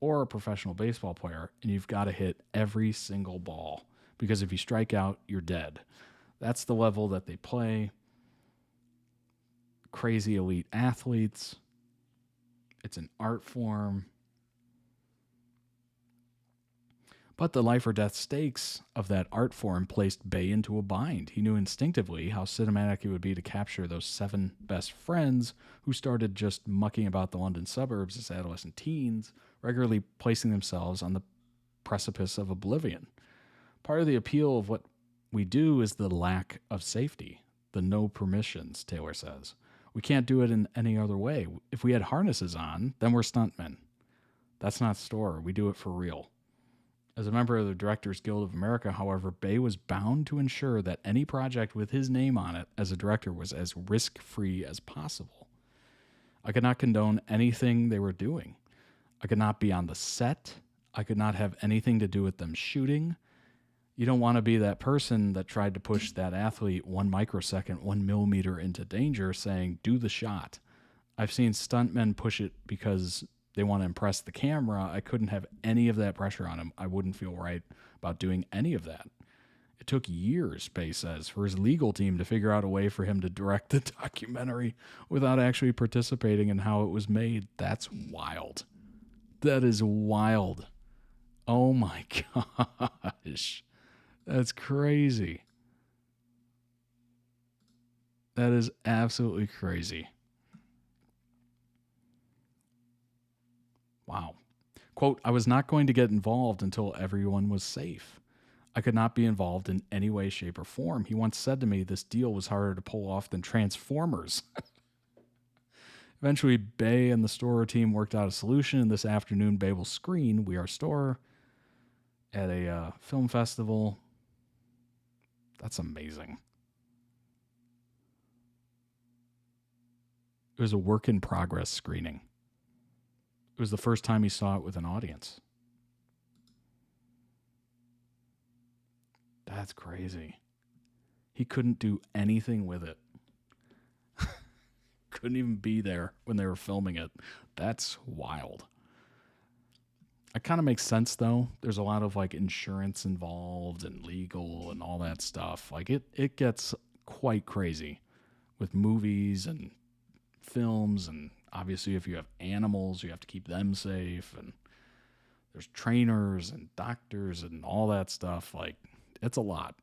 Or a professional baseball player and you've got to hit every single ball because if you strike out, you're dead. That's the level that they play. Crazy elite athletes. It's an art form. But the life or death stakes of that art form placed Bay into a bind. He knew instinctively how cinematic it would be to capture those 7 best friends who started just mucking about the London suburbs as adolescent teens, regularly placing themselves on the precipice of oblivion. Part of the appeal of what we do is the lack of safety, the no permissions, Taylor says. We can't do it in any other way. If we had harnesses on, then we're stuntmen. That's not STORROR. We do it for real. As a member of the Directors Guild of America, however, Bay was bound to ensure that any project with his name on it as a director was as risk-free as possible. I could not condone anything they were doing. I could not be on the set. I could not have anything to do with them shooting. You don't want to be that person that tried to push that athlete 1 microsecond, 1 millimeter into danger saying, do the shot. I've seen stuntmen push it because they want to impress the camera. I couldn't have any of that pressure on him. I wouldn't feel right about doing any of that. It took years, Bay says, for his legal team to figure out a way for him to direct the documentary without actually participating in how it was made. That's wild. That is wild. Oh my gosh. That's crazy. That is absolutely crazy. Wow. Quote, I was not going to get involved until everyone was safe. I could not be involved in any way, shape, or form. He once said to me this deal was harder to pull off than Transformers. Eventually, Bay and the STORROR team worked out a solution, and this afternoon, Bay will screen We Are STORROR at a film festival. That's amazing. It was a work-in-progress screening. It was the first time he saw it with an audience. That's crazy. He couldn't do anything with it. Couldn't even be there when they were filming it. That's wild. It kind of makes sense, though. There's a lot of like insurance involved and legal and all that stuff. Like it gets quite crazy with movies and films, and obviously if you have animals, you have to keep them safe, and there's trainers and doctors and all that stuff. Like, it's a lot.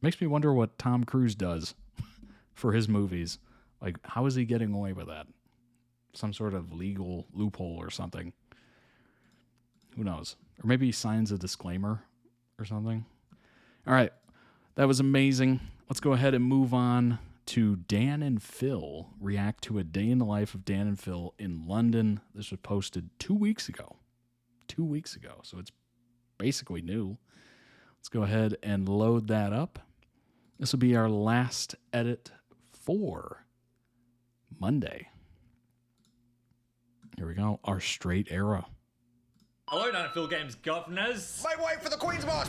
Makes me wonder what Tom Cruise does for his movies. Like, how is he getting away with that? Some sort of legal loophole or something. Who knows? Or maybe he signs a disclaimer or something. All right. That was amazing. Let's go ahead and move on to Dan and Phil react to a day in the life of Dan and Phil in London. This was posted 2 weeks ago. 2 weeks ago. So it's basically new. Let's go ahead and load that up. This will be our last edit for Monday. Here we go. Our straight era. Hello, Nanfield Games governors. Wait for the Queen's March!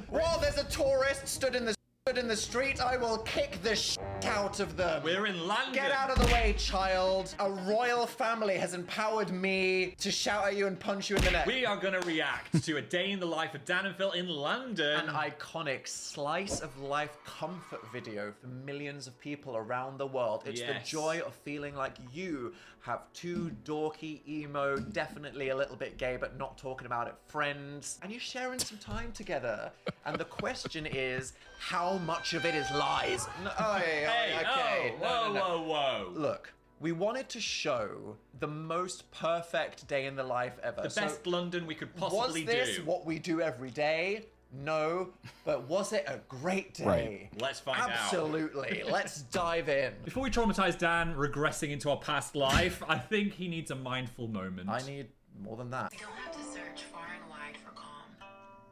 While there's a tourist stood in the street, I will kick the shit out of them. We're in London. Get out of the way, child. A royal family has empowered me to shout at you and punch you in the neck. We are going to react to a day in the life of Dan and Phil in London. An iconic slice of life comfort video for millions of people around the world. It's the joy of feeling like you have two dorky, emo, definitely a little bit gay, but not talking about it, friends. And you're sharing some time together. And the question is, how much of it is lies? No, okay. Whoa. Look, we wanted to show the most perfect day in the life ever. The best London we could possibly do. Was this what we do every day? No, but was it a great day? Right. Let's find out. Absolutely. Let's dive in. Before we traumatize Dan regressing into our past life, I think he needs a mindful moment. I need more than that. You don't have to search far and wide for calm.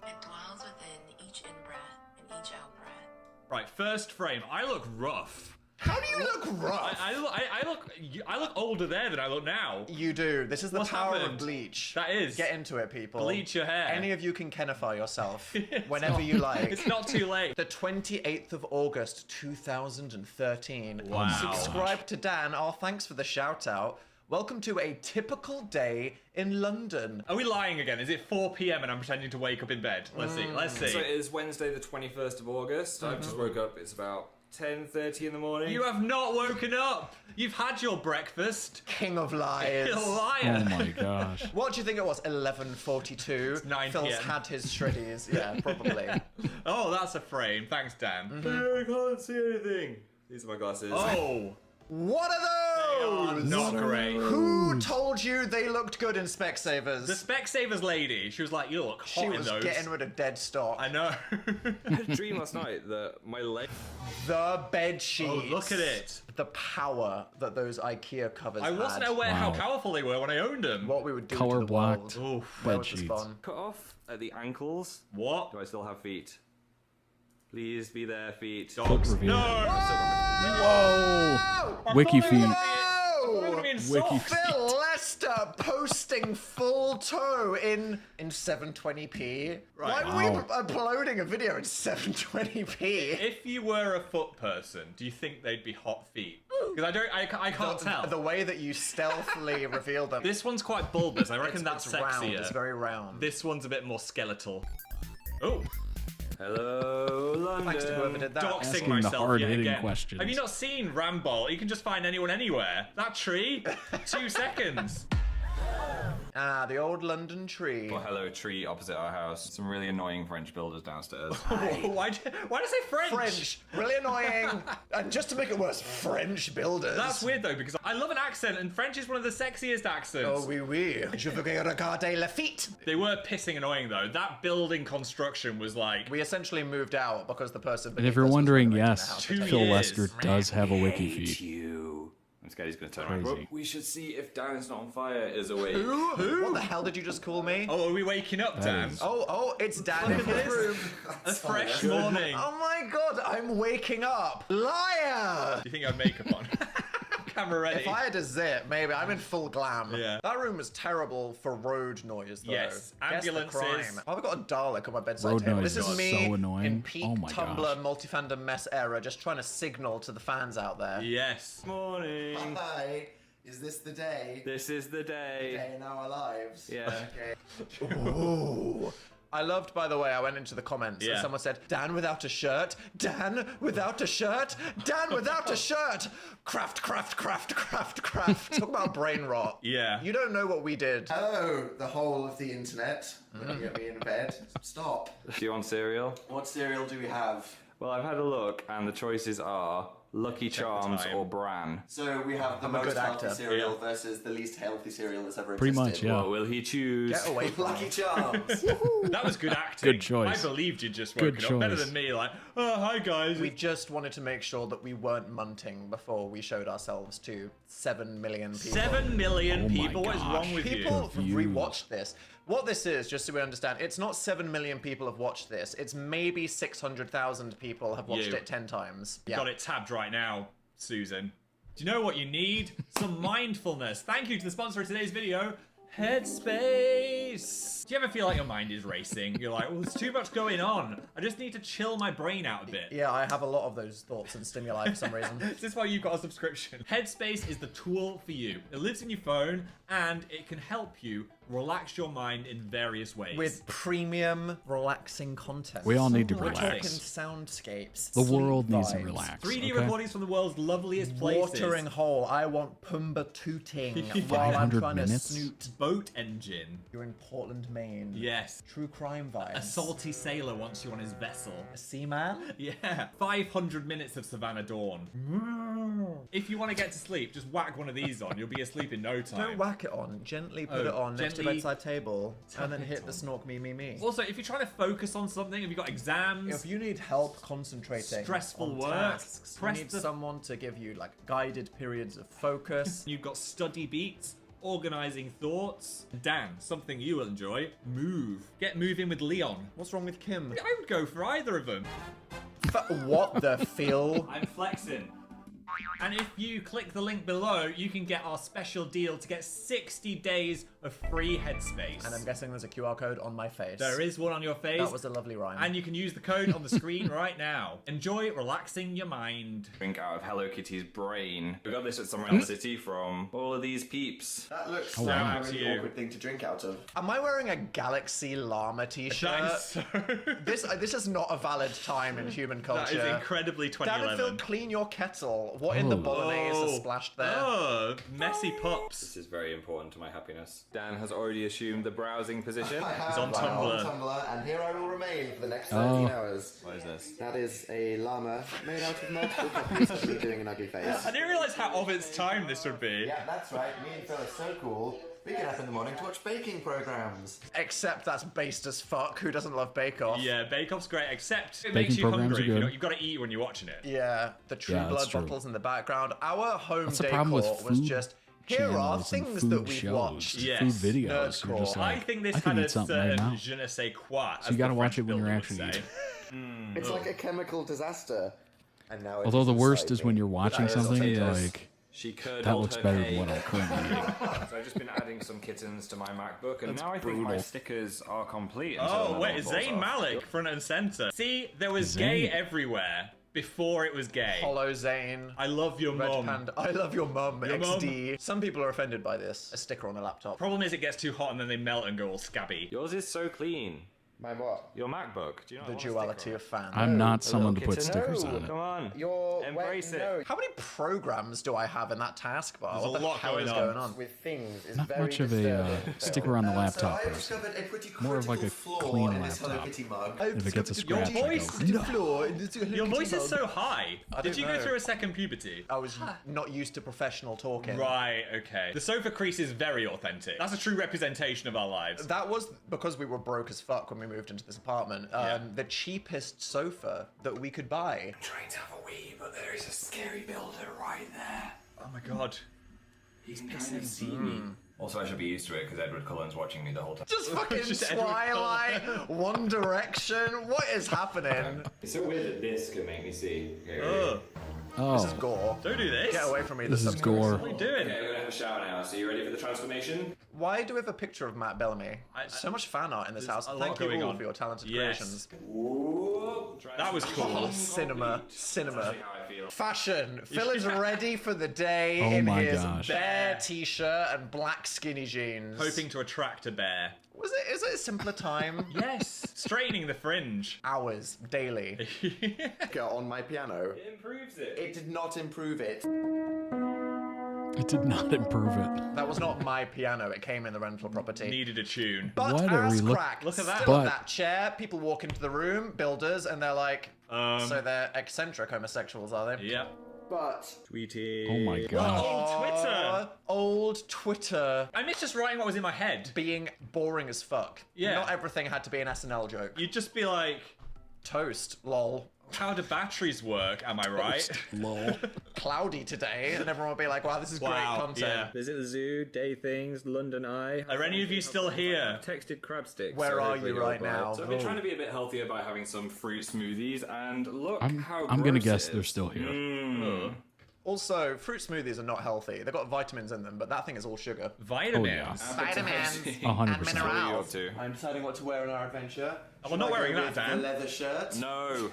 It dwells within each in-breath and each out-breath. Right, first frame. I look rough. How do you look rough? I look older there than I look now. You do. This is the What's power happened? of bleach. That is. Get into it, people. Bleach your hair. Any of you can Kenify yourself whenever you like. It's not too late. The 28th of August, 2013. Wow. Subscribe to Dan. Oh, thanks for the shout out. Welcome to a typical day in London. Are we lying again? Is it 4 p.m. and I'm pretending to wake up in bed? Let's see. So it is Wednesday the 21st of August. I've just woke up. It's about 10:30 in the morning. You have not woken up. You've had your breakfast. King of liars. You're a liar. Oh my gosh. What do you think it was? 11:42. It's 9 Phil's PM. had his shreddies. Yeah, probably. Oh, that's a frame. Thanks, Dan. I can't see anything. These are my glasses. Oh. What are those? Not great. Who told you they looked good in Specsavers? The Specsavers lady, she was like, you look hot She in was those. getting rid of dead stock. I know. I had a dream last night that my leg... The bed sheets. Oh, look at it. The power that those IKEA covers I wasn't had. aware how powerful they were when I owned them. What we would do Color to the blocked world. bed was the sheets. spawn? Cut off at the ankles. What? Do I still have feet? Please be there, feet. Dogs. reveal. No! Whoa! Wiki feet. Wiki Phil Lester posting full toe in 720p. Right. Why are we Wow. uploading a video in 720p? If you were a foot person, do you think they'd be hot feet? Because I can't tell. The way that you stealthily reveal them. This one's quite bulbous. I reckon it's that's round. sexier. It's very round. This one's a bit more skeletal. Oh. Hello, London. Thanks to whoever did that. Doxing Asking the myself yet hard-hitting again. questions. Have you not seen Rambol? You can just find anyone anywhere. That tree? 2 seconds. Ah, the old London tree. Well, hello, tree opposite our house. Some really annoying French builders downstairs. Why did I say French? French. Really annoying. And just to make it worse, French builders. That's weird though, because I love an accent, and French is one of the sexiest accents. Oh, oui, oui. Je veux regarder la feet. They were pissing annoying though. That building construction was like... We essentially moved out because the person... And if you're wondering, yes, 2 Phil years. Lester does have a wiki feed. You. I'm scared he's going to turn Crazy. around. We should see if Darren's not on fire is awake. Who? What the hell did you just call me? Oh, are we waking up, Dan? Oh, it's Dan in his room. A fresh morning. Oh my god, I'm waking up. Liar! Do you think I have makeup on? Camera ready. If I had a zip, maybe. I'm in full glam. Yeah. That room was terrible for road noise, though. Yes, Guess the ambulances. crime. Oh, I've got a Dalek on my bedside Road table. noise This is is me so annoying. in peak Oh my Tumblr gosh. multi-fandom mess era, just trying to signal to the fans out there. Yes. Morning. Hi. Is this the day? This is the day. in our lives. Yeah. Okay. Ooh. I loved, by the way, I went into the comments and Yeah. someone said, Dan without a shirt, Dan without a shirt, Dan without a shirt. Craft. Talk about brain rot. Yeah. You don't know what we did. Hello, the whole of the internet. Looking at me in bed. Stop. Do you want cereal? What cereal do we have? Well, I've had a look, and the choices are Lucky Charms time. or Bran. So we have the I'm a most good healthy actor. cereal versus the least healthy cereal that's ever Pretty existed. much, yeah. What will he choose? Get away from Lucky Charms. That was good acting. Good choice. I believed you'd just Good woken up. Better choice. than me, like, oh, hi guys. We just wanted to make sure that we weren't munting before we showed ourselves to 7 million people. 7 million Oh my people? What is gosh. wrong with People you? Views. rewatched this. What this is, just so we understand, it's not 7 million people have watched this. It's maybe 600,000 people have watched You. it 10 times. Got it tabbed right now, Susan. Do you know what you need? Some mindfulness. Thank you to the sponsor of today's video, Headspace. Do you ever feel like your mind is racing? You're like, well, there's too much going on. I just need to chill my brain out a bit. Yeah, I have a lot of those thoughts and stimuli for some reason. Is this why you've got a subscription? Headspace is the tool for you. It lives in your phone and it can help you relax your mind in various ways. With premium, relaxing content. We all need to We're relax. talking soundscapes. The world sleep needs to vibes, relax. 3D okay? recordings from the world's loveliest places. Watering hole. I want Pumbaa tooting while I'm 500 trying minutes? to snoot. Boat engine. You're in Portland, Maine. Yes. True crime vibes. A salty sailor wants you on his vessel. A seaman? Yeah. 500 minutes of Savannah Dawn. If you want to get to sleep, just whack one of these on. You'll be asleep in no time. Don't whack it on. Gently put it on next to the bedside table and then hit the snork me. Also, if you're trying to focus on something, if you've got exams, If you need help concentrating, stressful on work, tasks, you press need the- someone to give you like guided periods of focus. you've got study beats, organizing thoughts. Dan, something you will enjoy, move. Get moving with Leon. What's wrong with Kim? I would go for either of them. What the Phil? I'm flexing. And if you click the link below, you can get our special deal to get 60 days of free Headspace. And I'm guessing there's a QR code on my face. There is one on your face. That was a lovely rhyme. And you can use the code on the screen right now. Enjoy relaxing your mind. Drink out of Hello Kitty's brain. We got this at Somewhere in the City from all of these peeps. That looks Oh, like wow. a really awkward thing to drink out of. Am I wearing a Galaxy Llama t-shirt? That is so... This is not a valid time in human culture. That is incredibly Dad and 2011. Phil, clean your kettle. What in the bolognese is splashed there? Oh, messy pops. This is very important to my happiness. Dan has already assumed the browsing position. I have He's on my Tumblr. own Tumblr, and here I will remain for the next Oh. 13 hours. What is this? That is a llama made out of multiple copies of me doing an ugly face. I didn't realise how of its time this would be. Yeah, that's right. Me and Phil are so cool. We get up in the morning to watch baking programs. Except that's based as fuck. Who doesn't love Bake Off? Yeah, Bake Off's great, except it Baking makes you programs hungry. are good. You've got to eat when you're watching it. Yeah, the True Yeah, that's Blood true. bottles in the background. Our home That's the decor problem with was food just, here are channels and things food that we've shows, watched. Yes. food videos. You're Nerdcore. just like, I think this I can had eat a something right certain now. je ne sais quoi. So you got to watch it when you're actually eating. It's like a chemical disaster. And now Although the worst is exciting. when you're watching That is something, also- you're yes. like, She could that hold looks her better cake. than what I'm currently eating. So I've just been adding some kittens to my MacBook, and That's now I think my brutal. stickers are complete. until Oh, another wait, one falls Zayn off. Malik, front and center. See, there was Zayn. gay everywhere before it was gay. Hollow Zane. I love your Red mum. Panda. I love your mum, Your mum. XD. Some people are offended by this. A sticker on a laptop. Problem is it gets too hot and then they melt and go all scabby. Yours is so clean. My what? Your MacBook. Do you not The want a duality sticker of fan. I'm not A someone to little put kitten? stickers No, on it. Come on. You're Embrace it. no, How many programs do I have in that taskbar? There's What a the lot hell going is on. going on? with things is Not very much of a disturbing. sticker on the So laptop I person. discovered a pretty More of like a critical flaw clean in this Hello laptop. Kitty mug. If it gets a Your scratch, it voice, goes, your voice is so high. I Did don't you go know. through a second puberty? I was not used to professional talking. Right, okay. The sofa crease is very authentic. That's a true representation of our lives. That was because we were broke as fuck when we moved into this apartment. The cheapest sofa that we could buy. I'm trying to have a wee, but there is a scary builder right there. Oh my god. He's kind of see me. Also, I should be used to it because Edward Cullen's watching me the whole time. Just fucking Just Edward Twilight, One Direction. What is happening? It's so weird that this can make me see. Okay, Ugh. This is oh, gore. Don't do this. Get away from me. this is subscribers. gore. What are you doing? Okay, I'm gonna have a shower now. So you ready for the transformation? Why do we have a picture of Matt Bellamy? So much fan art in this There's house. a lot Thank you going all on. for your talented Yes. creations. That was cool. Oh, cinema. Cinema. That's how I feel. Fashion. Phil is ready for the day Oh in my his gosh. bear t-shirt and black skinny jeans. Hoping to attract a bear. Is it a simpler time? Yes. Straightening the fringe. Hours daily. Go on my piano. It improves it. It did not improve it. It did not improve it. That was not my piano. It came in the rental property. Needed a tune. But What are ass we crack. Look at that. Still But- on that chair. People walk into the room, builders, and they're like, so they're eccentric homosexuals, are they? Yep. But Tweety. Oh my god. Old Twitter. Old Twitter. I miss just writing what was in my head. Being boring as fuck. Yeah. Not everything had to be an SNL joke. You'd just be like, Toast, lol. how do batteries work? Am I right? Lol. Cloudy today, and everyone will be like, wow, this is great content. Yeah. Visit the zoo, day things, London Eye. Are any of you still here? Texted crab sticks. Where so are hopefully you you'll right buy it. now? So I've been trying to be a bit healthier by having some fruit smoothies, and look how I'm gonna gross guess it they're is. still here. Mm. Also, fruit smoothies are not healthy. They've got vitamins in them, but that thing is all sugar. Vitamins? Vitamins 100%. and minerals. I'm deciding what to wear on our adventure. Oh, we're not wearing that, The Dan. leather shirt. No.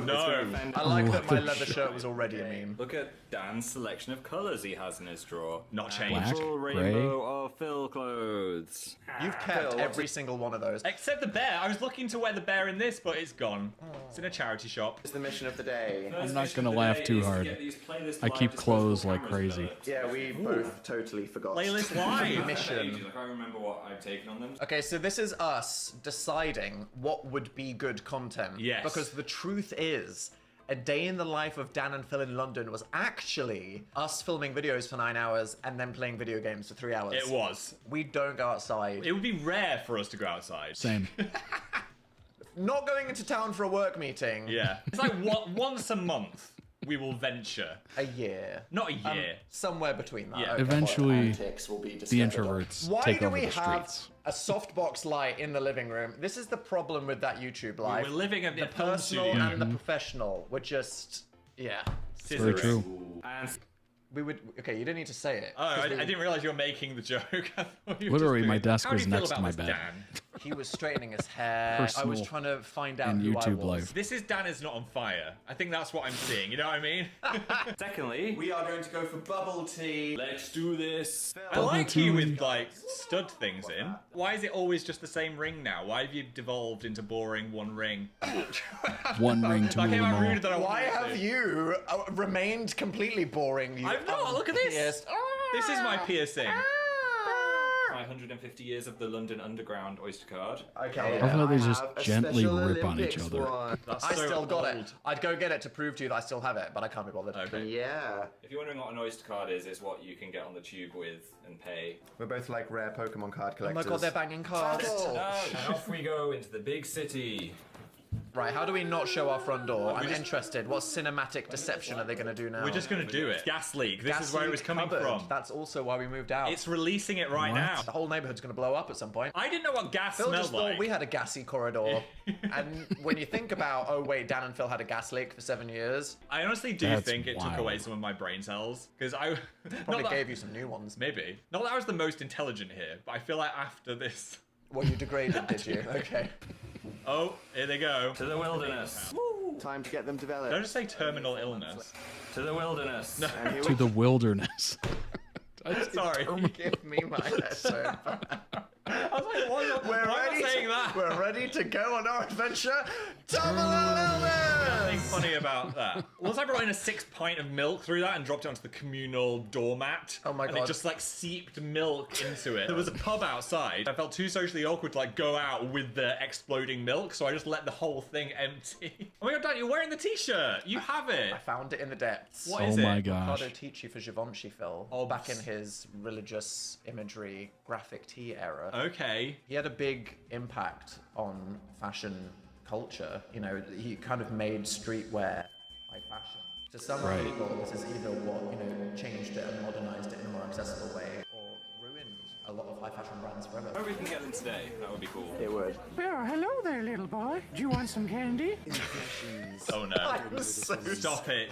No. I like that my leather shirt was already a meme. Look at Dan's selection of colours he has in his drawer. Not changed. Black, Full grey. rainbow of Phil clothes. You've kept every single one of those. Except the bear. I was looking to wear the bear in this, but it's gone. It's in a charity shop. It's the mission of the day. I'm not gonna laugh too hard. I keep clothes like crazy. Yeah, we both totally forgot. Playlist live. Mission. I can't remember what I've taken on them. Okay, so this is us deciding what would be good content. Yes. Because the truth is, a day in the life of Dan and Phil in London was actually us filming videos for 9 hours and then playing video games for 3 hours. It was. We don't go outside. It would be rare for us to go outside. Same. Not going into town for a work meeting. Yeah. It's like once a month we will venture. A year. Not a year. Somewhere between that. Yeah. Okay. Eventually, Antics will be the discovered. introverts Why take do over we the have streets. a softbox light in the living room? This is the problem with that YouTube live. We're living at the the film personal studio. and the professional were just, yeah. Very true. And We would. Okay, you didn't need to say it. Oh, I didn't realize you were making the joke. I thought you were Literally, just my doing- desk How do was you feel next to about my this, bed. Dan? He was straightening his hair. I was Personal trying to find out and who I YouTube was. live. This is Dan is not on fire. I think that's what I'm seeing. You know what I mean? secondly, We are going to go for bubble tea. let's do this. I like you with like stud things in. Why is it always just the same ring now? Why have you devolved into boring one ring? One ring to I rule came them out rude all. that I Why wanted have to. you remained completely boring? You I've not. Look at this. unpierced- This is my piercing. 150 years of the London Underground Oyster card. Okay. I thought they just have a gently Special rip on each Olympics other. one. That's I so still got it. old. I'd go get it to prove to you that I still have it, but I can't be bothered. Okay. Yeah. If you're wondering what an Oyster card is, it's what you can get on the tube with and pay. We're both like rare Pokemon card Oh my collectors. god, they're banging cards. And off we go into the big city. Right, how do we not show our front door? I'm interested. What cinematic deception are they going to do now? We're just gonna do it. Gas leak. This Gas is where it leak was coming cupboard. from. That's also why we moved out. It's releasing it right now. The whole neighborhood's going to blow up at some point. I didn't know what gas Phil smelled just like. thought we had a gassy corridor. And when you think about, oh wait, Dan and Phil had a gas leak for 7 years, I honestly do That's think it took wild. away some of my brain cells because I probably not that- gave you some new ones. maybe not that I was the most intelligent here, but I feel like after this. Well, you degraded, did you? Okay. Oh, here they go. To the wilderness. Time to get them developed. Don't just say terminal illness. To the wilderness. No. And here To we the wilderness. Sorry. Give me my lesson. I was like, why am I saying that? We're ready to go on our adventure. Double Nothing illness! funny about that. Once I brought in a 6 pint of milk through that and dropped it onto the communal doormat. Oh my And God. it just like seeped milk into it. There was a pub outside. I felt too socially awkward to like go out with the exploding milk, so I just let the whole thing empty. Oh my god, Dan, you're wearing the t-shirt. You have it. I found it in the depths. What Oh is my it? gosh. Ricardo Ticci for Givenchy, Phil. Oh, back in his religious imagery graphic tee era. Okay. He had a big impact on fashion culture. You know, he kind of made streetwear high fashion. To some Right. people, this is either what, you know, changed it and modernized it in a more accessible way, or ruined a lot of high fashion brands forever. Hope we can get them today. That would be cool. It would. Well, hello there, little boy. Do you want some candy? Oh no. I'm so Stop it.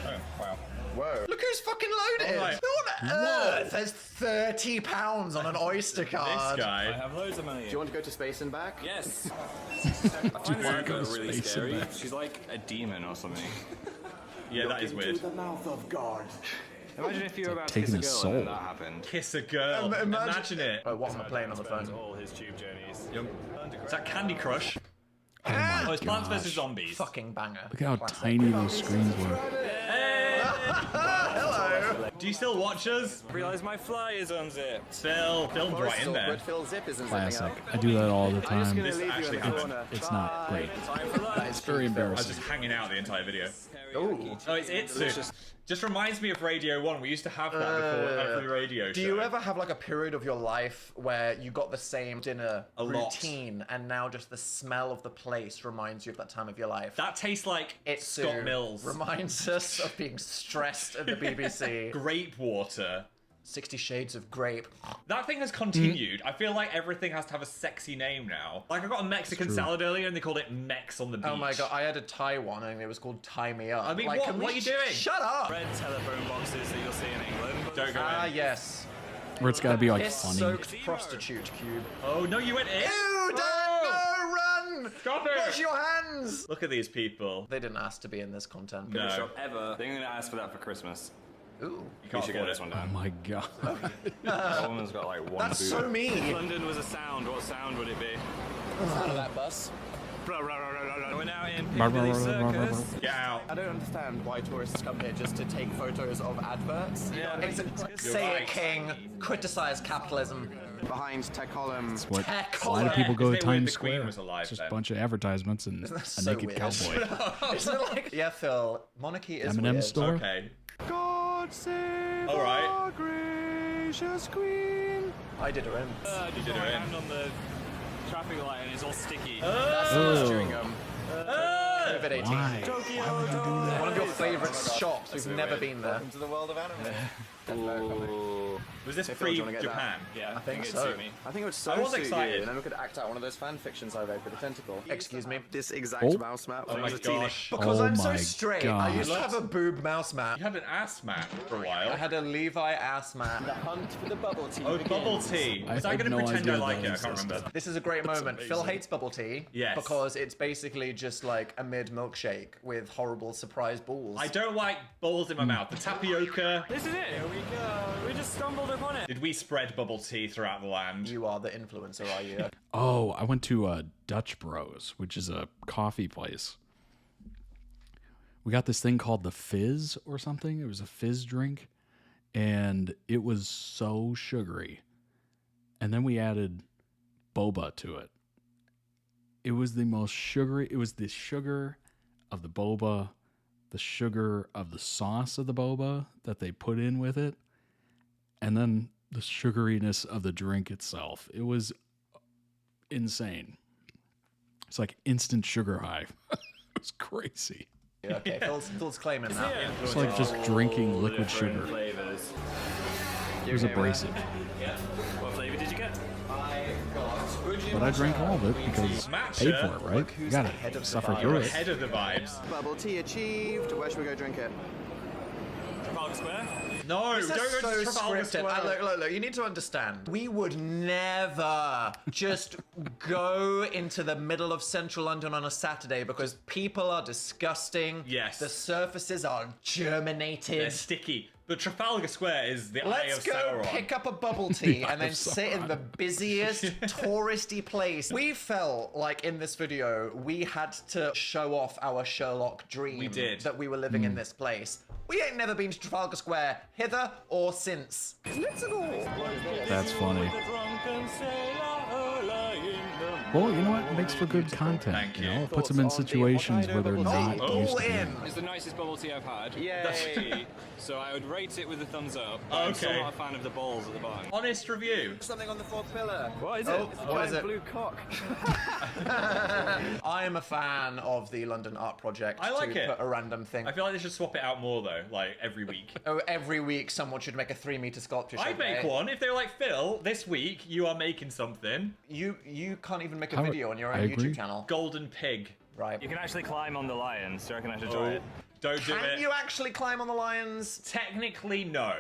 Oh, wow. Whoa. Look who's fucking loaded! Oh my- Who on earth has £30 on an Oyster card? This I guy. have loads of money. Do you want to go to space and back? Yes. I find wanna go Erica to really space scary. and back? She's like a demon or something. Yeah, that is weird. the mouth of God. Imagine if you were about to taking kiss a his girl and then soul. that happened. Kiss a girl. Imagine it. Oh, what am I playing on the phone? All his tube journeys. Is that Candy Crush? Oh my Oh, it's Plants gosh. vs Zombies. Fucking banger. Look at how Classic. tiny those screens were. Hello! Do you still watch us? Realize my fly is unzipped. Phil, filmed right in there. But Phil Zip isn't Classic. zipping up. I do that all the I'm just time. gonna This leave you actually in the happened. corner. It's not great. Time for lunch. It's very I was embarrassing. just hanging out the entire video. Ooh. Oh, it's Itsu. Just reminds me of Radio 1. We used to have that before every radio show. Do you ever have like a period of your life where you got the same dinner A lot. routine and now just the smell of the place reminds you of that time of your life? That tastes like Itsu Scott Mills. reminds us of being stressed at the BBC. Grape water. 60 Shades of Grape. That thing has continued. I feel like everything has to have a sexy name now. Like, I got a Mexican salad earlier and they called it Mex on the beach. Oh my god, I had a Thai one and it was called Tie Me Up. I mean, like, what are you doing? Shut up! Red telephone boxes that you'll see in England. Don't go in. Ah, yes. Where it's gotta be like Piss funny. soaked prostitute cube. Oh, no, you went in? Ew, Dan, no, run! Stop it! Wash your hands! Look at these people. They didn't ask to be in this content. No. Shop ever. I think I'm gonna ask for that for Christmas. Ooh. You can't should get afford this it. one Oh down. my god. That woman's got like one That's boot. so mean. If London was a sound, what sound would it be? Out of that bus. We're now in Piccadilly Circus. Get out. I don't understand why tourists come here just to take photos of adverts. Yeah. Say it, King. Criticize capitalism. Behind Tech Column. That's what. Tech A lot of people go to Isn't it weird Times the Queen Square. was alive It's just then? a bunch of advertisements and a So naked weird. cowboy. Isn't it like... Yeah, Phil. Monarchy is M&M weird. store? Okay. God save All right. our gracious Queen. I did her in. I just did put my it. hand on the traffic light and it's all sticky. Oh. Chewing gum. COVID-18. Why? Why would you do that? One of your favourite shops. We've never been there. Welcome to the world of anime. Was this Hey, Phil, do you wanna get pre-Japan? Yeah, I think it'd so. suit me. I think it would so I was suit excited. you, and then we could act out one of those fan fictions I read with a tentacle. Excuse me. This exact Oh. mouse map Oh when I my was a teenager. gosh. Because Oh I'm so my straight, I God. used to have a boob mouse mat. You had an ass mat for a while. I had a Levi ass mat. The hunt for the bubble tea Oh, begins. bubble tea. I Was I had going to no pretend I idea like that it? I can't existed. remember. This is a great moment. Phil amazing. hates bubble tea Yes. because it's basically just like a mid milkshake with horrible surprise balls. I don't like balls in my mouth. The tapioca. This is it. Here we go. We just stumbled upon it. Did we spread bubble tea throughout the land? You are the influencer, are you? Oh, I went to Dutch Bros, which is a coffee place. We got this thing called the Fizz or something. It was a fizz drink, and it was so sugary. And then we added boba to it. It was the most sugary. It was the sugar of the boba, the sugar of the sauce of the boba that they put in with it, and then the sugariness of the drink itself. It was insane. It's like instant sugar high. It was crazy. Yeah, okay, Phil's claiming that. It's like just drinking liquid sugar. Flavors. It was abrasive. Yeah. What flavor did you get? But I drank all of it because I paid for it, right? You gotta suffer through it. Ahead of the vibes. Bubble tea achieved. Where should we go drink it? Trafalgar Square? No, This don't is go so to Trafalgar scripted. Square. Look, you need to understand. We would never just go into the middle of central London on a Saturday because people are disgusting. Yes. The surfaces are germinated. They're sticky. But Trafalgar Square is the eye Let's of go Sauron. pick up a bubble tea The eye and then of sit in Sauron. the busiest, touristy place. We felt like in this video, we had to show off our Sherlock dream. We did. That we were living in this place. We ain't never been to Trafalgar Square, hither or since. Let's go. That's funny. Well, you know what? It makes for good content. Thank You know, you. it puts them in situations where they're not All used to being. in. It's the nicest bubble tea I've had. Yay. So I would rate it with a thumbs up. I'm still Okay. not a fan of the balls at the bottom. Honest review. Something on the fourth pillar. What is it? Oh, what is it? Blue cock. I am a fan of the London Art Project. I like to it. Put a random thing. I feel like they should swap it out more though, like every week. Oh, every week someone should make a 3-meter sculpture. I'd shouldn't make they? one if they were like, Phil, this week you are making something. You can't even make a I would- video on your I own agree. YouTube channel. Golden pig. Right. You can actually climb on the lions. Do you reckon I should try it? Don't do Can it. you actually climb on the lions? Technically, no.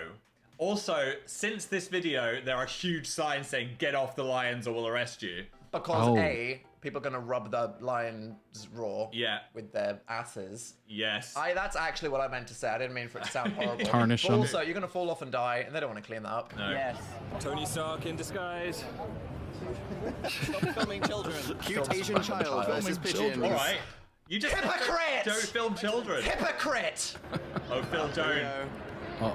Also, since this video, there are huge signs saying, get off the lions or we'll arrest you. Because Oh. A, people are gonna rub the lions raw Yeah. with their asses. Yes. That's actually what I meant to say. I didn't mean for it to sound horrible. Tarnish But them. Also, you're gonna fall off and die, and they don't want to clean that up. No. Yes. Tony Stark in disguise. Stop filming children. Cute Stop Asian filming child child. versus Filming pigeons. All right. You just Hypocrite! don't film children. Hypocrite! Oh, Phil, don't. Uh-oh.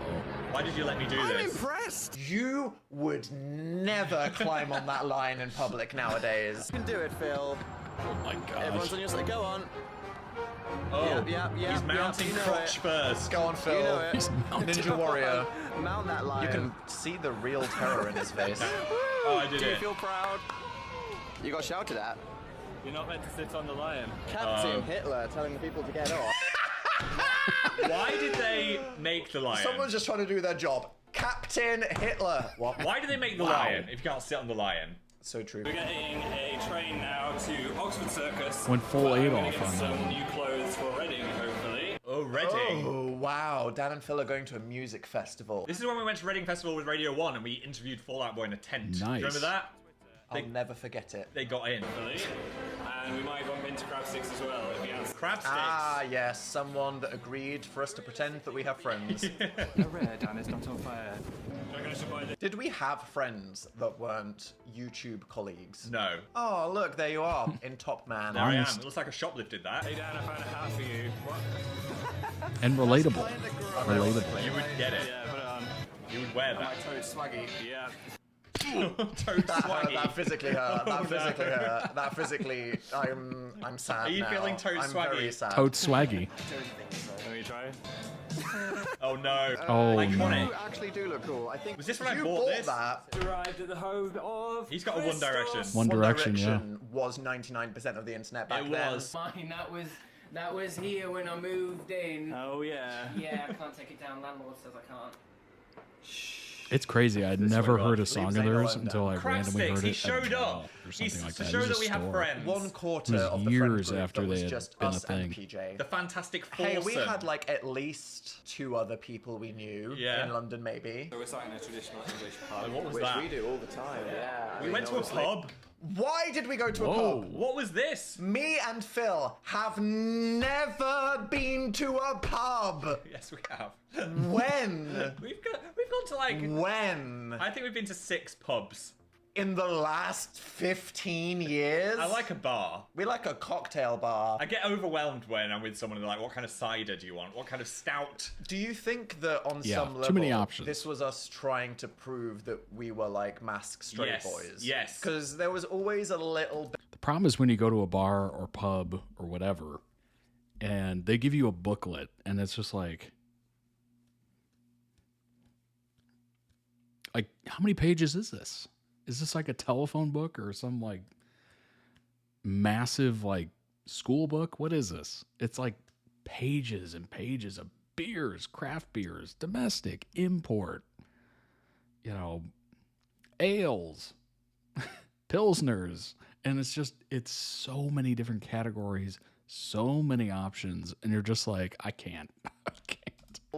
Why did you let me do I'm this? impressed. You would never climb on that lion in public nowadays. You can do it, Phil. Oh my Everyone's gosh. on your side. Go on. Oh, Yep, he's mounting you know crotch it. first. Go on, Phil. You know it. Ninja warrior. Mount that lion. You can see the real terror in his face. Oh, I did Do you it. feel proud? You got shouted at. You're not meant to sit on the lion. Captain Hitler telling the people to get off. Why did they make the lion? Someone's just trying to do their job. Captain Hitler. What? Why do they make the lion if you can't sit on the lion? So true. We're getting a train now to Oxford Circus. Went full where I'm eight gonna off get on some that one. new clothes for Reading, hopefully. Oh, Reading. Oh, wow. Dan and Phil are going to a music festival. This is when we went to Reading Festival with Radio 1 and we interviewed Fall Out Boy in a tent. Nice. Do you remember that? I'll never forget it. They got in. And we might bump into Crab Sticks as well if he has Crab Sticks. Ah, yes. Someone that agreed for us to pretend that we have friends. The red and it's not on fire. Did we have friends that weren't YouTube colleagues? No. Oh, look, there you are, in Top Man. There I am. It looks like a shoplift did that. Hey Dan, I found a hat for you. What? And relatable. Relatable. You would get it. Yeah, put it on. You would wear that. My toad swaggy. Yeah. Toad swaggy. That physically hurt. That physically hurt. That physically, I'm sad. Are you now. feeling toad I'm swaggy? very sad. Toad swaggy. Let me try. Oh no. Oh, Iconic. You actually do look cool. I think. Was this when I you bought this? That. Arrived at the home of. He's got a One Direction. One Direction, yeah. Was 99% of the internet back It then. was. Mine, that was here when I moved in. Oh yeah. Yeah, I can't take it down. Landlord says I can't. It's crazy. I'd never God. heard a song of Zane theirs alone until I Crab randomly Sticks, heard he it showed at a up. mall or He's something like to that. show It was that a we have store. friends. 1/4 It was of the friend years group after that was they had just been a us and thing. PJ. The Fantastic Foursome. Hey, we had like at least 2 other people we knew in London, maybe. So we're starting a traditional English Oh, pub. what was Which that? we do all the time, yeah. We went to a pub. Why did we go to a Whoa. pub? What was this? Me and Phil have never been to a pub. Yes, we have. When? We've gone to like. When? I think we've been to 6 pubs. In the last 15 years? I like a bar. We like a cocktail bar. I get overwhelmed when I'm with someone and they're like, what kind of cider do you want? What kind of stout? Do you think that on Yeah, some level, too many options. this was us trying to prove that we were like mask straight Yes, boys? yes. Because there was always a little bit. The problem is when you go to a bar or pub or whatever, and they give you a booklet, and it's just like how many pages is this? Is this like a telephone book or some like massive like school book? What is this? It's like pages and pages of beers, craft beers, domestic, import, ales, pilsners. And it's so many different categories, so many options. And you're just like, I can't.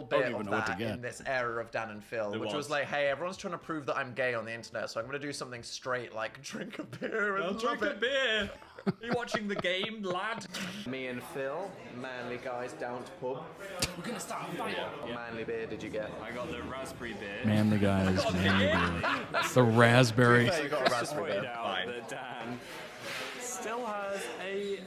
Bit even of know what to that get. in this era of Dan and Phil, There which was was. like, hey, everyone's trying to prove that I'm gay on the internet, so I'm going to do something straight, like drink a beer and I'll love drink a it. beer. Are you watching the game, lad? Me and Phil, manly guys down to pub. We're gonna start a fight. What manly beer did you get? I got the raspberry beer. Man, the guys, man, the raspberry. You got a Just raspberry pointed beer. out Fine. that Dan still has a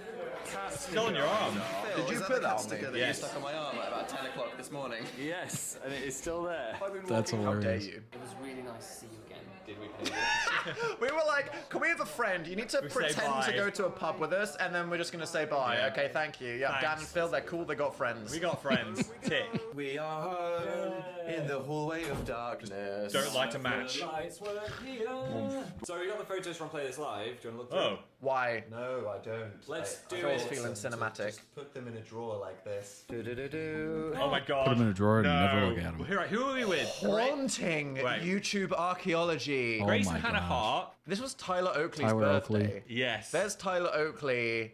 cat Still on your arm. Did you put that on me? That Yes. you stuck on my arm at about 10 o'clock this morning. Yes, and it is still there. That's How dare hilarious. you? It was really nice to see you again. Did we play We were like, can we have a friend? You need to say pretend to bye. go to a pub with us, and then we're just going to say bye. Yeah. Okay, thank you. Yeah, Dan and Thanks. Phil, they're cool, they got friends. We got friends. Tick. We are home in the hallway of darkness. Don't light a match. So we got the photos from Play This Live. Do you want to look through? Oh. Why? No, I don't. Let's do I was it. feeling cinematic. Just put them in a drawer like this. Oh my god. Put them in a drawer and no. never look at them. Who are we with? Haunting Right. YouTube archaeology. Oh Grace my and Hannah gosh. Hart. This was Tyler Oakley's Tyler birthday. Oakley. Yes. There's Tyler Oakley,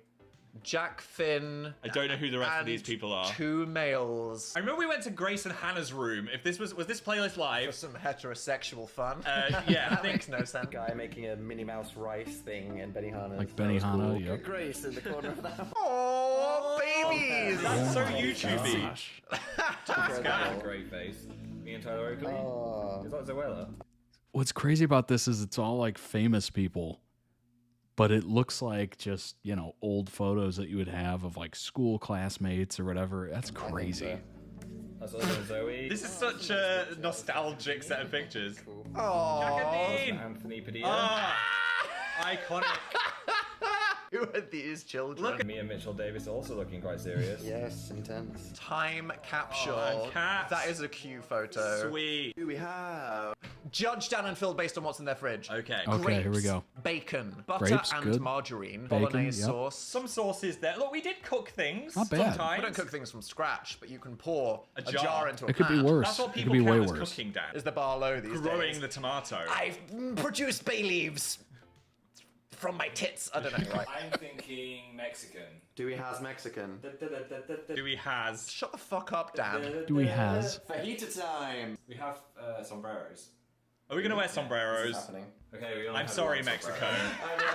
Jack Finn. I don't know who the rest of and these people are. 2 males. I remember we went to Grace and Hannah's room. If this was this playlist live? For some heterosexual fun. Yeah, I that think makes no sense. Guy making a Minnie Mouse rice thing in Benihana. Like Benihana, yep. Grace in the corner of that. Oh, babies! That's so YouTubey. Gosh. Great face. Me and Tyler Oakley. Oh. Is that Zoella? What's crazy about this is it's all like famous people, but it looks like just, old photos that you would have of like school classmates or whatever. That's crazy. That's also Zoe. This is such a nostalgic set of pictures. Oh, Jacqueline! Anthony Padilla. Ah, iconic. Who are these children? Look, me and Mitchell Davis are also looking quite serious. Yes, intense. Time capsule. Oh, and cats. That is a cute photo. Sweet. Who we have? Judge Dan and Phil based on what's in their fridge. Okay. Okay, here we go. Bacon, butter Grapes, and good. margarine, Bacon, bolognese yep. sauce. Some sauces there. Look, we did cook things. Not bad. Sometimes. We don't cook things from scratch, but you can pour A a jar. jar into a It could be pan. worse. That's what It people could be way count as worse. cooking, Dan. Is the bar low these Growing days? the tomato. I've produced bay leaves from my tits. I don't know, right? I'm thinking Mexican. Dewey has Mexican. Dewey has. Shut the fuck up, Dan. Dewey has. Fajita time. We have sombreros. Are we gonna wear This is sombreros? happening. Okay, we only I'm have sorry, one Mexico.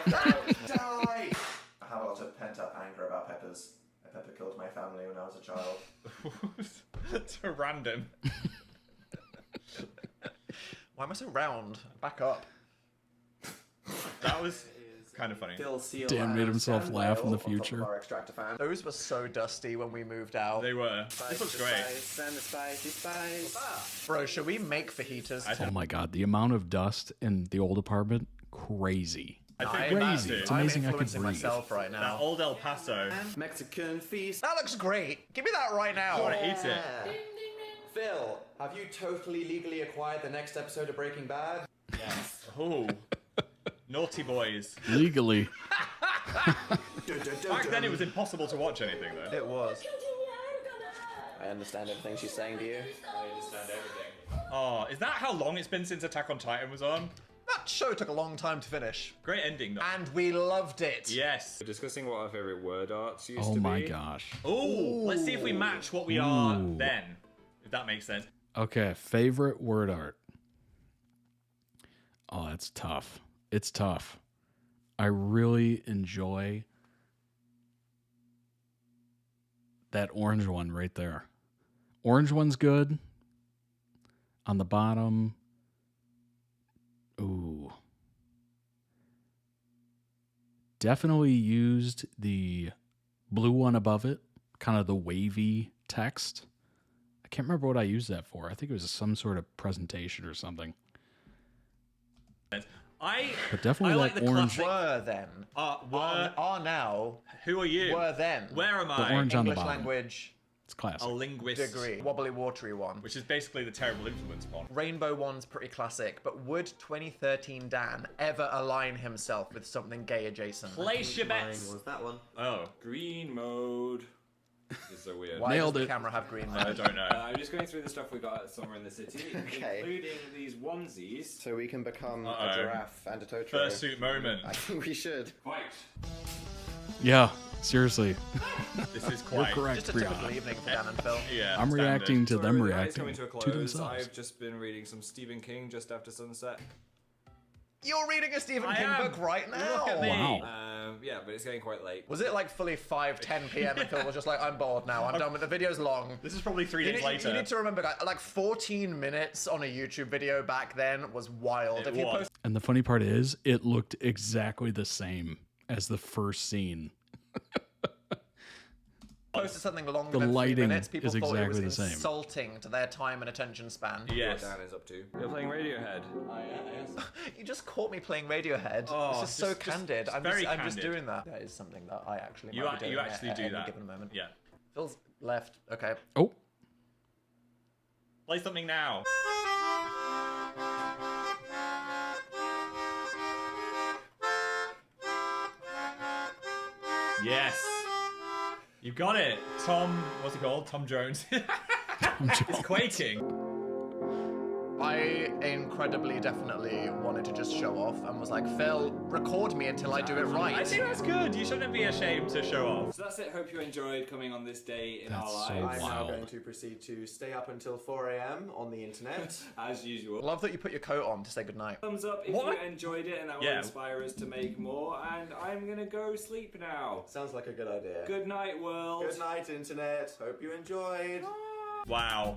sombrero. Die! I have a lot of pent-up anger about peppers. A pepper killed my family when I was a child. That's so random. Why am I so round? Back up. That was kind of funny. Phil Seal Dan made and himself Stan laugh in the Whale on top of future. our extractor fan. Those were so dusty when we moved out. They were. This looks great. Spice and the spicy spice. Bro, should we make fajitas? Oh my god, the amount of dust in the old apartment, crazy. I think I'm Crazy. that's It's it. amazing I I'm could influencing breathe. myself right That now. old El Paso. Mexican feast. That looks great. Give me that right I want now. to eat it. Phil, have you totally legally acquired the next episode of Breaking Bad? Yes. Oh. Naughty boys. Legally. Back then it was impossible to watch anything though. It was. I understand everything she's saying to you. I understand everything. Oh, is that how long it's been since Attack on Titan was on? That show took a long time to finish. Great ending though. And we loved it. Yes. We're discussing what our favourite word arts used Oh to my be. gosh. Oh, let's see if we match what we are Ooh. then. If that makes sense. Okay, favorite word art. Oh, that's tough. It's tough. I really enjoy that orange one right there. Orange one's good. On the bottom. Ooh. Definitely used the blue one above it, kind of the wavy text. I can't remember what I used that for. I think it was some sort of presentation or something. But definitely I like that the orange. classic- Were then. Are now. Who are you? Were then. Where am The I? orange on the English bottom. language It's classic. A linguist. degree. Wobbly watery one. Which is basically the terrible influence one. Rainbow one's pretty classic, but would 2013 Dan ever align himself with something gay adjacent? Place your Mine bets. was that one. Oh. Green mode. This is so weird. Why Nailed does it. the camera have green I mode? don't know. I'm just going through the stuff we got somewhere in the city, Okay. including these onesies. So we can become Uh-oh. a giraffe and a Totoro. Fursuit moment. I think we should. Quite. Yeah, seriously. This is You're quite. correct, Just a typical Brianna. evening for Dan and Phil. Yeah. I'm standard. reacting to So them with the night reacting coming to a to close, themselves. I've just been reading some Stephen King just after sunset. You're reading a Stephen I King am. book right now. Look at me. Wow. Yeah, but it's getting quite late. Was it like fully 5:10 p.m. and Phil was just like, I'm bored now, I'm done with the video's long. This is probably 3 You days need, later. you need to remember, guys, like 14 minutes on a YouTube video back then was wild. It If you was. And the funny part is, it looked exactly the same as the first scene. posted something longer The than 3 lighting minutes, people is thought it was exactly the same. insulting to their time and attention span. Yes. What Dan is up to. You're playing Radiohead. You just caught me playing Radiohead. Oh, this is so just candid. I'm very just candid. doing that. That is something that I actually You, might be doing you actually at do any that. given moment. Yeah. Phil's left. Okay. Oh, Play something now. Yes. You got it. Tom, what's he called? Tom Jones. It's quaking. I incredibly, definitely wanted to just show off and was like, Phil, record me until I do it right. I think that's good. You shouldn't be ashamed to show off. So that's it. Hope you enjoyed coming on this day in That's our so lives. I'm now Wild. going to proceed to stay up until 4 a.m. on the internet. As usual. Love that you put your coat on to say goodnight. Thumbs up if What? you enjoyed it, and that will Yeah. inspire us to make more. And I'm gonna go sleep now. Sounds like a good idea. Good night, world. Good night, internet. Hope you enjoyed. Wow.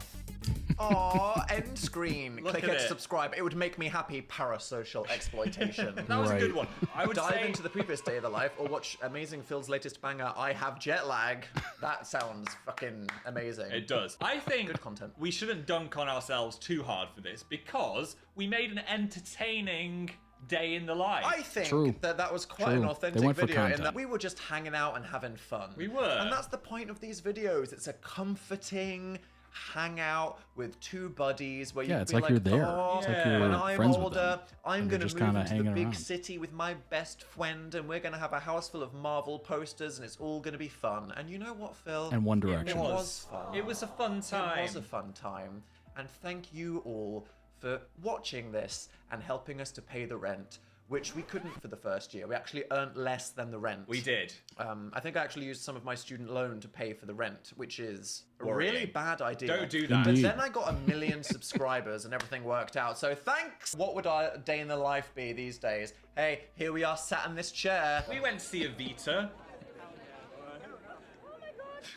Aw, end screen. Look Click at it it. to subscribe. It would make me happy. Parasocial exploitation. That was a good one. I would Dive say into the previous day of the life or watch Amazing Phil's latest banger, I Have Jet Lag. That sounds fucking amazing. it does. I think Good content. we shouldn't dunk on ourselves too hard for this because we made an entertaining day in the life. I think that was quite an authentic video in that we were just hanging out and having fun. We were. And that's the point of these videos. It's a comforting hangout with two buddies where you it's feel like you're there. Oh, It's like you're when I'm friends with older, them, I'm and going you're to just move kinda into the hanging big around. city with my best friend, and we're going to have a house full of Marvel posters, and it's all going to be fun. And you know what, Phil? And One Direction. It was fun. It was a fun time. It was a fun time. And thank you all for watching this and helping us to pay the rent, which we couldn't for the first year. We actually earned less than the rent. We did. I think I actually used some of my student loan to pay for the rent, which is a Worrying. really bad idea. Don't do that. But then I got 1 million subscribers and everything worked out. So thanks. What would our day in the life be these days? Hey, here we are sat in this chair. We went to see Evita.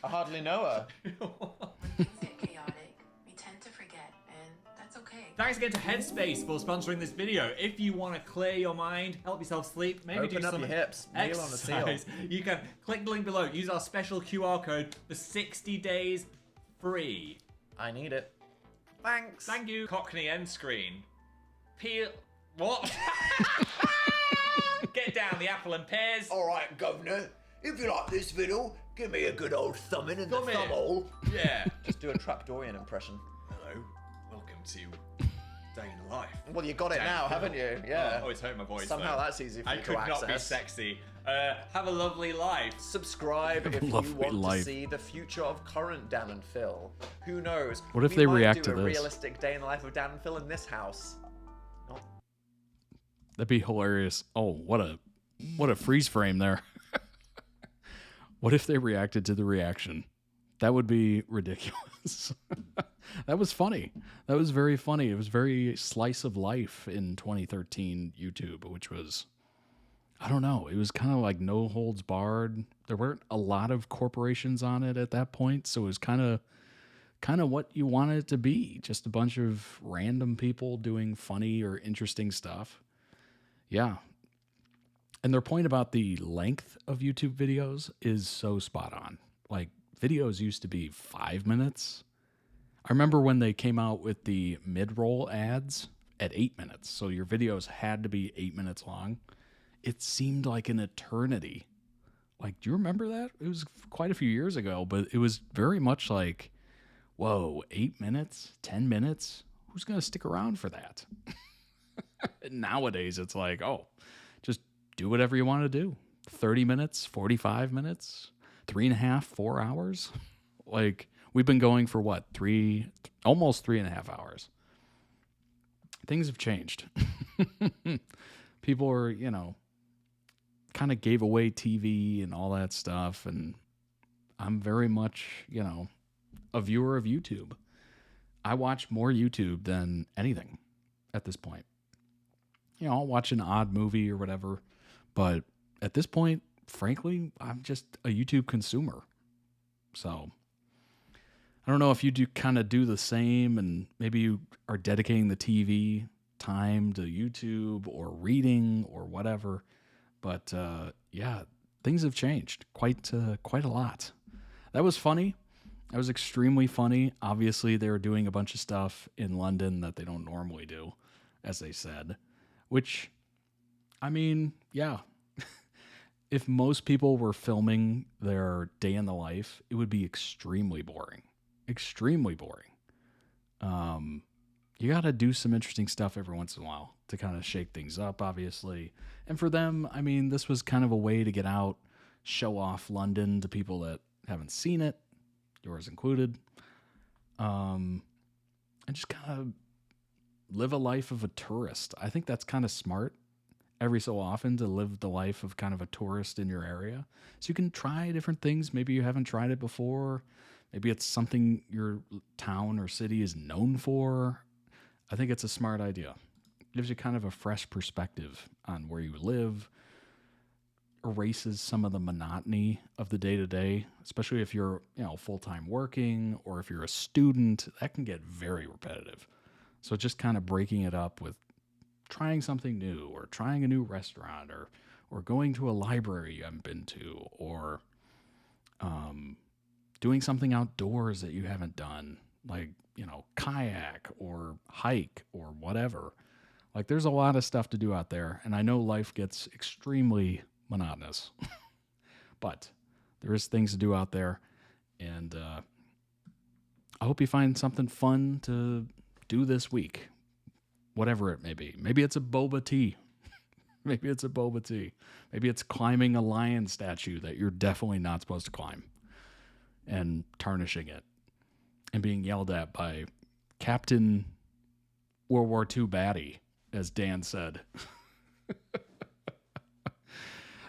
I hardly know her. Thanks again to Headspace for sponsoring this video. If you want to clear your mind, help yourself sleep, maybe Open do up some your hips, kneel on the seal. exercise, you can click the link below. Use our special QR code for 60 days free. I need it. Thanks. Thank you. Cockney end screen. Peel. What? Get down the apple and pears. All right, Governor. If you like this video, give me a good old thumbing in the Come here. thumb hole. Yeah. Just do a Trapdorian impression. Hello. Welcome to Day in the Life. Well, you got it Day now, in the haven't you? Yeah. Oh, it's hurt my voice. Somehow though. that's easy for I you to could not be access. sexy. Have a lovely life. Subscribe if you Lovely want life. to see the future of current Dan and Phil. Who knows? What if we they might react do to a this? realistic day in the life of Dan and Phil in this house. That'd be hilarious. Oh, what a freeze frame there. What if they reacted to the reaction? That would be ridiculous. That was funny. That was very funny. It was very slice of life in 2013 YouTube, which was, I don't know. It was kind of like no holds barred. There weren't a lot of corporations on it at that point, so it was kind of what you wanted it to be. Just a bunch of random people doing funny or interesting stuff. Yeah. And their point about the length of YouTube videos is so spot on. Like, videos used to be 5 minutes. I remember when they came out with the mid-roll ads at 8 minutes. So your videos had to be 8 minutes long. It seemed like an eternity. Like, do you remember that? It was quite a few years ago, but it was very much like, whoa, 8 minutes, 10 minutes? Who's going to stick around for that? Nowadays, it's like, oh, just do whatever you want to do. 30 minutes, 45 minutes, 3.5, 4 hours. Like, we've been going for what, almost 3.5 hours. Things have changed. People are, kind of gave away TV and all that stuff. And I'm very much, a viewer of YouTube. I watch more YouTube than anything at this point. I'll watch an odd movie or whatever. But at this point, frankly, I'm just a YouTube consumer. So I don't know if you do kind of do the same, and maybe you are dedicating the TV time to YouTube or reading or whatever. But yeah, things have changed quite a lot. That was funny. That was extremely funny. Obviously, they were doing a bunch of stuff in London that they don't normally do, as they said. Which, I mean, yeah. If most people were filming their day in the life, it would be extremely boring. Extremely boring. You got to do some interesting stuff every once in a while to kind of shake things up, obviously. And for them, I mean, this was kind of a way to get out, show off London to people that haven't seen it, yours included, and just kind of live a life of a tourist. I think that's kind of smart every so often to live the life of kind of a tourist in your area. So you can try different things. Maybe you haven't tried it before. Maybe it's something your town or city is known for. I think it's a smart idea. It gives you kind of a fresh perspective on where you live, erases some of the monotony of the day-to-day, especially if you're, full-time working or if you're a student. That can get very repetitive. So just kind of breaking it up with trying something new, or trying a new restaurant, or going to a library you haven't been to, or doing something outdoors that you haven't done, like, kayak or hike or whatever. Like, there's a lot of stuff to do out there, and I know life gets extremely monotonous. But there is things to do out there, and I hope you find something fun to do this week, whatever it may be. Maybe it's a boba tea. Maybe it's a boba tea. Maybe it's climbing a lion statue that you're definitely not supposed to climb and tarnishing it and being yelled at by Captain World War II baddie, as Dan said.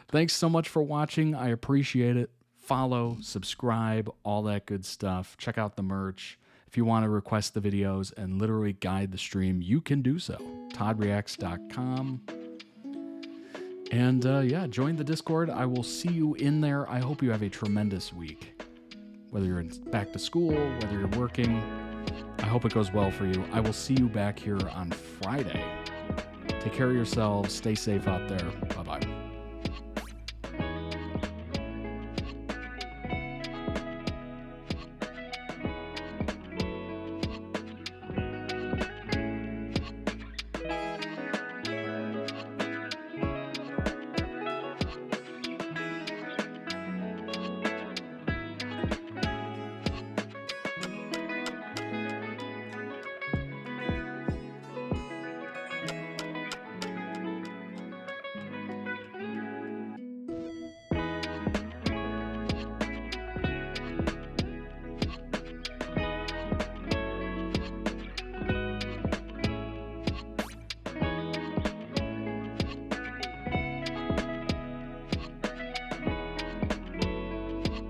Thanks so much for watching. I appreciate it. Follow, subscribe, all that good stuff. Check out the merch. If you want to request the videos and literally guide the stream, you can do so. ToddReacts.com. And yeah, join the Discord. I will see you in there. I hope you have a tremendous week. Whether you're back to school, whether you're working, I hope it goes well for you. I will see you back here on Friday. Take care of yourselves. Stay safe out there. Bye-bye.